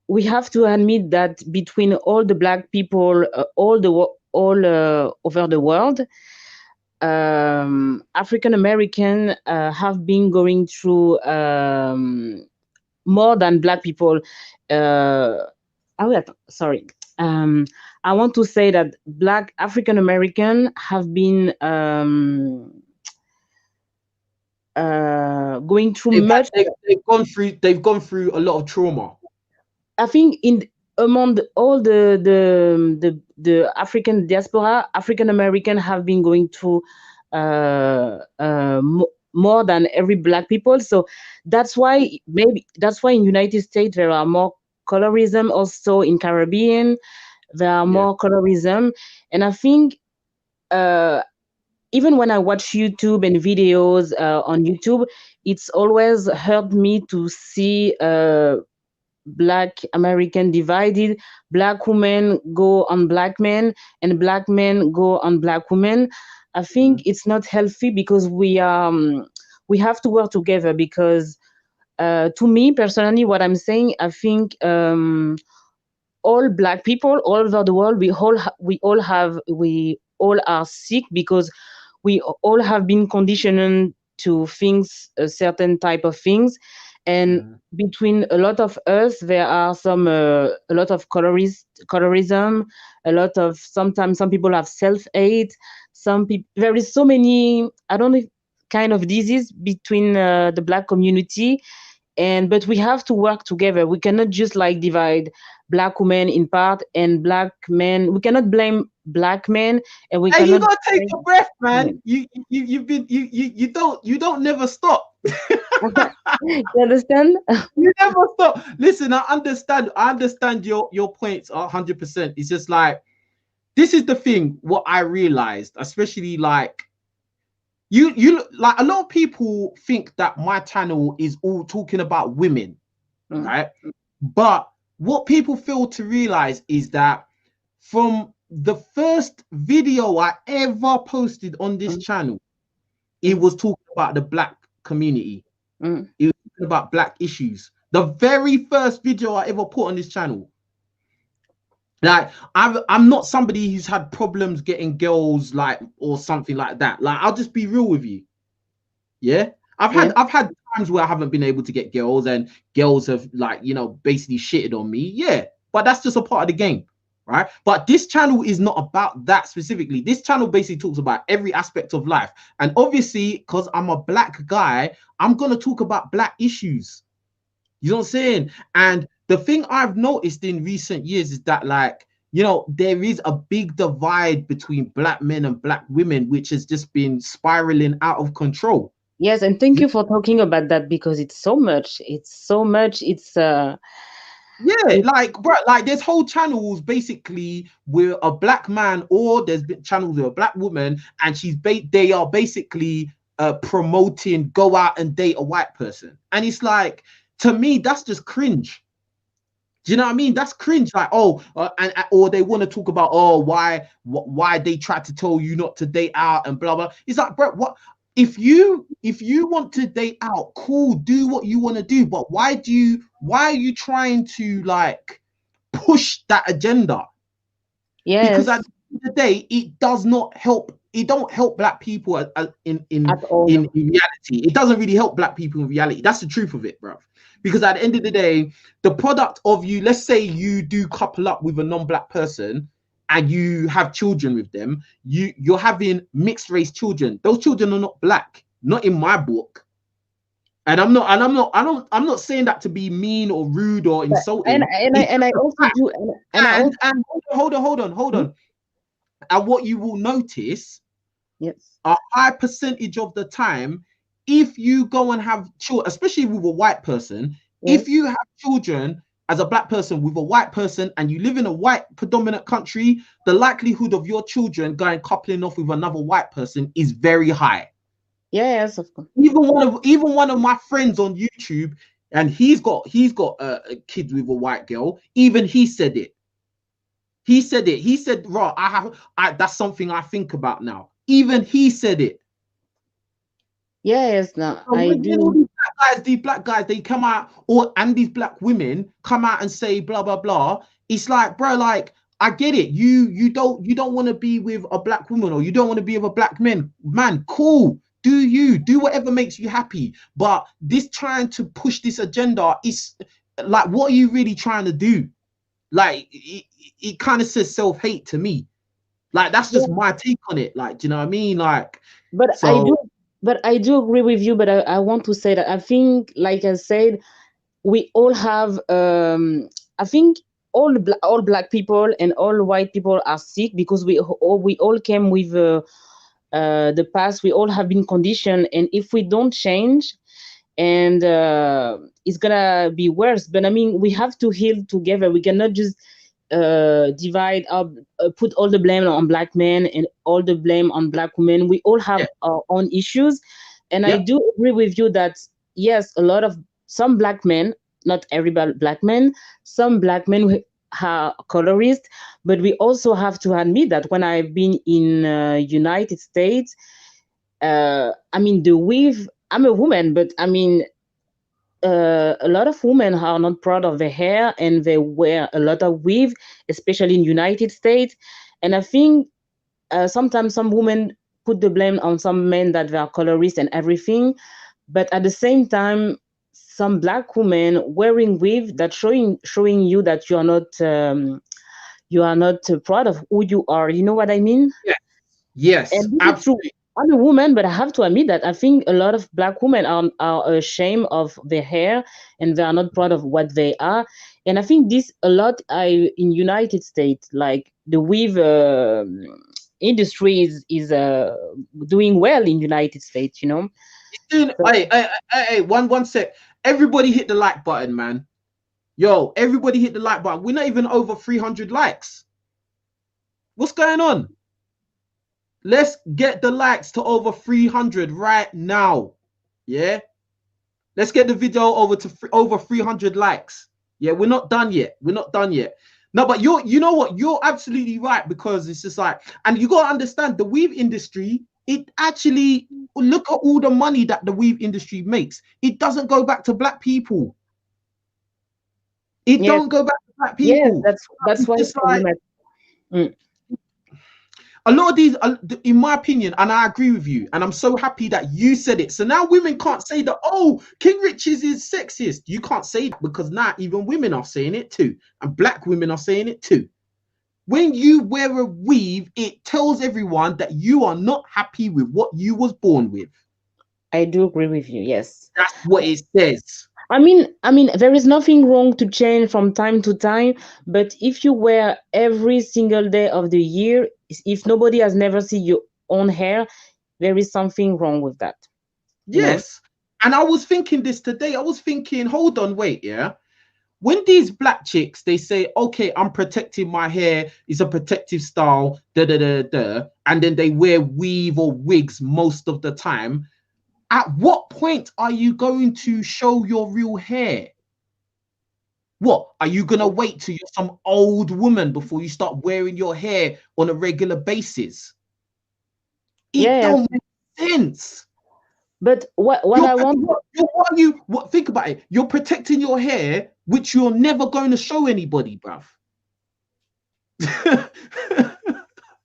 we have to admit that between all the Black people, all over the world, African American have been going through more than Black people. Sorry. I want to say that Black African American have been going through they've gone through a lot of trauma. I think among all the African diaspora, African American have been going through more than every Black people. So that's why in United States there are more colorism. Also in Caribbean there are more colorism, and I think even when I watch YouTube and videos on YouTube, it's always helped me to see Black American divided, Black women go on Black men, and Black men go on Black women. I think it's not healthy, because we have to work together, because to me personally, what I'm saying, I think all Black people all over the world, we all are sick, because we all have been conditioned to things, a certain type of things, and between a lot of us, there are a lot of colorism, a lot of, sometimes some people have self-hate, there is so many, I don't know, kind of disease between the Black community. But we have to work together. We cannot just divide Black women in part and Black men. We cannot blame Black men, and we cannot. You gotta take a breath, man. You don't never stop. You understand? You never stop. Listen, I understand your points 100%. It's just this is the thing. What I realized, especially you like, a lot of people think that my channel is all talking about women, right? But what people fail to realize is that from the first video I ever posted on this channel, it was talking about the Black community. It was talking about Black issues. The very first video I ever put on this channel. I'm not somebody who's had problems getting girls, or something like that. I'll just be real with you. Yeah, I've had times where I haven't been able to get girls, and girls have basically shitted on me. Yeah, but that's just a part of the game, right? But this channel is not about that specifically. This channel basically talks about every aspect of life, and obviously, because I'm a Black guy, I'm gonna talk about Black issues. You know what I'm saying? And the thing I've noticed in recent years is that, there is a big divide between Black men and Black women, which has just been spiraling out of control. Yes, and thank you for talking about that, because it's so much. It's Yeah, like, bro, like there's whole channels basically where a black man, or there's been channels with a black woman, and they are basically promoting go out and date a white person, and it's like, to me, that's just cringe. Do you know what I mean? That's cringe. Like, oh, or they want to talk about, oh, why they tried to tell you not to date out and blah blah. It's like, bro, what if you want to date out? Cool, do what you want to do. But why are you trying to like push that agenda? Yes. Because at the end of the day, it does not help. It don't help black people in reality. It doesn't really help black people in reality. That's the truth of it, bro. Because at the end of the day, the product of you, let's say you do couple up with a non-black person and you have children with them, you're having mixed race children. Those children are not black, not in my book. And I'm not saying that to be mean or rude or insulting. And I also do. And hold on. And what you will notice, yes, a high percentage of the time, if you go and have children, especially with a white person, yes, if you have children as a black person with a white person and you live in a white predominant country, the likelihood of your children going coupling off with another white person is very high. Yes, of course. Even one of my friends on YouTube, and he's got a kid with a white girl. Even he said it. He said, "Right, that's something I think about now." Even he said it. Yes, no, I do. These black guys, they come out, and these black women come out and say blah blah blah. It's like, bro, like, I get it. You don't want to be with a black woman, or you don't want to be with a black man. Cool. Do whatever makes you happy. But this trying to push this agenda is like, what are you really trying to do? Like, it kind of says self-hate to me. Like, that's just my take on it. Like, do you know what I mean? Like, but so, I do agree with you. But I want to say that I think, like I said, we all have. I think all black people and all white people are sick because we all came with the past. We all have been conditioned, and if we don't change, and it's gonna be worse. But I mean, we have to heal together. We cannot just divide up, put all the blame on black men and all the blame on black women. We all have our own issues, and I do agree with you that yes, some black men, not every black man, some black men are colorist, but we also have to admit that when I've been in United States, I mean, the weave. I'm a woman, but I mean, a lot of women are not proud of their hair, and they wear a lot of weave, especially in United States. And I think sometimes some women put the blame on some men that they are colorist and everything, but at the same time, some black women wearing weave that showing you that you are not proud of who you are. You know what I mean? Yes, absolutely. I'm a woman, but I have to admit that I think a lot of black women are ashamed of their hair, and they are not proud of what they are. And I think this a lot in United States, like the weave industry is doing well in United States, you know. Hey, one sec. Everybody hit the like button, man. Yo, everybody hit the like button. We're not even over 300 likes. What's going on? Let's get the likes to over 300 right now. Yeah. Let's get the video over to over 300 likes. Yeah, we're not done yet. We're not done yet. No, but you know what? You're absolutely right, because it's just like, and you got to understand the weave industry, it actually, look at all the money that the weave industry makes. It doesn't go back to black people. It don't go back to black people. Yes, that's why it's like, a lot of these, in my opinion, and I agree with you, and I'm so happy that you said it. So now women can't say that, oh, King Riches is sexist. You can't say that, because now even women are saying it too, and black women are saying it too. When you wear a weave, it tells everyone that you are not happy with what you was born with. I do agree with you. Yes, that's what it says. I mean, there is nothing wrong to change from time to time, but if you wear every single day of the year, if nobody has never seen your own hair, there is something wrong with that. Yes. And I was thinking this today. I was thinking, hold on, wait, yeah. when these black chicks, they say, okay, I'm protecting my hair, it's a protective style, and then they wear weave or wigs most of the time. At what point are you going to show your real hair? What, are you gonna wait till you're some old woman before you start wearing your hair on a regular basis? It don't make sense. But what I want, what think about it, you're protecting your hair, which you're never going to show anybody, bruv.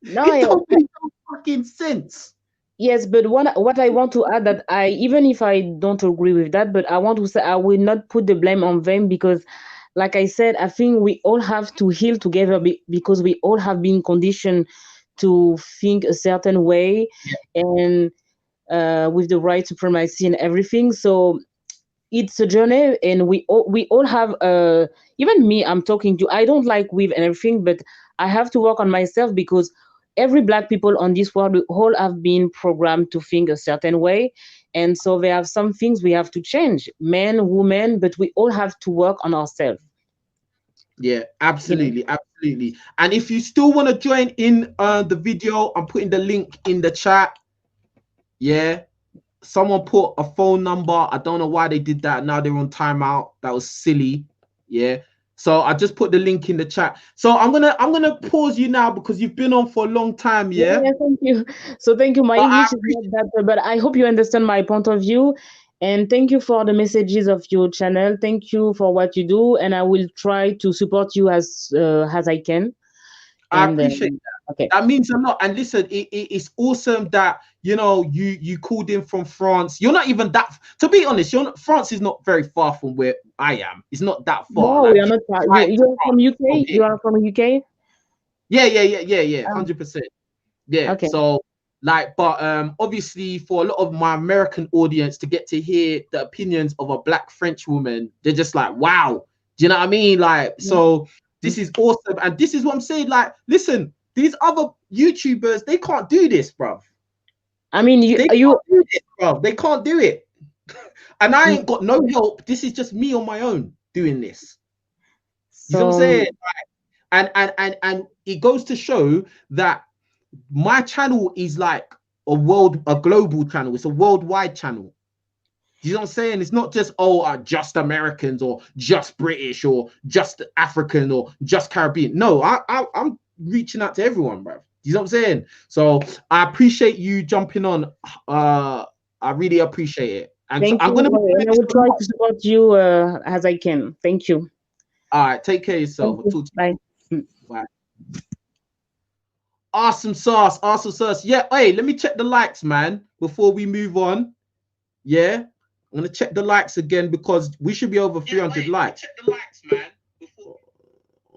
no, it don't make no fucking sense. Yes, but what I want to add, that I, even if I don't agree with that, but I want to say I will not put the blame on them, because like I said, I think we all have to heal together, because we all have been conditioned to think a certain way, and with the white supremacy and everything. So it's a journey, and we all have, even me, I'm talking to, I don't like weave and everything, but I have to work on myself, because every black people on this world, we all have been programmed to think a certain way, and so there are some things we have to change, men, women, but we all have to work on ourselves. Yeah, absolutely, absolutely. And if you still want to join in the video, I'm putting the link in the chat. Yeah, someone put a phone number. I don't know why they did that. Now they're on timeout. That was silly. Yeah. So I just put the link in the chat. So I'm gonna pause you now, because you've been on for a long time. Yeah. Thank you. So thank you. My English is not that, but I hope you understand my point of view. And thank you for the messages of your channel. Thank you for what you do, and I will try to support you as I can. I appreciate that. Okay. That means a lot. And listen, it's awesome that you called in from France. You're not even that, to be honest, France is not very far from where I am. It's not that far. No, like, we are not far. You're from UK? You are from UK? Yeah, 100%. Yeah. Okay. So like, but obviously for a lot of my American audience to get to hear the opinions of a black French woman, they're just like, wow. Do you know what I mean? Like, so this is awesome. And this is what I'm saying. Like, listen, these other YouTubers, they can't do this, bro. I mean, they can't do it. And I ain't got no help. This is just me on my own doing this. You know what I'm saying? Like, and it goes to show that my channel is like a global channel. It's a worldwide channel. You know what I'm saying? It's not just, just Americans or just British or just African or just Caribbean. No, I'm reaching out to everyone, bro. You know what I'm saying? So I appreciate you jumping on. I really appreciate it. And thank you. I will try to support you as I can. Thank you. All right. Take care of yourself. We'll talk to you. Bye. Bye. Awesome sauce. Awesome sauce. Yeah. Hey, let me check the likes, man, before we move on. Yeah. I'm gonna check the likes again, because we should be over 300 likes. Check the likes, man.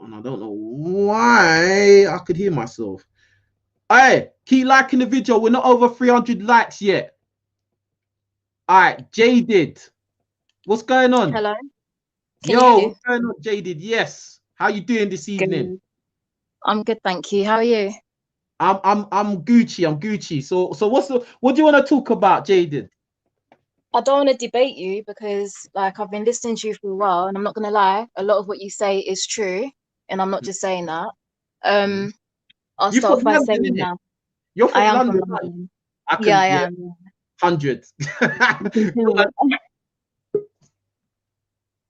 And I don't know why I could hear myself. Hey, keep liking the video. We're not over 300 likes yet. All right, Jaded. What's going on? Hello. What's going on, Jaded? Yes. How you doing this evening? Good. I'm good, thank you. How are you? I'm Gucci. I'm Gucci. So what do you want to talk about, Jaded? I don't want to debate you, because like I've been listening to you for a while, and I'm not gonna lie, a lot of what you say is true, and I'm not just saying that. I'll start by saying now. You're from London. I am. Hundreds.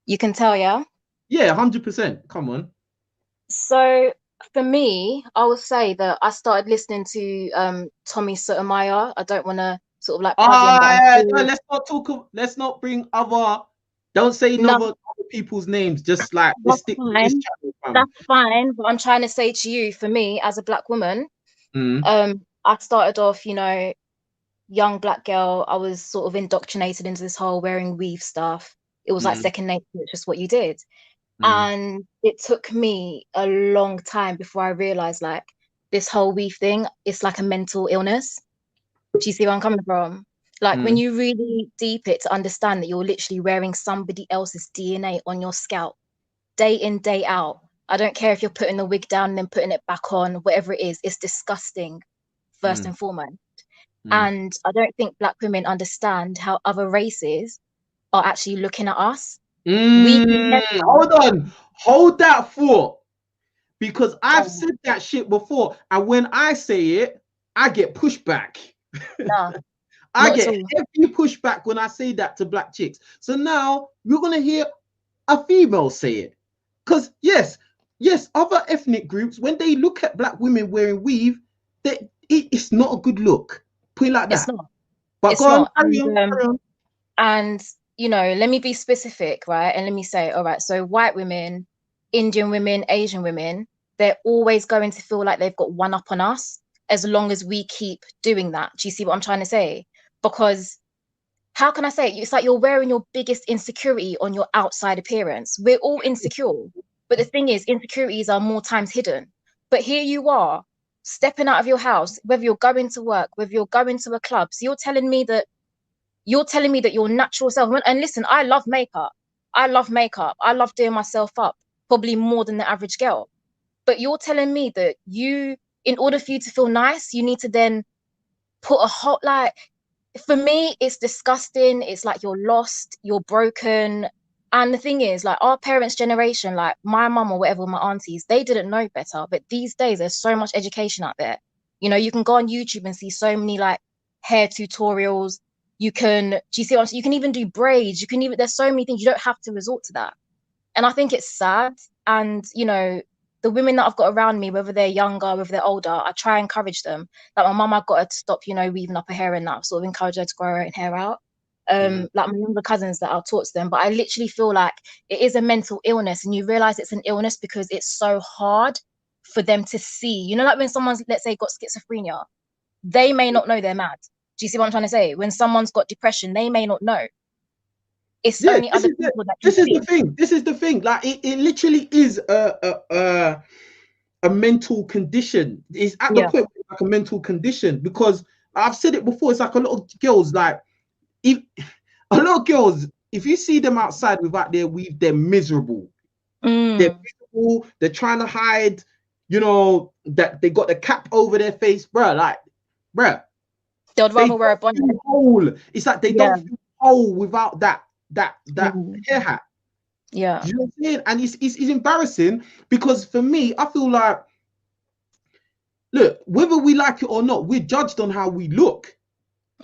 You can tell, yeah? Yeah, 100%. Come on. So for me, I will say that I started listening to Tommy Sotomayor. I don't want to sort of like let's not bring other, don't say other people's names, just like let's stick to this channel. That's fine, but I'm trying to say to you, for me as a black woman, I started off, young black girl. I was sort of indoctrinated into this whole wearing weave stuff. It was like second nature. It's just what you did. And it took me a long time before I realized, like, this whole weave thing, it's like a mental illness. Do you see where I'm coming from? Like, when you really deep it to understand that you're literally wearing somebody else's DNA on your scalp, day in, day out. I don't care if you're putting the wig down and then putting it back on, whatever it is, it's disgusting, first and foremost. And I don't think black women understand how other races are actually looking at us. Hold that thought, because I've said that shit before, and when I say it, I get pushback. Nah, I get heavy pushback when I say that to black chicks. So now you're gonna hear a female say it, because yes, other ethnic groups, when they look at black women wearing weave, it's not a good look. Put it like that. It's not. But it's go not. on, carry on. And you know, let me be specific, right? And let me say, all right, so white women, Indian women, Asian women, they're always going to feel like they've got one up on us as long as we keep doing that. Do you see what I'm trying to say? Because how can I say it? It's like you're wearing your biggest insecurity on your outside appearance. We're all insecure, but the thing is, insecurities are more times hidden. But here you are, stepping out of your house, whether you're going to work, whether you're going to a club. So you're telling me that your natural self. And listen, I love makeup. I love doing myself up, probably more than the average girl. But you're telling me that in order for you to feel nice, you need to then put a hot, like, for me, it's disgusting. It's like you're lost, you're broken. And the thing is, like, our parents' generation, like my mum or whatever, my aunties, they didn't know better. But these days, there's so much education out there. You know, you can go on YouTube and see so many like hair tutorials. You can even do braids. There's so many things. You don't have to resort to that. And I think it's sad. And, you know, the women that I've got around me, whether they're younger, whether they're older, I try and encourage them. Like my mum, I've got her to stop, you know, weaving up her hair and that, sort of encourage her to grow her own hair out. Like my younger cousins, that I'll talk to them. But I literally feel like it is a mental illness, and you realize it's an illness because it's so hard for them to see. You know, like when someone's, let's say, got schizophrenia, they may not know they're mad. Do you see what I'm trying to say? When someone's got depression, they may not know. It's only other people that can see. This is the thing. Like it literally is a mental condition. It's at the point like a mental condition, because I've said it before. It's like a lot of girls, like if you see them outside without their weave, they're miserable. They're miserable. They're trying to hide, you know, that they got the cap over their face, bro. They'd rather wear a bonnet. It's like they don't feel whole without that hair hat. Yeah. You know what I'm saying? And it's embarrassing, because for me, I feel like, look, whether we like it or not, we're judged on how we look.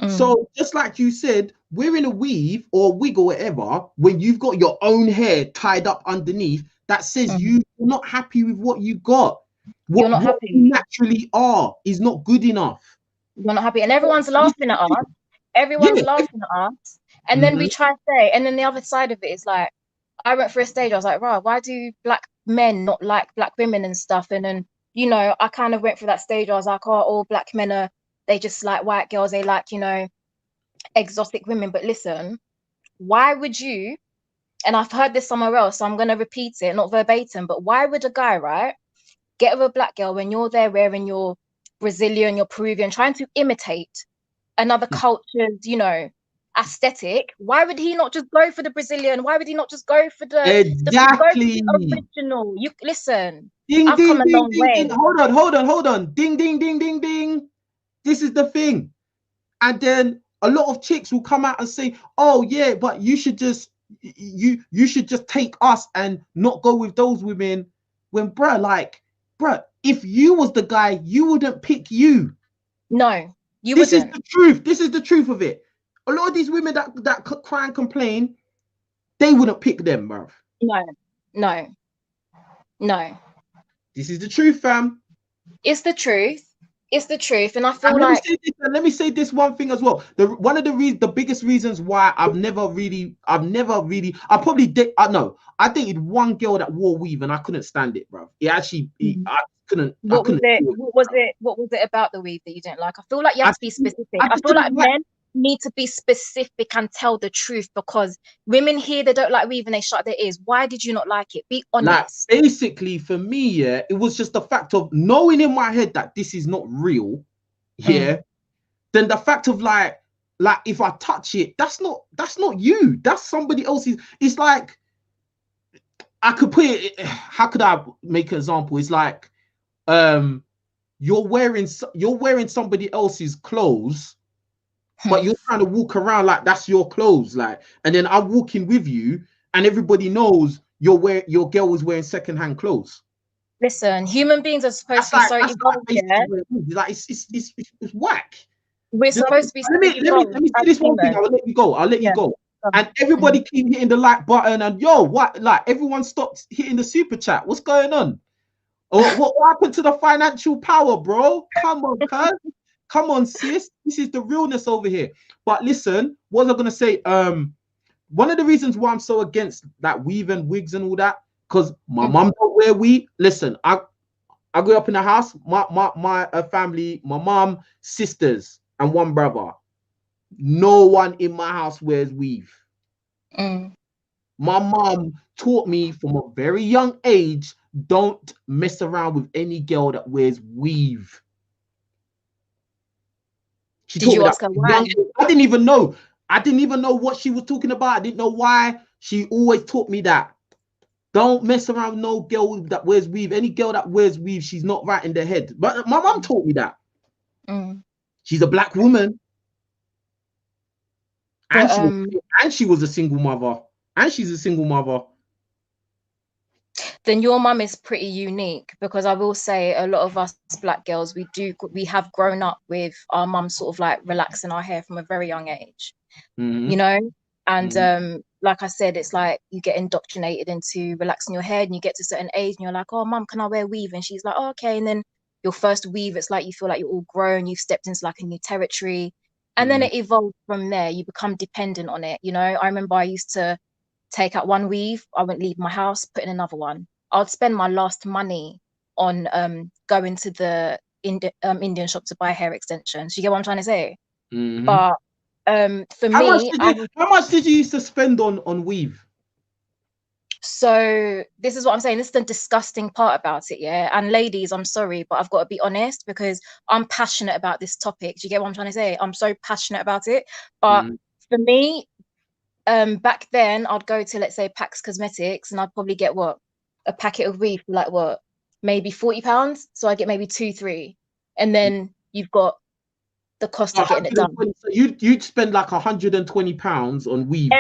So just like you said, wearing a weave or wig or whatever, when you've got your own hair tied up underneath, that says you're not happy with what you got. You're not happy. You naturally are is not good enough. You're not happy, and everyone's laughing at us. Everyone's laughing at us, and then we try to say, and then the other side of it is like, I went through a stage. I was like, right, why do black men not like black women and stuff? And then, you know, I kind of went through that stage. I was like, oh, all black men they just like white girls. They like, you know, exotic women. But listen, why would you? And I've heard this somewhere else, so I'm gonna repeat it, not verbatim. But why would a guy, right, get with a black girl when you're there wearing your Brazilian, your Peruvian, trying to imitate another culture's, you know, aesthetic? Why would he not just go for the Brazilian? Why would he not just go for the original? You listen. I've come a long way. Hold on. Ding, ding, ding, ding, ding. This is the thing. And then a lot of chicks will come out and say, "Oh yeah, but you should just take us and not go with those women." When bruh, if you was the guy, you wouldn't pick you. No, you wouldn't. This is the truth. This is the truth of it. A lot of these women that cry and complain, they wouldn't pick them, bruv. No. This is the truth, fam. It's the truth. It's the truth. And I feel like... Let me say this one thing as well. One of the biggest reasons why I dated one girl that wore weave and I couldn't stand it, bruv. I couldn't. What was it about the weave that you didn't like? I feel like you have to be specific. I feel like men need to be specific and tell the truth, because women here, they don't like weave and they shut their ears. Why did you not like it? Be honest. Like, basically, for me, yeah, it was just the fact of knowing in my head that this is not real. Yeah. Then the fact of like if I touch it, that's not you. That's somebody else's. It's like, I could put it. How could I make an example? It's like, you're wearing somebody else's clothes, but you're trying to walk around like that's your clothes, like, and then I'm walking with you and everybody knows your girl was wearing secondhand clothes. Listen, human beings are supposed to be so evolved, yeah? Like it's whack. We're supposed to be so let me say this one thing. I'll let you go. You go. And everybody keep hitting the like button, and what? Like everyone stopped hitting the super chat. What's going on? What happened to the financial power, bro? Come on, cuz. Come on, sis. This is the realness over here. But listen, what was I gonna say? One of the reasons why I'm so against that weave and wigs and all that, because my mum don't wear weave. Listen, I grew up in a house. My family, my mum, sisters, and one brother. No one in my house wears weave. My mom taught me from a very young age, don't mess around with any girl that wears weave. Did you ask her why? I didn't even know. I didn't even know what she was talking about. I didn't know why. She always taught me that. Don't mess around with no girl that wears weave. Any girl that wears weave, she's not right in the head. But my mom taught me that. She's a black woman. But, and she was a single mother. And she's a single mother. Then your mum is pretty unique, because I will say a lot of us black girls, we have grown up with our mum sort of like relaxing our hair from a very young age, you know? And like I said, it's like you get indoctrinated into relaxing your hair, and you get to a certain age and you're like, oh, mum, can I wear weave? And she's like, oh, okay. And then your first weave, it's like you feel like you're all grown, you've stepped into like a new territory. And then it evolved from there. You become dependent on it. You know, I remember I used to take out one weave, I wouldn't leave my house, put in another one. I'd spend my last money on going to the Indian shop to buy hair extensions. You get what I'm trying to say? But for me, how much did you used to spend on weave? So this is what I'm saying. This is the disgusting part about it, yeah. And ladies, I'm sorry, but I've got to be honest, because I'm passionate about this topic. Do you get what I'm trying to say? I'm so passionate about it. But for me, back then I'd go to, let's say, Pax Cosmetics, and I'd probably get a packet of weave for like maybe £40. So I get maybe 2-3, and then you've got the cost of getting it done. So you'd spend like £120 on weave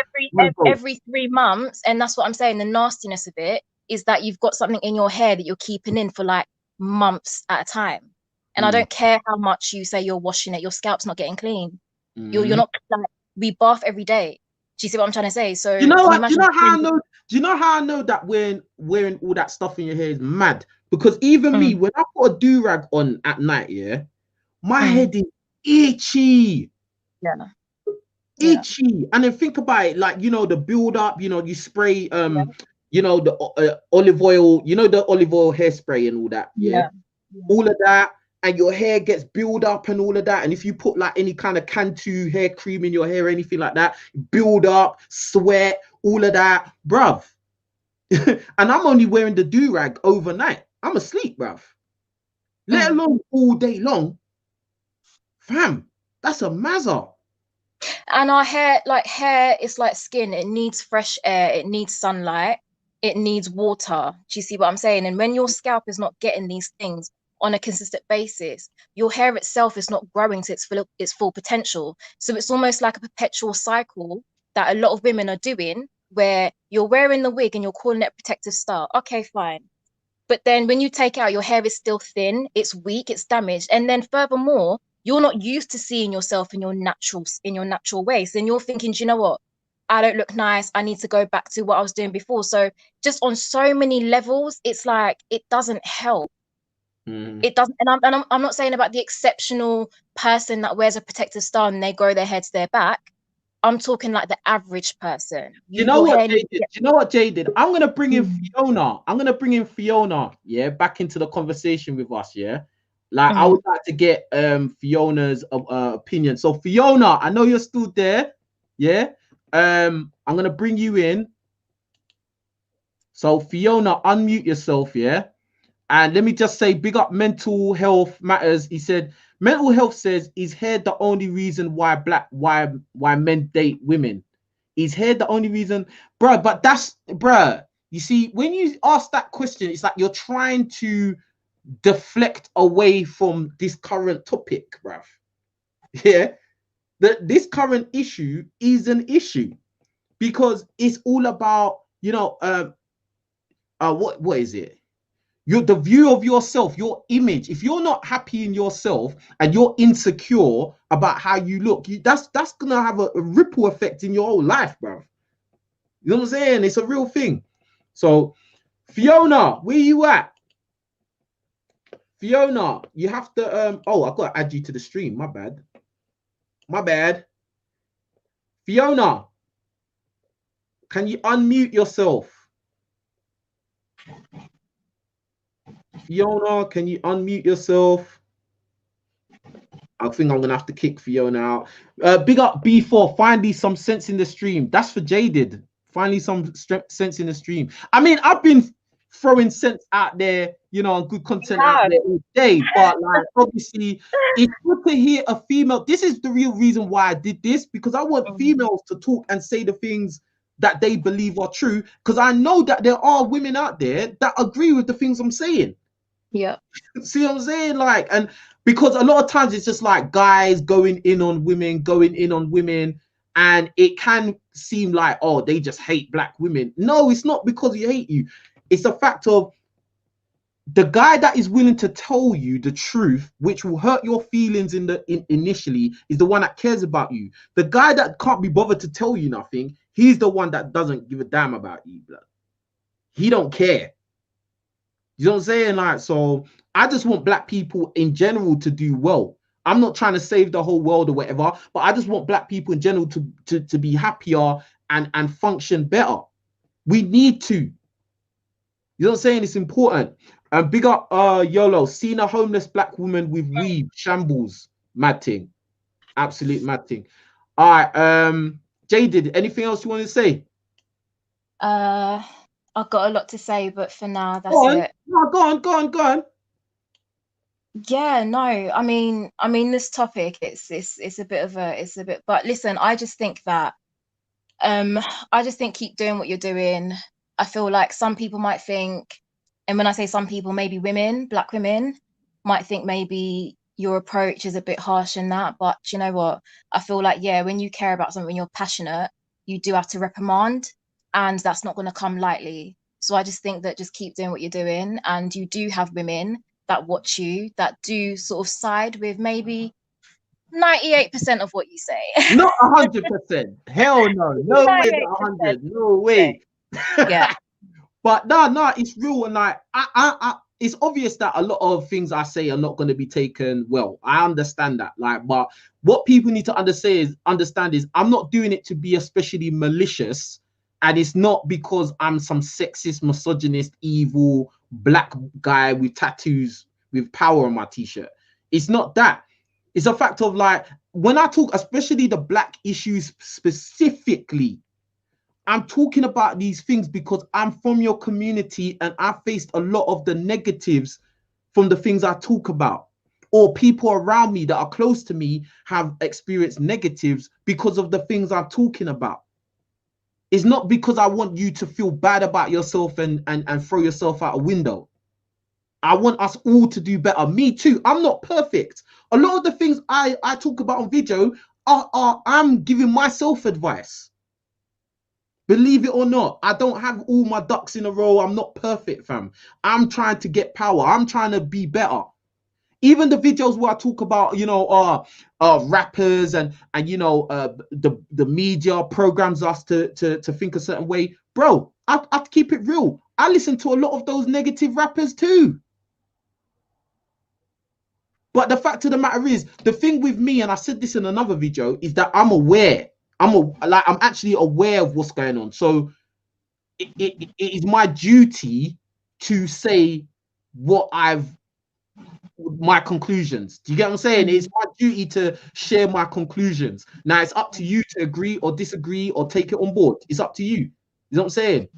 every 3 months, and that's what I'm saying. The nastiness of it is that you've got something in your hair that you're keeping in for like months at a time, and I don't care how much you say you're washing it, your scalp's not getting clean. You're not like, we bath every day. Do you see what I'm trying to say? So you know what? Do you know how I know? Do you know how I know that wearing all that stuff in your hair is mad? Because even me, when I put a do-rag on at night, yeah, my head is itchy. Itchy. And then think about it, like, you know, the build up, you know, you spray you know, the olive oil, you know, the olive oil hairspray and all that, all of that, and your hair gets build up and all of that. And if you put like any kind of Cantu hair cream in your hair or anything like that, build up, sweat, all of that, bruv. And I'm only wearing the do-rag overnight. I'm asleep, bruv. Let alone all day long. Fam, that's a mazza. And our hair is like skin. It needs fresh air. It needs sunlight. It needs water. Do you see what I'm saying? And when your scalp is not getting these things on a consistent basis, your hair itself is not growing to its full potential. So it's almost like a perpetual cycle that a lot of women are doing, where you're wearing the wig and you're calling it protective style. Okay, fine. But then when you take it out, your hair is still thin, it's weak, it's damaged. And then furthermore, you're not used to seeing yourself in your natural way. So then you're thinking, do you know what? I don't look nice. I need to go back to what I was doing before. So just on so many levels, it's like, it doesn't help. It doesn't. And I'm not saying about the exceptional person that wears a protective style and they grow their hair to their back. I'm talking like the average person. You know what Jay did? I'm gonna bring in Fiona. I'm gonna bring in Fiona, back into the conversation with us, Like I would like to get Fiona's opinion. So Fiona, I know you're still there, I'm gonna bring you in. So Fiona, unmute yourself, And let me just say, big up Mental Health Matters. He said, mental health says, is hair the only reason why men date women? Is hair the only reason? Bruh, but that's, you see, when you ask that question, it's like you're trying to deflect away from this current topic, bruv. This current issue is an issue because it's all about you know, what is it? The view of yourself, your image. If you're not happy in yourself and you're insecure about how you look, that's gonna have a ripple effect in your whole life, bro. You know what I'm saying? It's a real thing. So, Fiona, where you at? Fiona, you have to oh, I gotta add you to the stream. My bad. My bad. Fiona, can you unmute yourself? Fiona, can you unmute yourself? I think I'm gonna have to kick Fiona out. Big up B4. Finally, some sense in the stream. That's for Jaded. Finally, some sense in the stream. I mean, I've been throwing sense out there, you know, and good content out there all day. But like, obviously, it's good to hear a female. This is the real reason why I did this, because I want females to talk and say the things that they believe are true. Because I know that there are women out there that agree with the things I'm saying. Yeah. See what I'm saying? Like, and because a lot of times it's just like guys going in on women, and it can seem like, oh, they just hate black women. No, it's not because he hate you. It's a fact of the guy that is willing to tell you the truth, which will hurt your feelings initially, is the one that cares about you. The guy that can't be bothered to tell you nothing, he's the one that doesn't give a damn about you, blood. He don't care. You know what I'm saying? Like, so I just want black people in general to do well. I'm not trying to save the whole world or whatever, but I just want black people in general to be happier and function better. We need to. You know what I'm saying? It's important. And big up YOLO, seen a homeless black woman with weed, shambles, mad thing. Absolute mad thing. All right, Jaded, anything else you want to say? I've got a lot to say, but for now, that's it. No, go on. Yeah, no, I mean, this topic, it's a bit, but listen, I just think that, keep doing what you're doing. I feel like some people might think, and when I say some people, maybe women, black women, might think maybe your approach is a bit harsh in that, but you know what? I feel like, yeah, when you care about something, you're passionate, you do have to reprimand, and that's not going to come lightly. So I just think that just keep doing what you're doing, and you do have women that watch you that do sort of side with maybe 98% of what you say. Not 100%. Hell no. No way. 100. No way. Yeah. But no, it's real, and like it's obvious that a lot of things I say are not going to be taken well. I understand that. Like, but what people need to understand is I'm not doing it to be especially malicious, and it's not because I'm some sexist, misogynist, evil black guy with tattoos with power on my t-shirt. It's not that. It's a fact of like, when I talk, especially the black issues specifically, I'm talking about these things because I'm from your community and I faced a lot of the negatives from the things I talk about, or people around me that are close to me have experienced negatives because of the things I'm talking about. It's not because I want you to feel bad about yourself and throw yourself out a window. I want us all to do better. Me too. I'm not perfect. A lot of the things I talk about on video I'm giving myself advice. Believe it or not, I don't have all my ducks in a row. I'm not perfect, fam. I'm trying to get power. I'm trying to be better. Even the videos where I talk about, you know, rappers and you know, the media programs us to think a certain way. Bro, I have to keep it real. I listen to a lot of those negative rappers too. But the fact of the matter is, the thing with me, and I said this in another video, is that I'm aware. I'm actually aware of what's going on. So it is my duty to say what my conclusions. Do you get what I'm saying? It's my duty to share my conclusions. Now it's up to you to agree or disagree or take it on board. It's up to you. You know what I'm saying?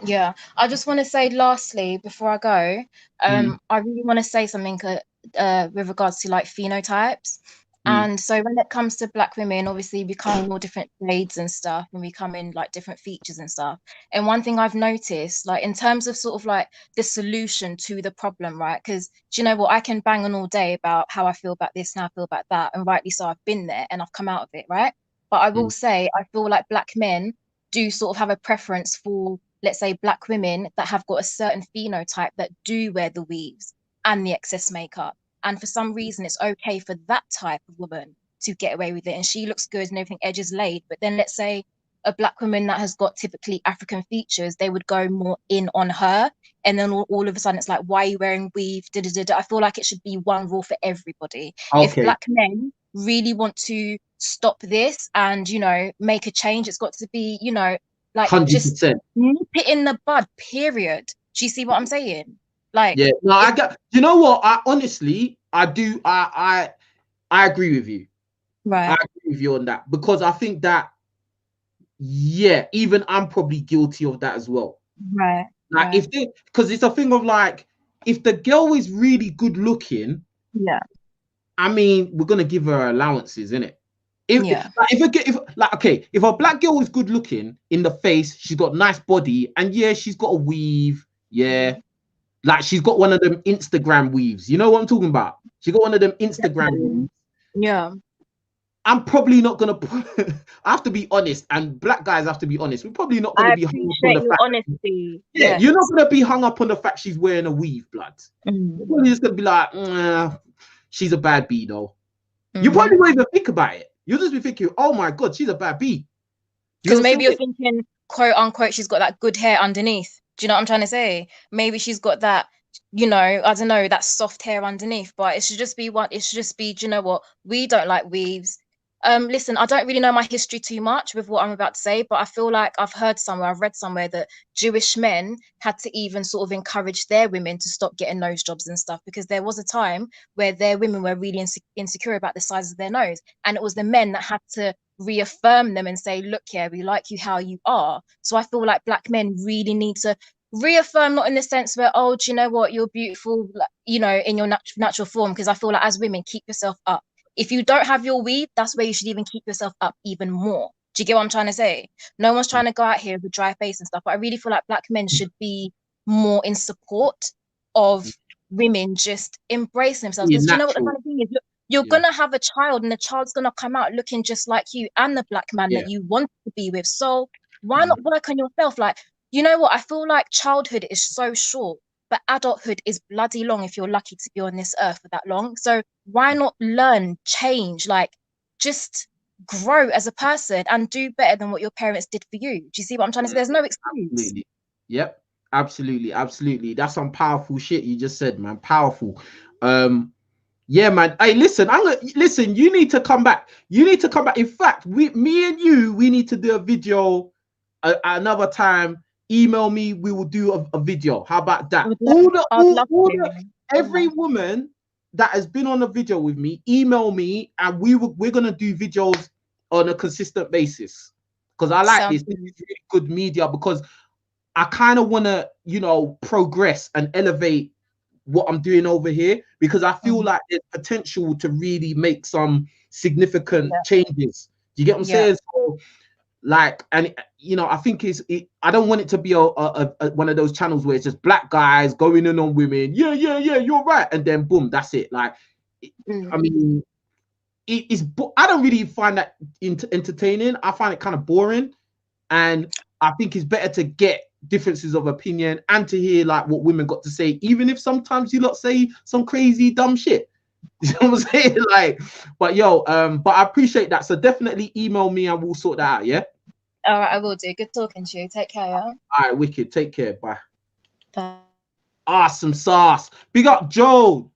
Yeah, I just want to say lastly before I go, I really want to say something with regards to like phenotypes. And so when it comes to black women, obviously we come in all different shades and stuff, and we come in like different features and stuff. And one thing I've noticed, like in terms of sort of like the solution to the problem, right? Because do you know what, I can bang on all day about how I feel about this and how I feel about that, and rightly so, I've been there and I've come out of it, right? But I will say I feel like black men do sort of have a preference for let's say, black women that have got a certain phenotype that do wear the weaves and the excess makeup. And for some reason, it's okay for that type of woman to get away with it. And she looks good and everything, edges laid. But then let's say a black woman that has got typically African features, they would go more in on her. And then all of a sudden, it's like, why are you wearing weave? I feel like it should be one rule for everybody. Okay. If black men really want to stop this and, you know, make a change, it's got to be, you know, like 100%. just nip it in the bud, period. Do you see what I'm saying? Like, yeah, no, I got, you know what? I honestly, I do, I agree with you. Right. I agree with you on that, because I think that, yeah, even I'm probably guilty of that as well. Right. Like, right. if they, because it's a thing of like, if the girl is really good looking, yeah, I mean, we're gonna give her allowances, innit? If a black girl is good looking in the face, she's got nice body, and yeah, she's got a weave, yeah, like she's got one of them Instagram weaves. You know what I'm talking about? She got one of them Instagram weaves. Yeah. I'm probably not gonna put, I have to be honest, and black guys have to be honest. We're probably not gonna be hung up on the fact. Honesty. Yeah, yes. You're not gonna be hung up on the fact she's wearing a weave, blood. You're probably just gonna be like, she's a bad bee, though. You probably won't even think about it. You'll just be thinking, oh my god, she's a bad bee. Because maybe you're thinking, quote unquote, she's got that good hair underneath. Do you know what I'm trying to say? Maybe she's got that, you know, I don't know, that soft hair underneath. But it should just be do you know what? We don't like weaves. Listen, I don't really know my history too much with what I'm about to say, but I feel like I've read somewhere that Jewish men had to even sort of encourage their women to stop getting nose jobs and stuff, because there was a time where their women were really insecure about the size of their nose, and it was the men that had to reaffirm them and say, look, yeah, we like you how you are. So I feel like black men really need to reaffirm, not in the sense where, oh, do you know what, you're beautiful, you know, in your natural form, because I feel like as women, keep yourself up. If you don't have your weave, that's where you should even keep yourself up even more. Do you get what I'm trying to say? No one's trying to go out here with a dry face and stuff, but I really feel like black men should be more in support of women just embracing themselves. Because you know what the funny thing is? You're gonna have a child, and the child's gonna come out looking just like you and the black man that you want to be with. So why not work on yourself? Like, you know what? I feel like childhood is so short, but adulthood is bloody long if you're lucky to be on this earth for that long. So why not learn, change, like just grow as a person and do better than what your parents did for you? Do you see what I'm trying to say? There's no excuse. Absolutely. Yep, absolutely. That's some powerful shit you just said, man. Powerful. Yeah, man. Hey, listen, listen, you need to come back. In fact, me and you, we need to do a video another time. Email me, we will do a video. How about that? Every woman that has been on a video with me, email me, and we're gonna do videos on a consistent basis, because I like this. This is really good media, because I kind of want to, you know, progress and elevate what I'm doing over here, because I feel like there's potential to really make some significant changes. Do you get what I'm saying? So, like, and you know, I think I don't want it to be a one of those channels where it's just black guys going in on women. Yeah, you're right, and then boom, that's it. Like, I mean, I don't really find that entertaining. I find it kind of boring, and I think it's better to get differences of opinion and to hear like what women got to say, even if sometimes you lot say some crazy dumb shit. You know what I'm saying? Like, but but I appreciate that. So definitely email me and we'll sort that out. Yeah. All right, I will do. Good talking to you. Take care. Yeah? All right, wicked. Take care. Bye. Bye. Awesome sauce. Big up Joe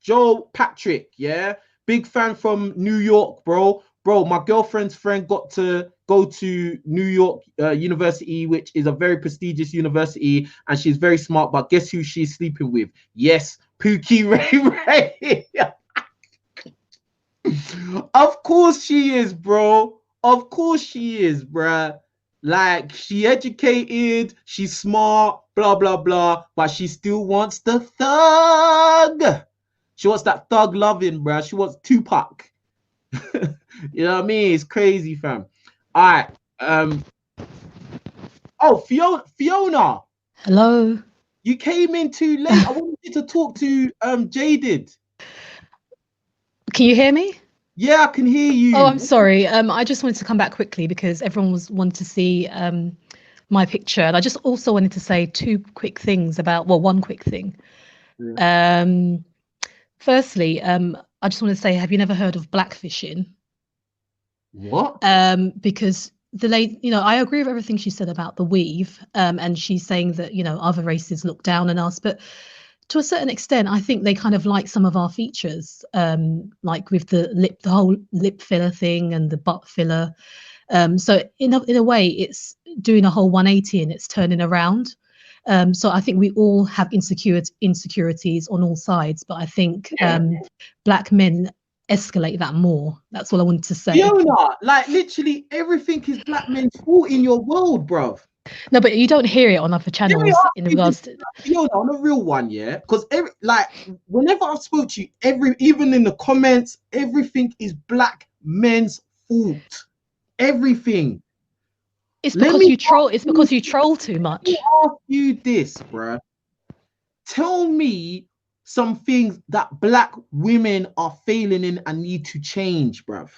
Patrick. Yeah. Big fan from New York, bro. My girlfriend's friend got to go to New York University, which is a very prestigious university, and she's very smart. But guess who she's sleeping with? Yes, Pookie Ray. Of course she is, bro. Of course she is, bruh. Like, she educated, she's smart, blah, blah, blah, but she still wants the thug. She wants that thug loving, bruh. She wants Tupac. You know what I mean? It's crazy, fam. All right. Oh, Fiona. Hello. You came in too late. I wanted you to talk to Jaded. Can you hear me? Yeah, I can hear you. Oh, I'm sorry. I just wanted to come back quickly because everyone wanted to see my picture, and I just also wanted to say two quick things about, well, one quick thing. Firstly, I just want to say, have you never heard of blackfishing? What? Because the lady, you know, I agree with everything she said about the weave, and she's saying that, you know, other races look down on us, but to a certain extent, I think they kind of like some of our features, like with the whole lip filler thing and the butt filler. So in a way, it's doing a whole 180 and it's turning around. So I think we all have insecurities on all sides, but I think black men escalate that more. That's all I wanted to say. Fiona, like literally everything is black men's fault in your world, bruv. No, but you don't hear it on other channels in regards to Fiona, on a real one, yeah. Because whenever I've spoke to you, even in the comments, everything is black men's fault. Everything. It's because you troll. It's because you troll too much. Let me ask you this, bruh. Tell me some things that black women are failing in and need to change, bruv.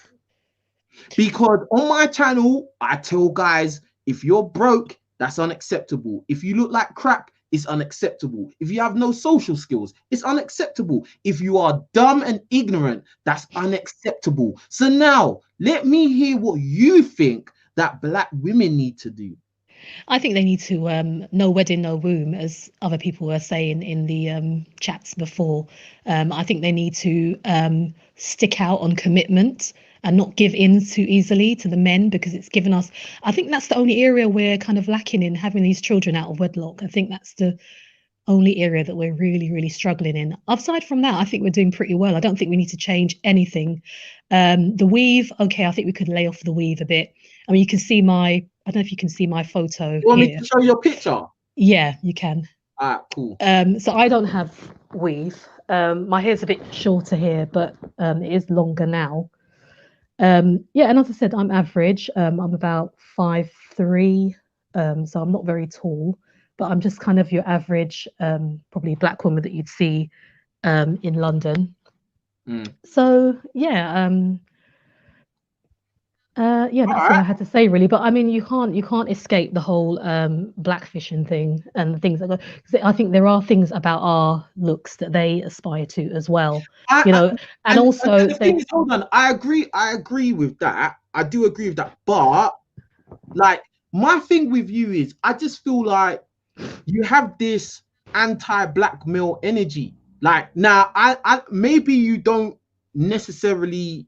Because on my channel, I tell guys, if you're broke, that's unacceptable. If you look like crap, it's unacceptable. If you have no social skills, it's unacceptable. If you are dumb and ignorant, that's unacceptable. So now, let me hear what you think that black women need to do. I think they need to no wedding, no womb, as other people were saying in the chats before. I think they need to stick out on commitment and not give in too easily to the men, because it's given us, I think that's the only area we're kind of lacking in, having these children out of wedlock. I think that's the only area that we're really, really struggling in. Aside from that, I think we're doing pretty well. I don't think we need to change anything. The weave, okay, I think we could lay off the weave a bit. I mean, you can see I don't know if you can see my photo. You want me to show your picture? Yeah, you can. Ah, cool. So I don't have weave. My hair's a bit shorter here, but it is longer now. Yeah, and as I said, I'm average. I'm about 5'3", so I'm not very tall, but I'm just kind of your average, probably black woman that you'd see in London. So yeah, yeah, that's all I had to say really. But I mean, you can't escape the whole blackfishing thing and the things that go. 'Cause I think there are things about our looks that they aspire to as well. And also the thing is, hold on, I agree with that. I do agree with that. But like, my thing with you is, I just feel like you have this anti-black male energy. Like, now, I maybe you don't necessarily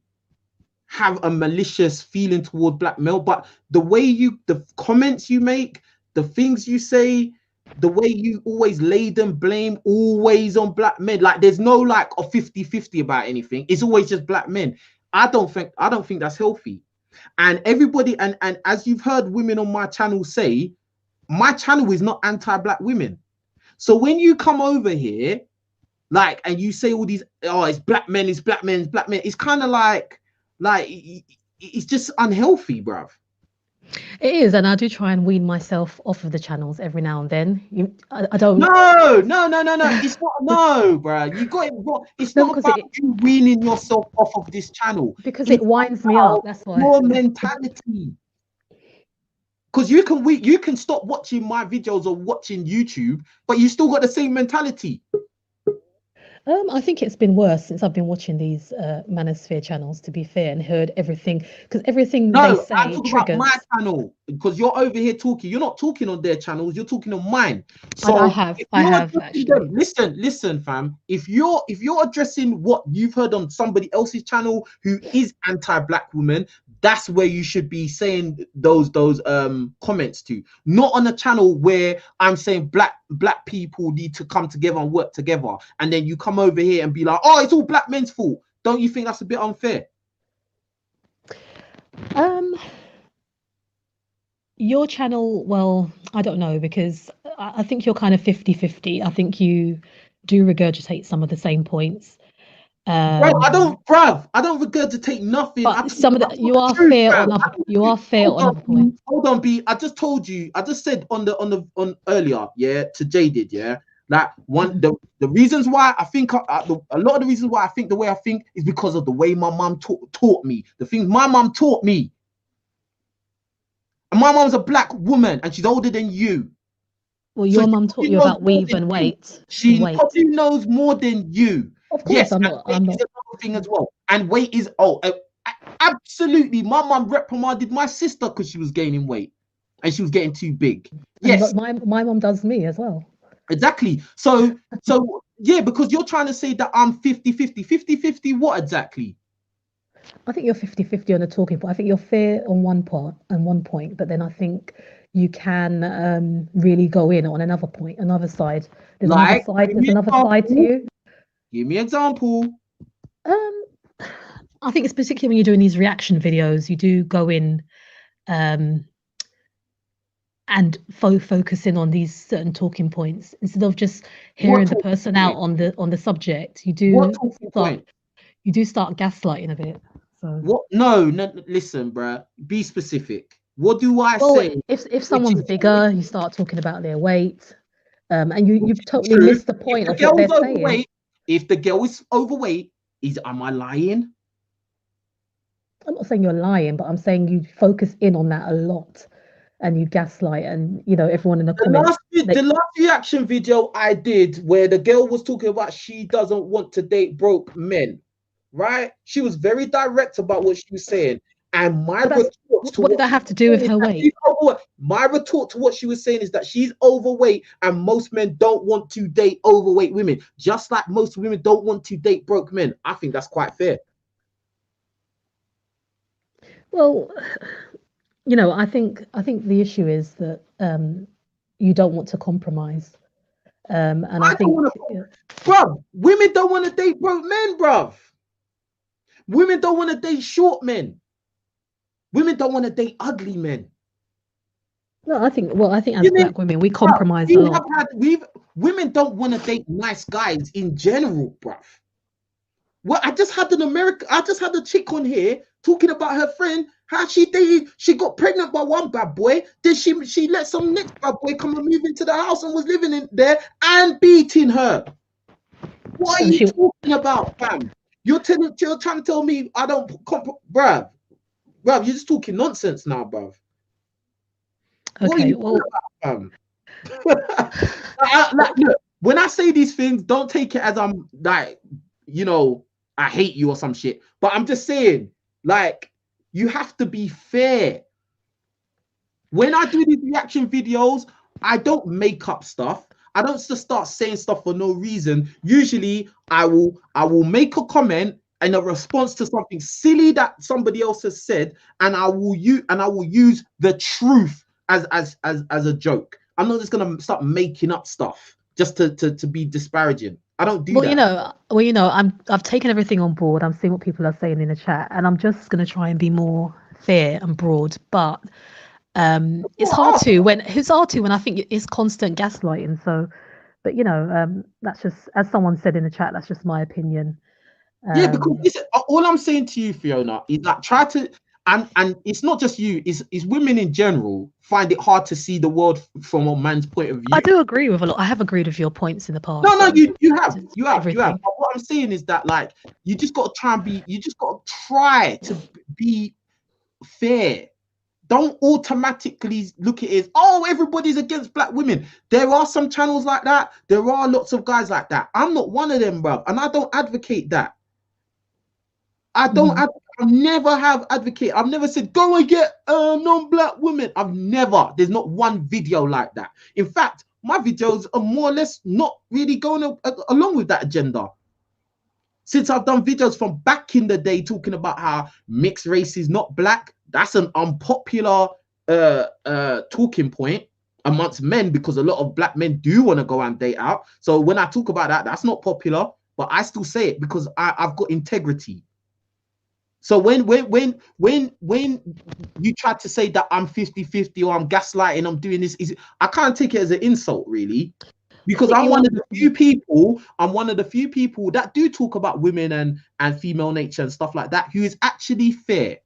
have a malicious feeling toward black male, but the comments you make, the things you say, the way you always lay them blame always on black men, like there's no like a 50-50 about anything. It's always just black men. I don't think that's healthy. And everybody, and as you've heard women on my channel say, my channel is not anti-black women. So when you come over here, like, and you say all these, oh, it's black men, it's black men, it's black men, it's kind of like it's just unhealthy, bruv. It is, and I do try and wean myself off of the channels every now and then. I don't. No. It's not. No, bruh. You got it wrong. It's not about you weaning yourself off of this channel because it winds me up. That's why. Your mentality. Because you can stop watching my videos or watching YouTube, but you still got the same mentality. I think it's been worse since I've been watching these Manosphere channels, to be fair, and heard everything, because everything they say I'm talking triggers. about my channel, because you're over here talking. You're not talking on their channels. You're talking on mine. So I have actually. Listen, fam. If you're addressing what you've heard on somebody else's channel who is anti-black woman, that's where you should be saying those comments to. Not on a channel where I'm saying black people need to come together and work together, and then you come over here and be like, oh, it's all black men's fault. Don't you think that's a bit unfair? Your channel, well, I don't know, because I think you're kind of 50-50. I think you do regurgitate some of the same points. I don't regurgitate nothing. But some of the you are fair on other points. Hold on, B. I just told you. I just said on earlier, yeah, to Jaded, yeah. Like the reasons why I think a lot of the reasons why I think the way I think is because of the way my mum taught me, the things my mum taught me. And my mom's a black woman and she's older than you. Well, your mum taught you about weave and weight. She probably knows more than you. Of course, yes, I'm not. Is another thing as well. And weight is absolutely. My mum reprimanded my sister because she was gaining weight and she was getting too big. Yes, but my mum does me as well. Exactly. So yeah, because you're trying to say that I'm 50-50. 50-50 what exactly? I think you're 50-50 on the talking point. I think you're fair on one part and one point, but then I think you can really go in on another point, another side. There's another side to you. Give me an example. I think it's particularly when you're doing these reaction videos, you do go in and focus in on these certain talking points instead of just hearing the person out on the subject. You do start gaslighting a bit. So what? No, listen, bruh. Be specific. What do I say? If someone's bigger, you start talking about their weight, and you've totally missed the point of what they're saying. If the girl is overweight, am I lying? I'm not saying you're lying, but I'm saying you focus in on that a lot, and you gaslight, and everyone in the comments. The last reaction video I did, where the girl was talking about she doesn't want to date broke men, right? She was very direct about what she was saying. And my retort to what did that have to do with her weight? My retort to what she was saying is that she's overweight and most men don't want to date overweight women, just like most women don't want to date broke men. I think that's quite fair. Well, I think the issue is that you don't want to compromise. And I think, bruv, women don't want to date broke men, bruv. Women don't want to date short men. Women don't want to date ugly men. No, I think as black women, we compromise a lot. Women don't want to date nice guys in general, bruv. Well, I just had a chick on here talking about her friend, how she got pregnant by one bad boy. Then she let some next bad boy come and move into the house and was living in there and beating her. What are you talking about, fam? You're trying to tell me I don't bruv, you're just talking nonsense now, bruv. Okay, look, when I say these things, don't take it as I'm like, I hate you or some shit. But I'm just saying, like, you have to be fair. When I do these reaction videos, I don't make up stuff. I don't just start saying stuff for no reason. Usually, I will make a comment in a response to something silly that somebody else has said, and I will use the truth as a joke. I'm not just gonna start making up stuff just to be disparaging. I don't do that. I've taken everything on board. I'm seeing what people are saying in the chat, and I'm just gonna try and be more fair and broad. But it's hard to when I think it's constant gaslighting. So, but that's just, as someone said in the chat, that's just my opinion. Yeah, because all I'm saying to you, Fiona, is that try to, and it's not just you, it's women in general find it hard to see the world from a man's point of view. I do agree with a lot. I have agreed with your points in the past. No, you have. But what I'm saying is that, like, you just got to try to be fair. Don't automatically look at it as, oh, everybody's against black women. There are some channels like that. There are lots of guys like that. I'm not one of them, bruv, and I don't advocate that. I don't. I never have advocated. I've never said go and get non-black women. I've never. There's not one video like that. In fact, my videos are more or less not really going along with that agenda. Since I've done videos from back in the day talking about how mixed race is not black, that's an unpopular talking point amongst men, because a lot of black men do want to go and date out. So when I talk about that, that's not popular, but I still say it because I've got integrity. So when you try to say that I'm 50-50 or I'm gaslighting, I'm doing this, I can't take it as an insult, really, because I'm one of the few people that do talk about women and female nature and stuff like that, who is actually fair.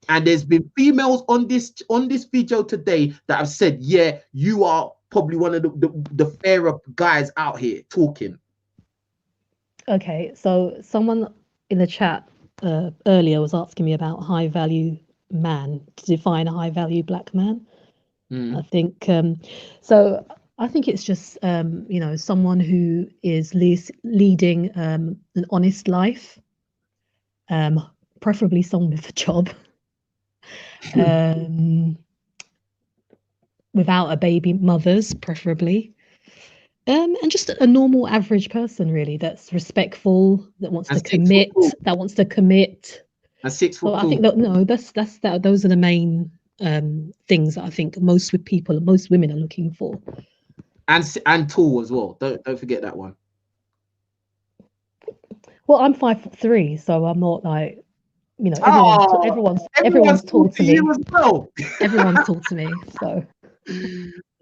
And there's been females on this video today that have said, yeah, you are probably one of the fairer guys out here talking. Okay, so someone in the chat earlier was asking me about high value man, to define a high value black man. I think so. I think it's just you know, someone who is leading an honest life, preferably someone with a job, without a baby mothers, preferably. And just a normal average person, really, that's respectful, that wants to commit, And 6 foot So I think that those are the main things that I think most women are looking for. And tall as well. Don't forget that one. Well, I'm 5'3", so I'm not like, you know, everyone's tall to me. You as well. Everyone's tall to me, so.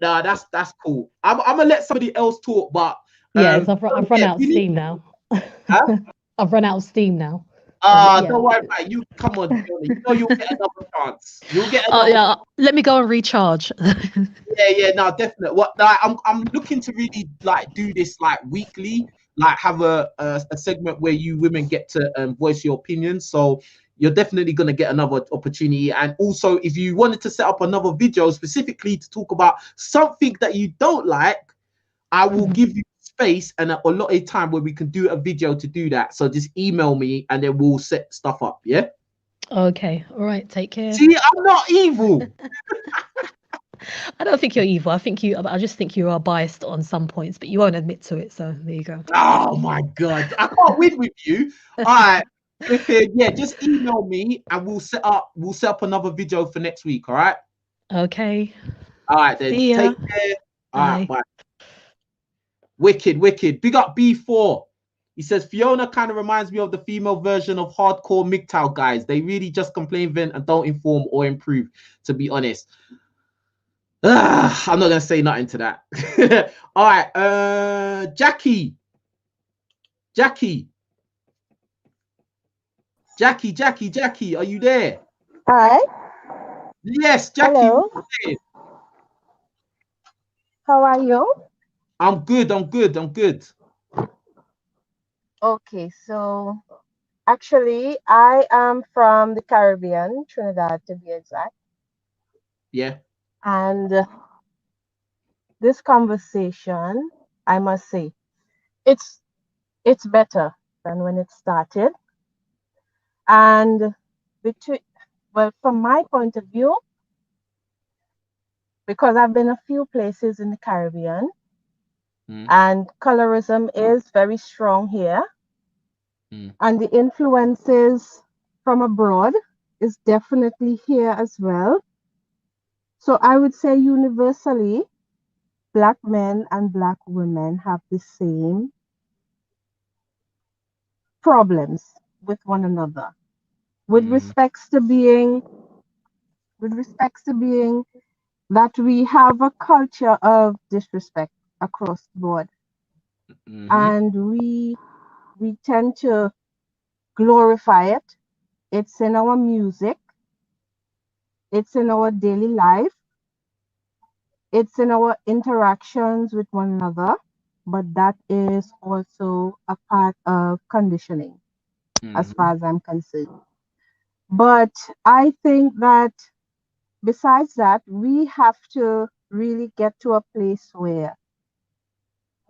Nah, that's cool. I'm gonna let somebody else talk, but yeah, I've run out of steam now. Huh? I've run out of steam now. Don't worry about it. You come on, Fiona. You know you'll get another chance. You'll get another. Yeah, let me go and recharge. Yeah, no, definitely. What like, I'm looking to really like do this like weekly, like have a segment where you women get to voice your opinions. So you're definitely gonna get another opportunity. And also, if you wanted to set up another video specifically to talk about something that you don't like, I will give you space and a lot of time where we can do a video to do that. So just email me and then we'll set stuff up. Yeah. Okay. All right. Take care. See, I'm not evil. I don't think you're evil. I just think you are biased on some points, but you won't admit to it. So there you go. Oh my God. I can't win with you. All right. Yeah, just email me and we'll set up another video for next week. All right. Okay. All right then. See ya. Take care. All right, bye. Wicked. Big up B4. He says Fiona kind of reminds me of the female version of hardcore MGTOW guys. They really just complain, vent, and don't inform or improve, to be honest. I'm not gonna say nothing to that. All right, Jackie, are you there? Hi. Yes, Jackie. Hello. How are you? I'm good. Okay, so actually, I am from the Caribbean, Trinidad to be exact. Yeah. And this conversation, I must say, it's better than when it started. And from my point of view, because I've been a few places in the Caribbean, and colorism is very strong here, and the influences from abroad is definitely here as well. So I would say universally, Black men and Black women have the same problems with one another, with respects to being that we have a culture of disrespect across the board, and we tend to glorify it. It's in our music, it's in our daily life, it's in our interactions with one another, but that is also a part of conditioning, as far as I'm concerned. But I think that besides that, we have to really get to a place where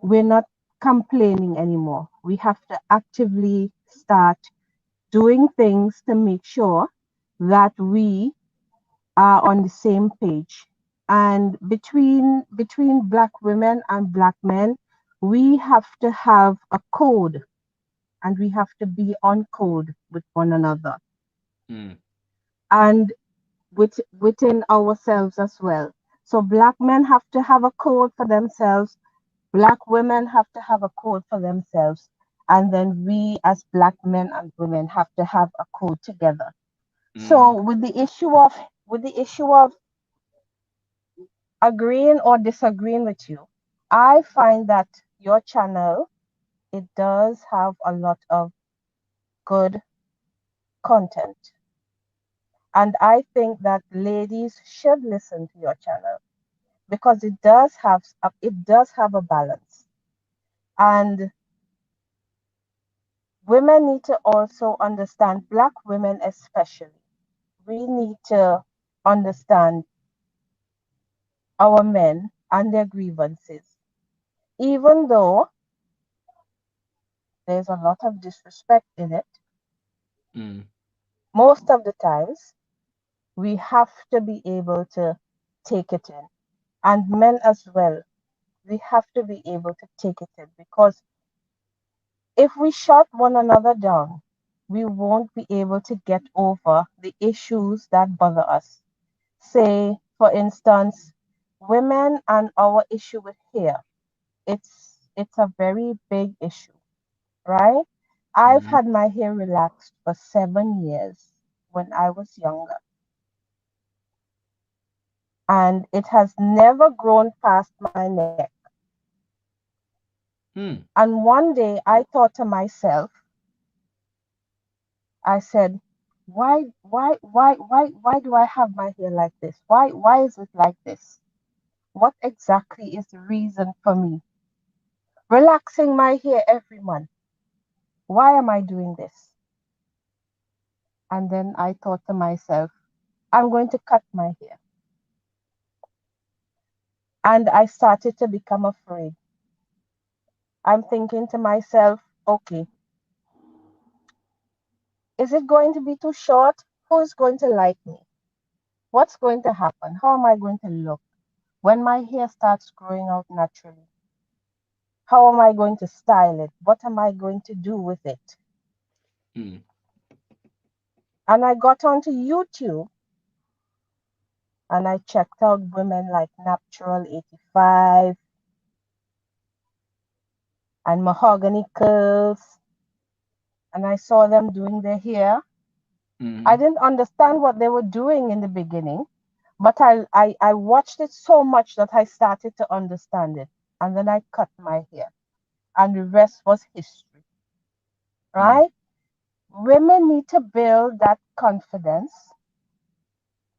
we're not complaining anymore. We have to actively start doing things to make sure that we are on the same page. And between Black women and Black men, we have to have a code, and we have to be on code with one another. And within ourselves as well. So Black men have to have a code for themselves. Black women have to have a code for themselves. And then we as Black men and women have to have a code together. So with the issue of agreeing or disagreeing with you, I find that your channel, it does have a lot of good content. And I think that ladies should listen to your channel because it does have a balance. And women need to also understand, Black women especially, we need to understand our men and their grievances. Even though there's a lot of disrespect in it, most of the times we have to be able to take it in. And men as well, we have to be able to take it in, because if we shut one another down, we won't be able to get over the issues that bother us. Say, for instance, women and our issue with hair. It's a very big issue, right? I've had my hair relaxed for 7 years when I was younger, and it has never grown past my neck. And one day I thought to myself, I said, why do I have my hair like this? Why is it like this? What exactly is the reason for me relaxing my hair every month? Why am I doing this? And then I thought to myself, I'm going to cut my hair. And I started to become afraid. I'm thinking to myself, okay, is it going to be too short? Who's going to like me? What's going to happen? How am I going to look when my hair starts growing out naturally? How am I going to style it? What am I going to do with it? And I got onto YouTube and I checked out women like Natural 85 and Mahogany Curls, and I saw them doing their hair. I didn't understand what they were doing in the beginning, but I watched it so much that I started to understand it. And then I cut my hair, and the rest was history, right? Women need to build that confidence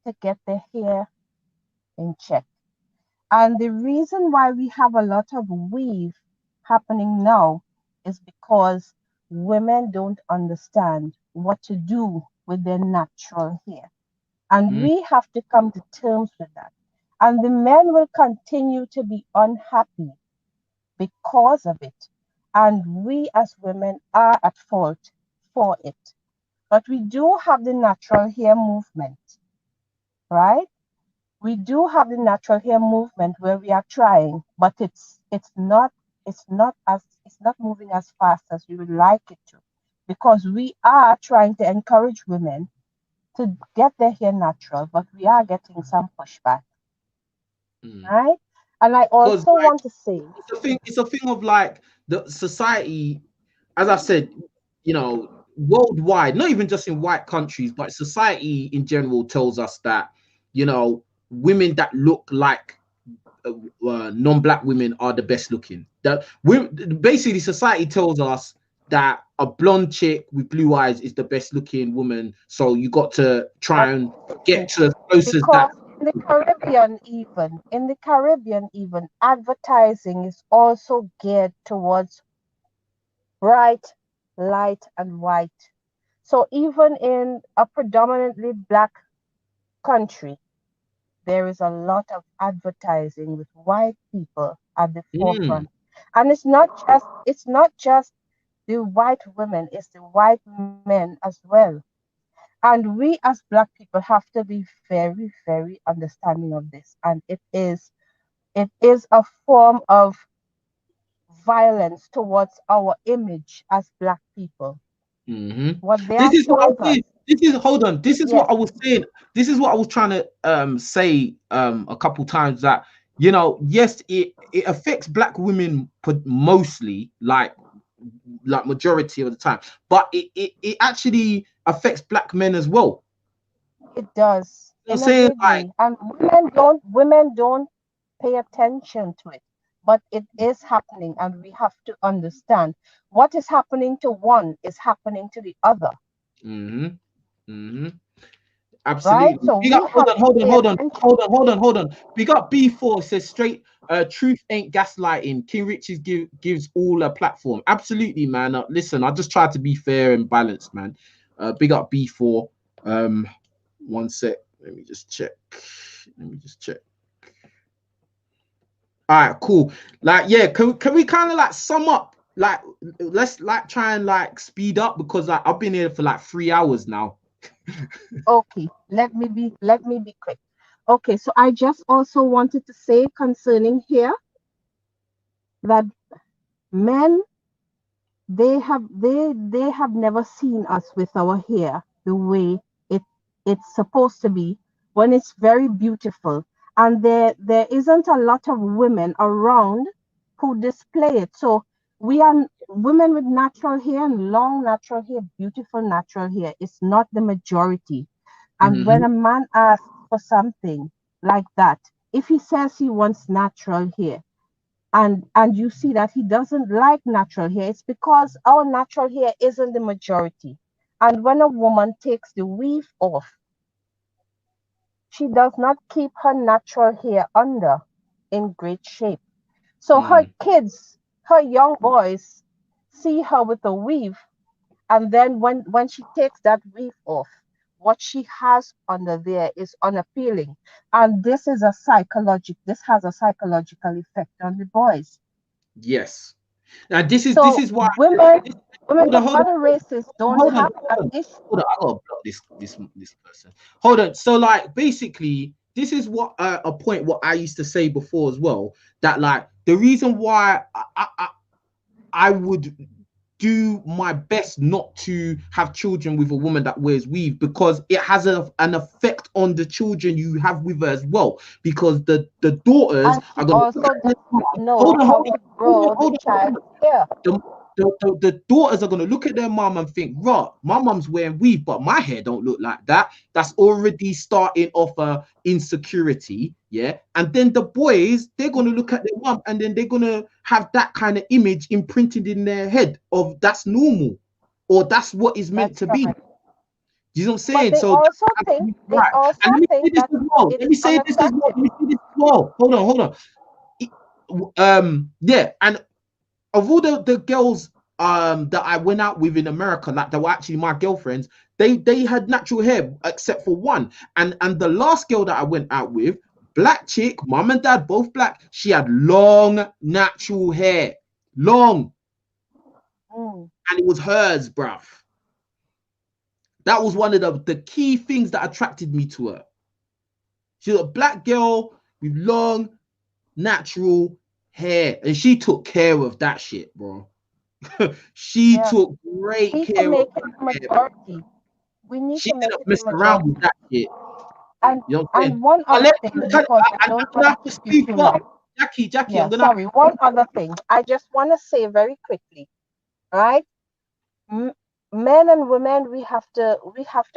to get their hair in check. And the reason why we have a lot of weave happening now is because women don't understand what to do with their natural hair. And we have to come to terms with that. And the men will continue to be unhappy because of it. And we as women are at fault for it. But we do have the natural hair movement, right? We do have the natural hair movement where we are trying, but it's not moving as fast as we would like it to, because we are trying to encourage women to get their hair natural, but we are getting some pushback, right? And I also want to say it's a thing of like the society, as I said, you know, worldwide, not even just in white countries, but society in general tells us that, you know, women that look like non-black women are the best looking. That basically society tells us that a blonde chick with blue eyes is the best looking woman, so you got to try and get to as close as that. In the Caribbean even advertising is also geared towards bright, light, and white. So even in a predominantly black country, there is a lot of advertising with white people at the forefront. And it's not just the white women, it's the white men as well. And we as black people have to be very, very understanding of this. And it is a form of violence towards our image as black people. What they This is what I did. This is what I was saying. This is what I was trying to say a couple times, that, you know, yes, it affects black women mostly, like majority of the time, but it actually affects black men as well. It does. You know what I'm saying? Like, and women don't pay attention to it, but it is happening, and we have to understand what is happening to one is happening to the other. Absolutely. Right? So hold on. Big up B4 says straight truth ain't gaslighting. King Richards gives all a platform. Absolutely, man. Listen, I just tried to be fair and balanced, man. Big up B4. 1 sec. Let me just check. All right, cool. Like, yeah, can we kind of like sum up? Like, let's like try and like speed up, because like I've been here for like 3 hours now. Okay, let me be quick. Okay, so I just also wanted to say concerning here that men, they have never seen us with our hair the way it's supposed to be, when it's very beautiful, and there isn't a lot of women around who display it. So we are women with natural hair and long natural hair, beautiful natural hair. It's not the majority. And when a man asks for something like that, if he says he wants natural hair, and you see that he doesn't like natural hair, it's because our natural hair isn't the majority. And when a woman takes the weave off, she does not keep her natural hair under in great shape. So her kids, her young boys, see her with a weave, and then when she takes that weave off, what she has under there is unappealing. And this has a psychological effect on the boys. Yes. Now this is why women of other races don't have an issue. Hold on, I gotta block this person. Hold on. So like basically, this is what a point what I used to say before as well, that like the reason why I would do my best not to have children with a woman that wears weave, because it has an effect on the children you have with her as well, because the daughters are going to the daughters are going to look at their mom and think, right, my mom's wearing weave, but my hair don't look like that. That's already starting off a insecurity. Yeah. And then the boys, they're going to look at their mom, and then they're going to have that kind of image imprinted in their head of that's normal, or that's what is meant to be. You know what I'm saying? So also think, right. And let me say this as well. Hold on. Yeah, and of all the girls that I went out with in America, like that were actually my girlfriends, they had natural hair except for one. And the last girl that I went out with, black chick, mom and dad both black, she had long natural hair. Long. And it was hers, bruv. That was one of the key things that attracted me to her. She's a black girl with long natural hair, and she took care of that shit, bro. She took great care of that hair. We need she to make didn't it mess around with that shit. And, you know what and one other thing, because I don't want to keep you too long. Jackie, yeah, sorry, one other thing. I just want to say very quickly, right? Men and women, we have to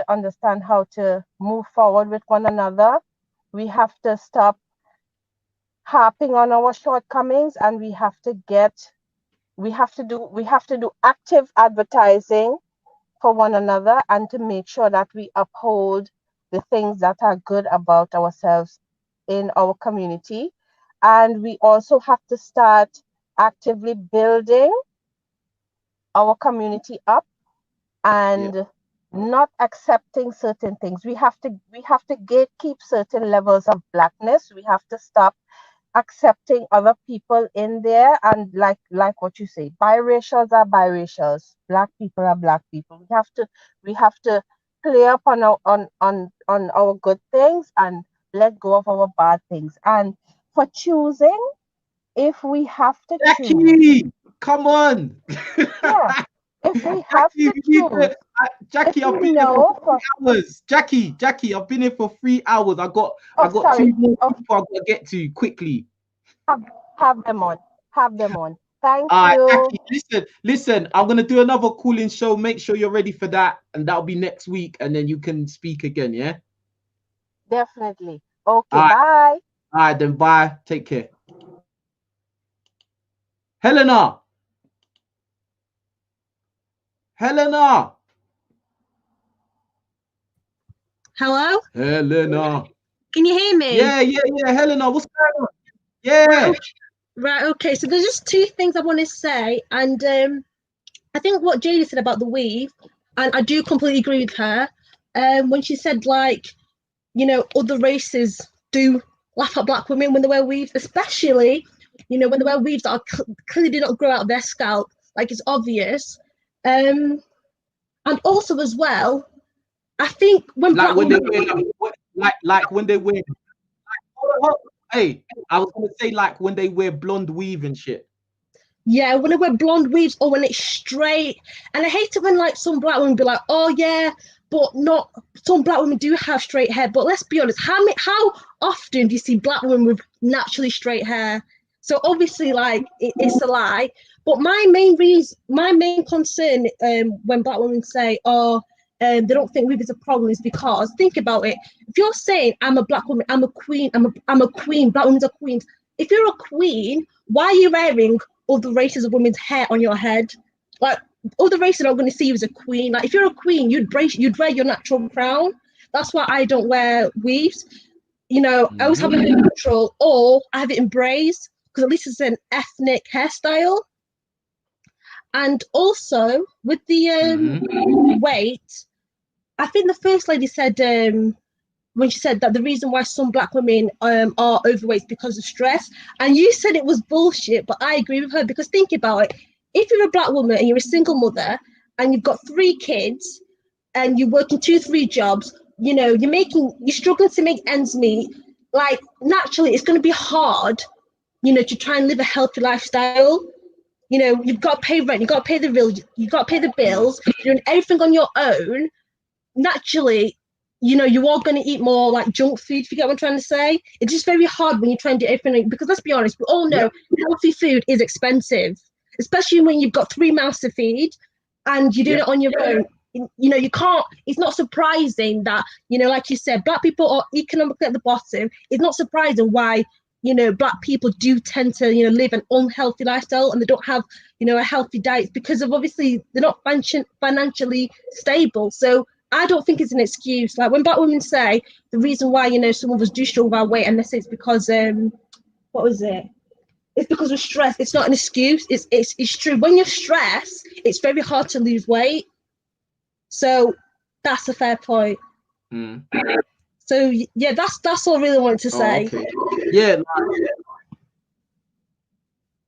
understand how to move forward with one another. We have to stop harping on our shortcomings, and we have to do active advertising for one another, and to make sure that we uphold the things that are good about ourselves in our community. And we also have to start actively building our community up, and not accepting certain things. We have to gatekeep certain levels of blackness. We have to stop accepting other people in there, and like what you say, biracials are biracials, black people are black people. We have to play up on our good things and let go of our bad things. And for choosing, if we have to choose, come on. If we have to choose, Jackie, I've been here for 3 hours. Jackie, I've been here for 3 hours. I got 2 more people I've got to get to quickly. Have them on. Thank you. Jackie, listen. I'm gonna do another call-in show. Make sure you're ready for that, and that'll be next week, and then you can speak again. Yeah. Definitely. Okay. Bye. All right, then. Bye. Take care. Helena. Hello? Helena. Can you hear me? Yeah. Helena, what's going on? Yeah. Right, okay. So there's just 2 things I want to say. And I think what Jada said about the weave, and I do completely agree with her. when she said like, you know, other races do laugh at black women when they wear weaves, especially, you know, when they wear weaves that are clearly do not grow out their scalp, like it's obvious. And also as well, I think when like black when women, they wear, like when they wear, hey, I was gonna say like when they wear blonde weave and shit. yeah, when they wear blonde weaves or when it's straight. And I hate it when like some black women be like, oh yeah, but not some black women do have straight hair. But let's be honest, how often do you see black women with naturally straight hair? So obviously, like it's a lie. But my main concern when black women say, oh, they don't think weave is a problem is because think about it. If you're saying I'm a black woman, I'm a queen, I'm a queen, black women are queens. If you're a queen, why are you wearing other races of women's hair on your head? Like other races are going to see you as a queen. Like if you're a queen, you'd wear your natural crown. That's why I don't wear weaves. You know, I always have it natural or I have it in braids because at least it's an ethnic hairstyle. And also with the weight, I think the first lady said when she said that the reason why some black women are overweight is because of stress. And you said it was bullshit, but I agree with her because think about it. If you're a black woman and you're a single mother and you've got 3 kids and you're working 2-3 jobs, you know, you're struggling to make ends meet, like naturally it's going to be hard, you know, to try and live a healthy lifestyle. You know, you've got to pay rent, you've got to pay the bills, you've got to pay the bills, you're doing everything on your own. Naturally, you know, you are going to eat more like junk food, if you get what I'm trying to say. It's just very hard when you try and do everything because let's be honest, we all know healthy food is expensive, especially when you've got 3 mouths to feed and you're doing it on your own. You know, you can't, it's not surprising that, you know, like you said, black people are economically at the bottom. It's not surprising why, you know, black people do tend to, you know, live an unhealthy lifestyle and they don't have, you know, a healthy diet because of obviously they're not financially stable. So I don't think it's an excuse. Like when black women say the reason why, you know, some of us do struggle with our weight and they say it's because, what was it? It's because of stress. It's not an excuse. It's true. When you're stressed, it's very hard to lose weight. So that's a fair point. So yeah, that's all I really wanted to say. Okay. Yeah.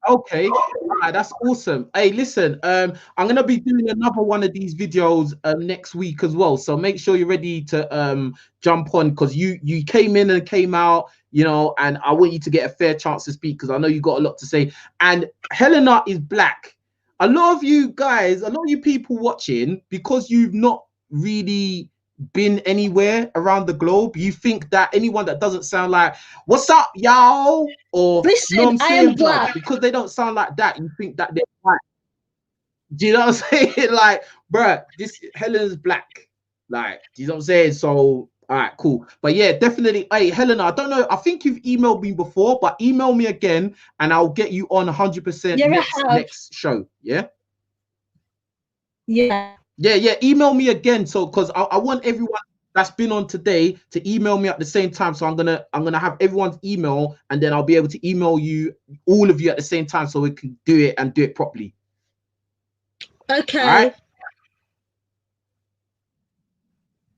Okay, that's awesome. Hey, listen, I'm gonna be doing another one of these videos next week as well. So make sure you're ready to jump on because you came in and came out, you know, and I want you to get a fair chance to speak because I know you got a lot to say. And Helena is black. A lot of you guys, a lot of you people watching, because you've not really been anywhere around the globe, you think that anyone that doesn't sound like "What's up, y'all?" or listen, "No, I'm I saying am black," because they don't sound like that, you think that they're white. Do you know what I'm saying? Like, bruh, this Helen's black. Like, do you know what I'm saying? So, all right, cool. But yeah, definitely. Hey, Helena, I don't know. I think you've emailed me before, but email me again and I'll get you on 100% next show. Yeah. Yeah, email me again. So because I want everyone that's been on today to email me at the same time. So I'm gonna have everyone's email and then I'll be able to email you, all of you at the same time, so we can do it and do it properly. Okay.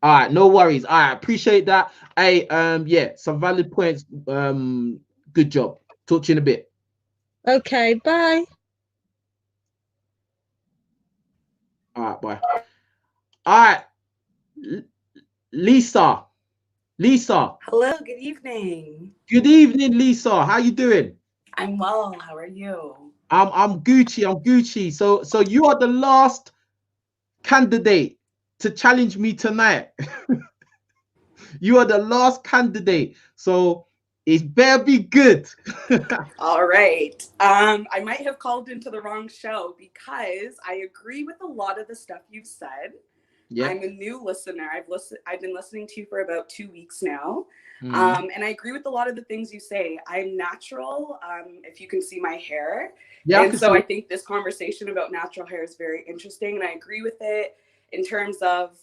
All right, no worries. All right, appreciate that. Hey, yeah, some valid points. Good job. Talk to you in a bit. Okay, bye. All right, bye. All right, Lisa. Hello, good evening. Good evening, Lisa. How you doing? I'm well. How are you? I'm Gucci. So you are the last candidate to challenge me tonight. You are the last candidate. So it better be good. All right. I might have called into the wrong show because I agree with a lot of the stuff you've said. Yeah. I'm a new listener. I've been listening to you for about 2 weeks now. And I agree with a lot of the things you say. I'm natural, if you can see my hair. Yeah, and so I think this conversation about natural hair is very interesting. And I agree with it in terms of,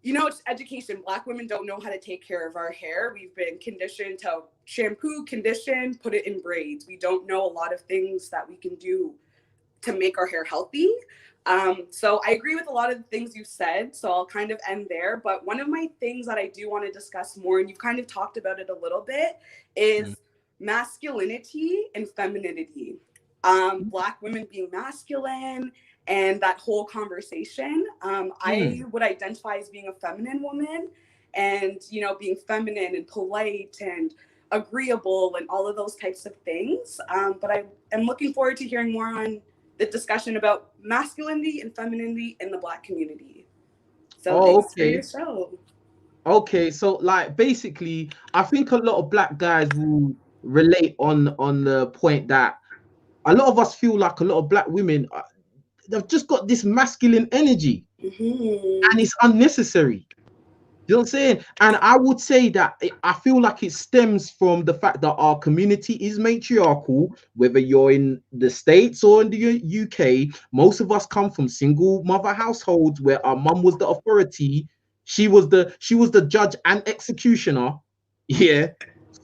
you know, it's education. Black women don't know how to take care of our hair. We've been conditioned to shampoo, condition, put it in braids. We don't know a lot of things that we can do to make our hair healthy. So I agree with a lot of the things you said, so I'll kind of end there. But one of my things that I do want to discuss more, and you've kind of talked about it a little bit, is masculinity and femininity. Black women being masculine and that whole conversation. I would identify as being a feminine woman, and, you know, being feminine and polite and agreeable and all of those types of things. But I am looking forward to hearing more on the discussion about masculinity and femininity in the Black community. So thanks for your show. Okay, so like basically, I think a lot of Black guys will relate on the point that a lot of us feel like a lot of Black women, they've just got this masculine energy, and it's unnecessary. You know what I'm saying? And I would say that I feel like it stems from the fact that our community is matriarchal, whether you're in the States or in the UK. Most of us come from single mother households where our mum was the authority. She was the judge and executioner. Yeah.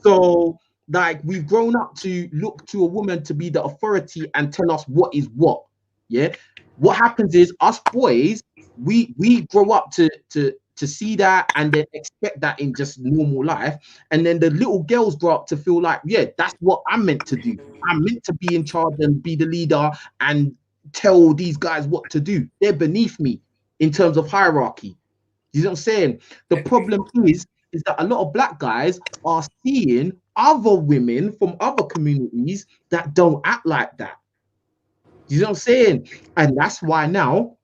So like we've grown up to look to a woman to be the authority and tell us what is what. Yeah. What happens is us boys, we grow up to see that and then expect that in just normal life. And then the little girls grow up to feel like, yeah, that's what I'm meant to do. I'm meant to be in charge and be the leader and tell these guys what to do. They're beneath me in terms of hierarchy. You know what I'm saying? The problem is that a lot of Black guys are seeing other women from other communities that don't act like that. You know what I'm saying? And that's why now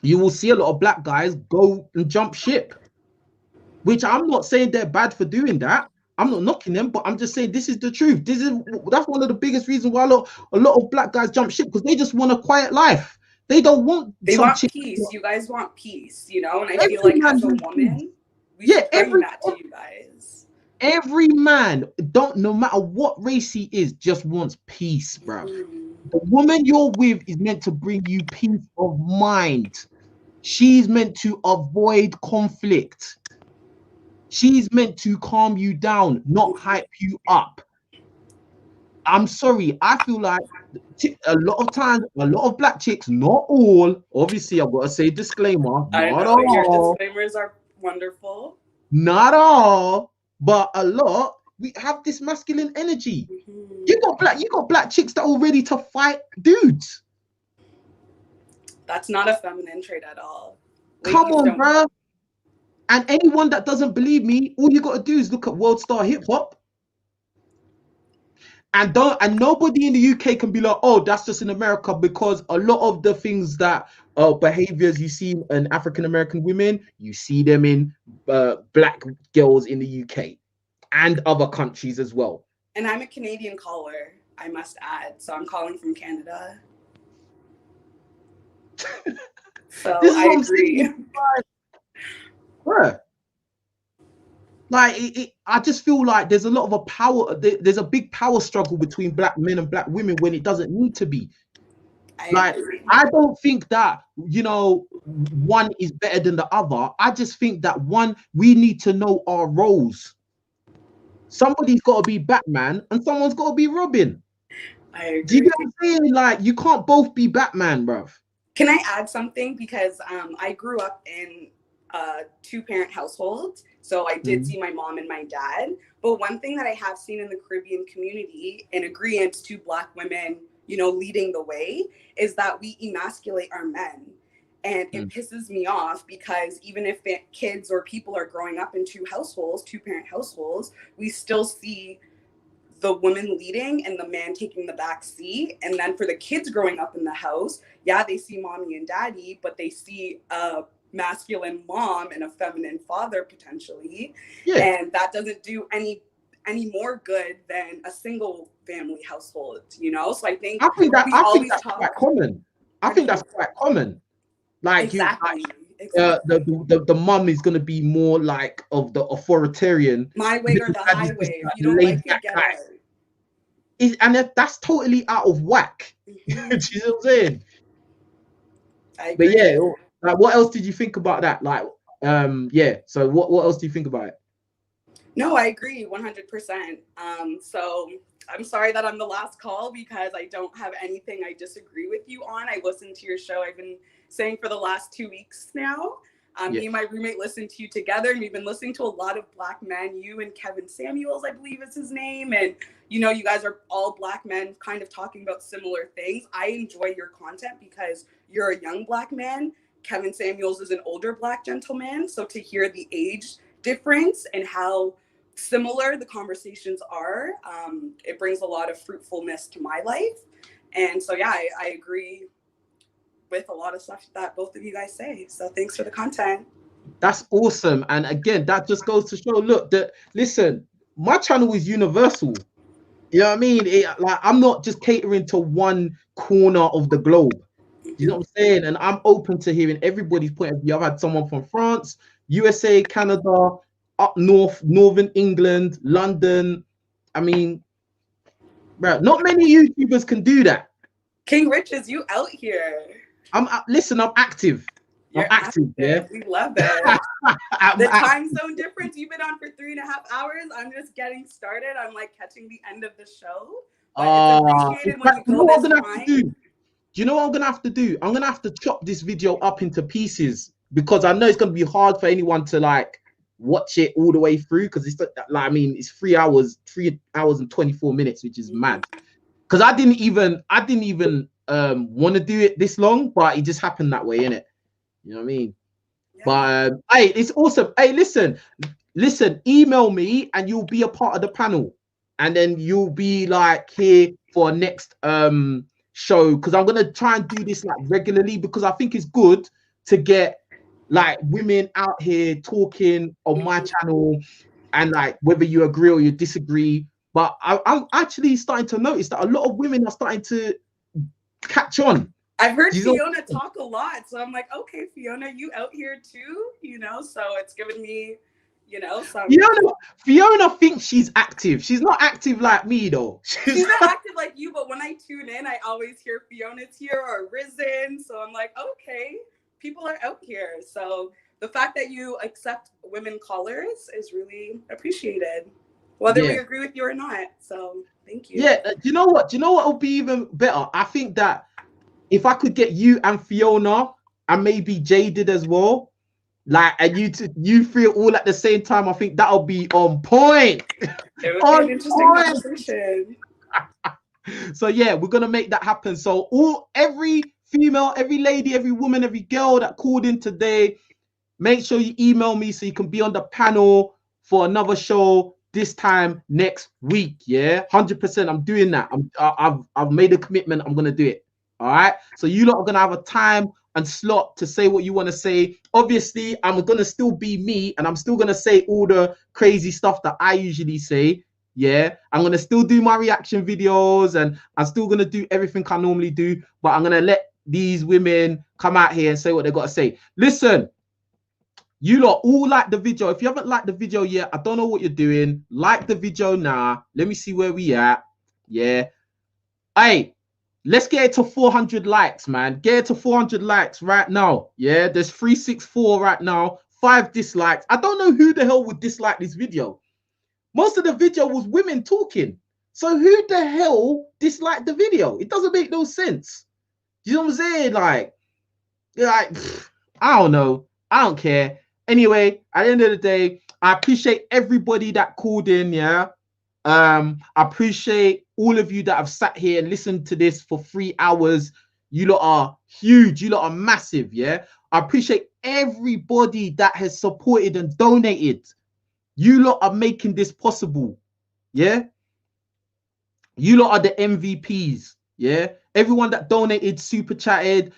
you will see a lot of Black guys go and jump ship, which I'm not saying they're bad for doing that. I'm not knocking them, but I'm just saying this is the truth. That's one of the biggest reasons why a lot of Black guys jump ship, because they just want a quiet life. They don't want. They want peace. You guys want peace, you know. And I feel like as a woman, we should bring that to you guys. Every man, no matter what race he is, just wants peace, bro. The woman you're with is meant to bring you peace of mind. She's meant to avoid conflict. She's meant to calm you down, not hype you up. I'm sorry, I feel like a lot of times, a lot of Black chicks, not all, obviously I've got to say disclaimer, I know, your disclaimers are wonderful. Not all, but a lot, we have this masculine energy. You got Black chicks that are ready to fight dudes. That's not a feminine trait at all. Come on, bro. And anyone that doesn't believe me, all you got to do is look at World Star Hip Hop. And nobody in the UK can be like, oh, that's just in America, because a lot of the things that behaviors you see in African American women, you see them in Black girls in the UK and other countries as well. And I'm a Canadian caller, I must add. So I'm calling from Canada. So I agree. Like I just feel like there's a lot of a power. There's a big power struggle between Black men and Black women when it doesn't need to be. I don't think that, you know, one is better than the other. I just think that we need to know our roles. Somebody's got to be Batman and someone's got to be Robin. I agree. Do you know what I'm saying? Like, you can't both be Batman, bruv. Can I add something? Because I grew up in a two-parent household. So I did see my mom and my dad. But one thing that I have seen in the Caribbean community, in agreement to Black women, you know, leading the way, is that we emasculate our men. And it pisses me off, because even if kids or people are growing up in two-parent households, we still see the woman leading and the man taking the back seat. And then for the kids growing up in the house, yeah, they see mommy and daddy, but they see a masculine mom and a feminine father potentially. Yeah. And that doesn't do any more good than a single family household, you know? So I think that's quite common. I think that's quite common. Like, exactly. The mum is going to be more like of the authoritarian. My way or the highway. If you don't like it, get out. And that's totally out of whack. Do you know what I'm saying? But yeah, like, what else did you think about that? Like, so what else do you think about it? No, I agree 100%. So I'm sorry that I'm the last call because I don't have anything I disagree with you on. I listened to your show. I've been saying for the last 2 weeks now. Me and my roommate listened to you together, and we've been listening to a lot of Black men. You and Kevin Samuels, I believe is his name. And, you know, you guys are all Black men kind of talking about similar things. I enjoy your content because you're a young Black man. Kevin Samuels is an older Black gentleman. So to hear the age difference and how similar the conversations are, it brings a lot of fruitfulness to my life. And so, yeah, I agree with a lot of stuff that both of you guys say. So thanks for the content. That's awesome. And again, that just goes to show, look, that listen, my channel is universal. You know what I mean? Like, I'm not just catering to one corner of the globe. You know what I'm saying? And I'm open to hearing everybody's point of view. I've had someone from France, USA, Canada, up north, Northern England, London. I mean, bro, not many YouTubers can do that. King Rich, is you out here? Listen, I'm active. You're active. Yeah. We love it. The time zone difference, you've been on for 3.5 hours. I'm just getting started. I'm like catching the end of the show. But it's appreciated when you go this time. Do you know what I'm gonna have to do? I'm gonna have to chop this video up into pieces because I know it's gonna be hard for anyone to like watch it all the way through because it's like, I mean, it's 3 hours and 24 minutes, which is mad. Because I didn't even want to do it this long, but it just happened that way, innit? You know what I mean? Yeah. But hey, it's awesome. Hey, listen, email me and you'll be a part of the panel, and then you'll be like here for next show, because I'm gonna try and do this like regularly because I think it's good to get like women out here talking on my channel, and like whether you agree or you disagree. But I'm actually starting to notice that a lot of women are starting to catch on. I've heard Fiona talk a lot, so I'm like, okay, Fiona, you out here too, you know? So it's given me, you know, some. Fiona thinks she's active. She's not active like me though. She's not active like you, but when I tune in, I always hear Fiona's here or Risen. So I'm like, okay, people are out here. So the fact that you accept women callers is really appreciated, whether we agree with you or not. So thank you. Yeah, do you know what would be even better? I think that if I could get you and Fiona and maybe Jaded as well, like, and you three all at the same time, I think that'll be on point. It would be an interesting conversation. So yeah, we're gonna make that happen. So every female, every lady, every woman, every girl that called in today, make sure you email me so you can be on the panel for another show this time next week. Yeah, 100%. I'm doing that. I've made a commitment. I'm gonna do it. All right. So you lot are gonna have a time and slot to say what you want to say. Obviously, I'm gonna still be me, and I'm still gonna say all the crazy stuff that I usually say. Yeah, I'm gonna still do my reaction videos, and I'm still gonna do everything I normally do. But I'm gonna let these women come out here and say what they gotta say. Listen, you lot all like the video. If you haven't liked the video yet, I don't know what you're doing. Like the video now. Let me see where we at. Yeah. Hey. Let's get it to 400 likes, man. Get it to 400 likes right now. Yeah, there's 364 right now. 5 dislikes. I don't know who the hell would dislike this video. Most of the video was women talking. So who the hell disliked the video? It doesn't make no sense. You know what I'm saying? Like, I don't know. I don't care. Anyway, at the end of the day, I appreciate everybody that called in, yeah. I appreciate all of you that have sat here and listened to this for 3 hours. You lot are huge. You lot are massive, yeah? I appreciate everybody that has supported and donated. You lot are making this possible, yeah? You lot are the MVPs, yeah? Everyone that donated, super chatted.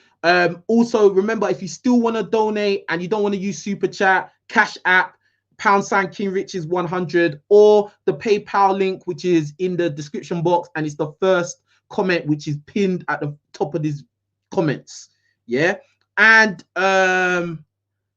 Also, remember, if you still want to donate and you don't want to use super chat, CashApp, # King Riches 100, or the PayPal link, which is in the description box, and it's the first comment which is pinned at the top of these comments. Yeah. And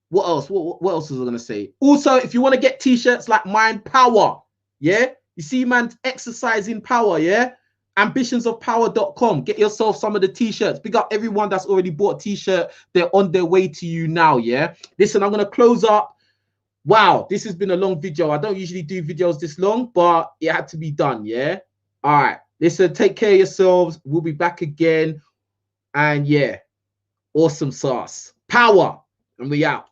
what else? What else was I gonna say? Also, if you want to get t-shirts like Mind Power, yeah, you see, man, exercising power, yeah. Ambitionsofpower.com. Get yourself some of the t-shirts. Big up everyone that's already bought a t-shirt. They're on their way to you now. Yeah. Listen, I'm gonna close up. Wow, this has been a long video. I don't usually do videos this long, but it had to be done, yeah? All right. Listen, take care of yourselves. We'll be back again. And yeah, awesome sauce. Power. And we out.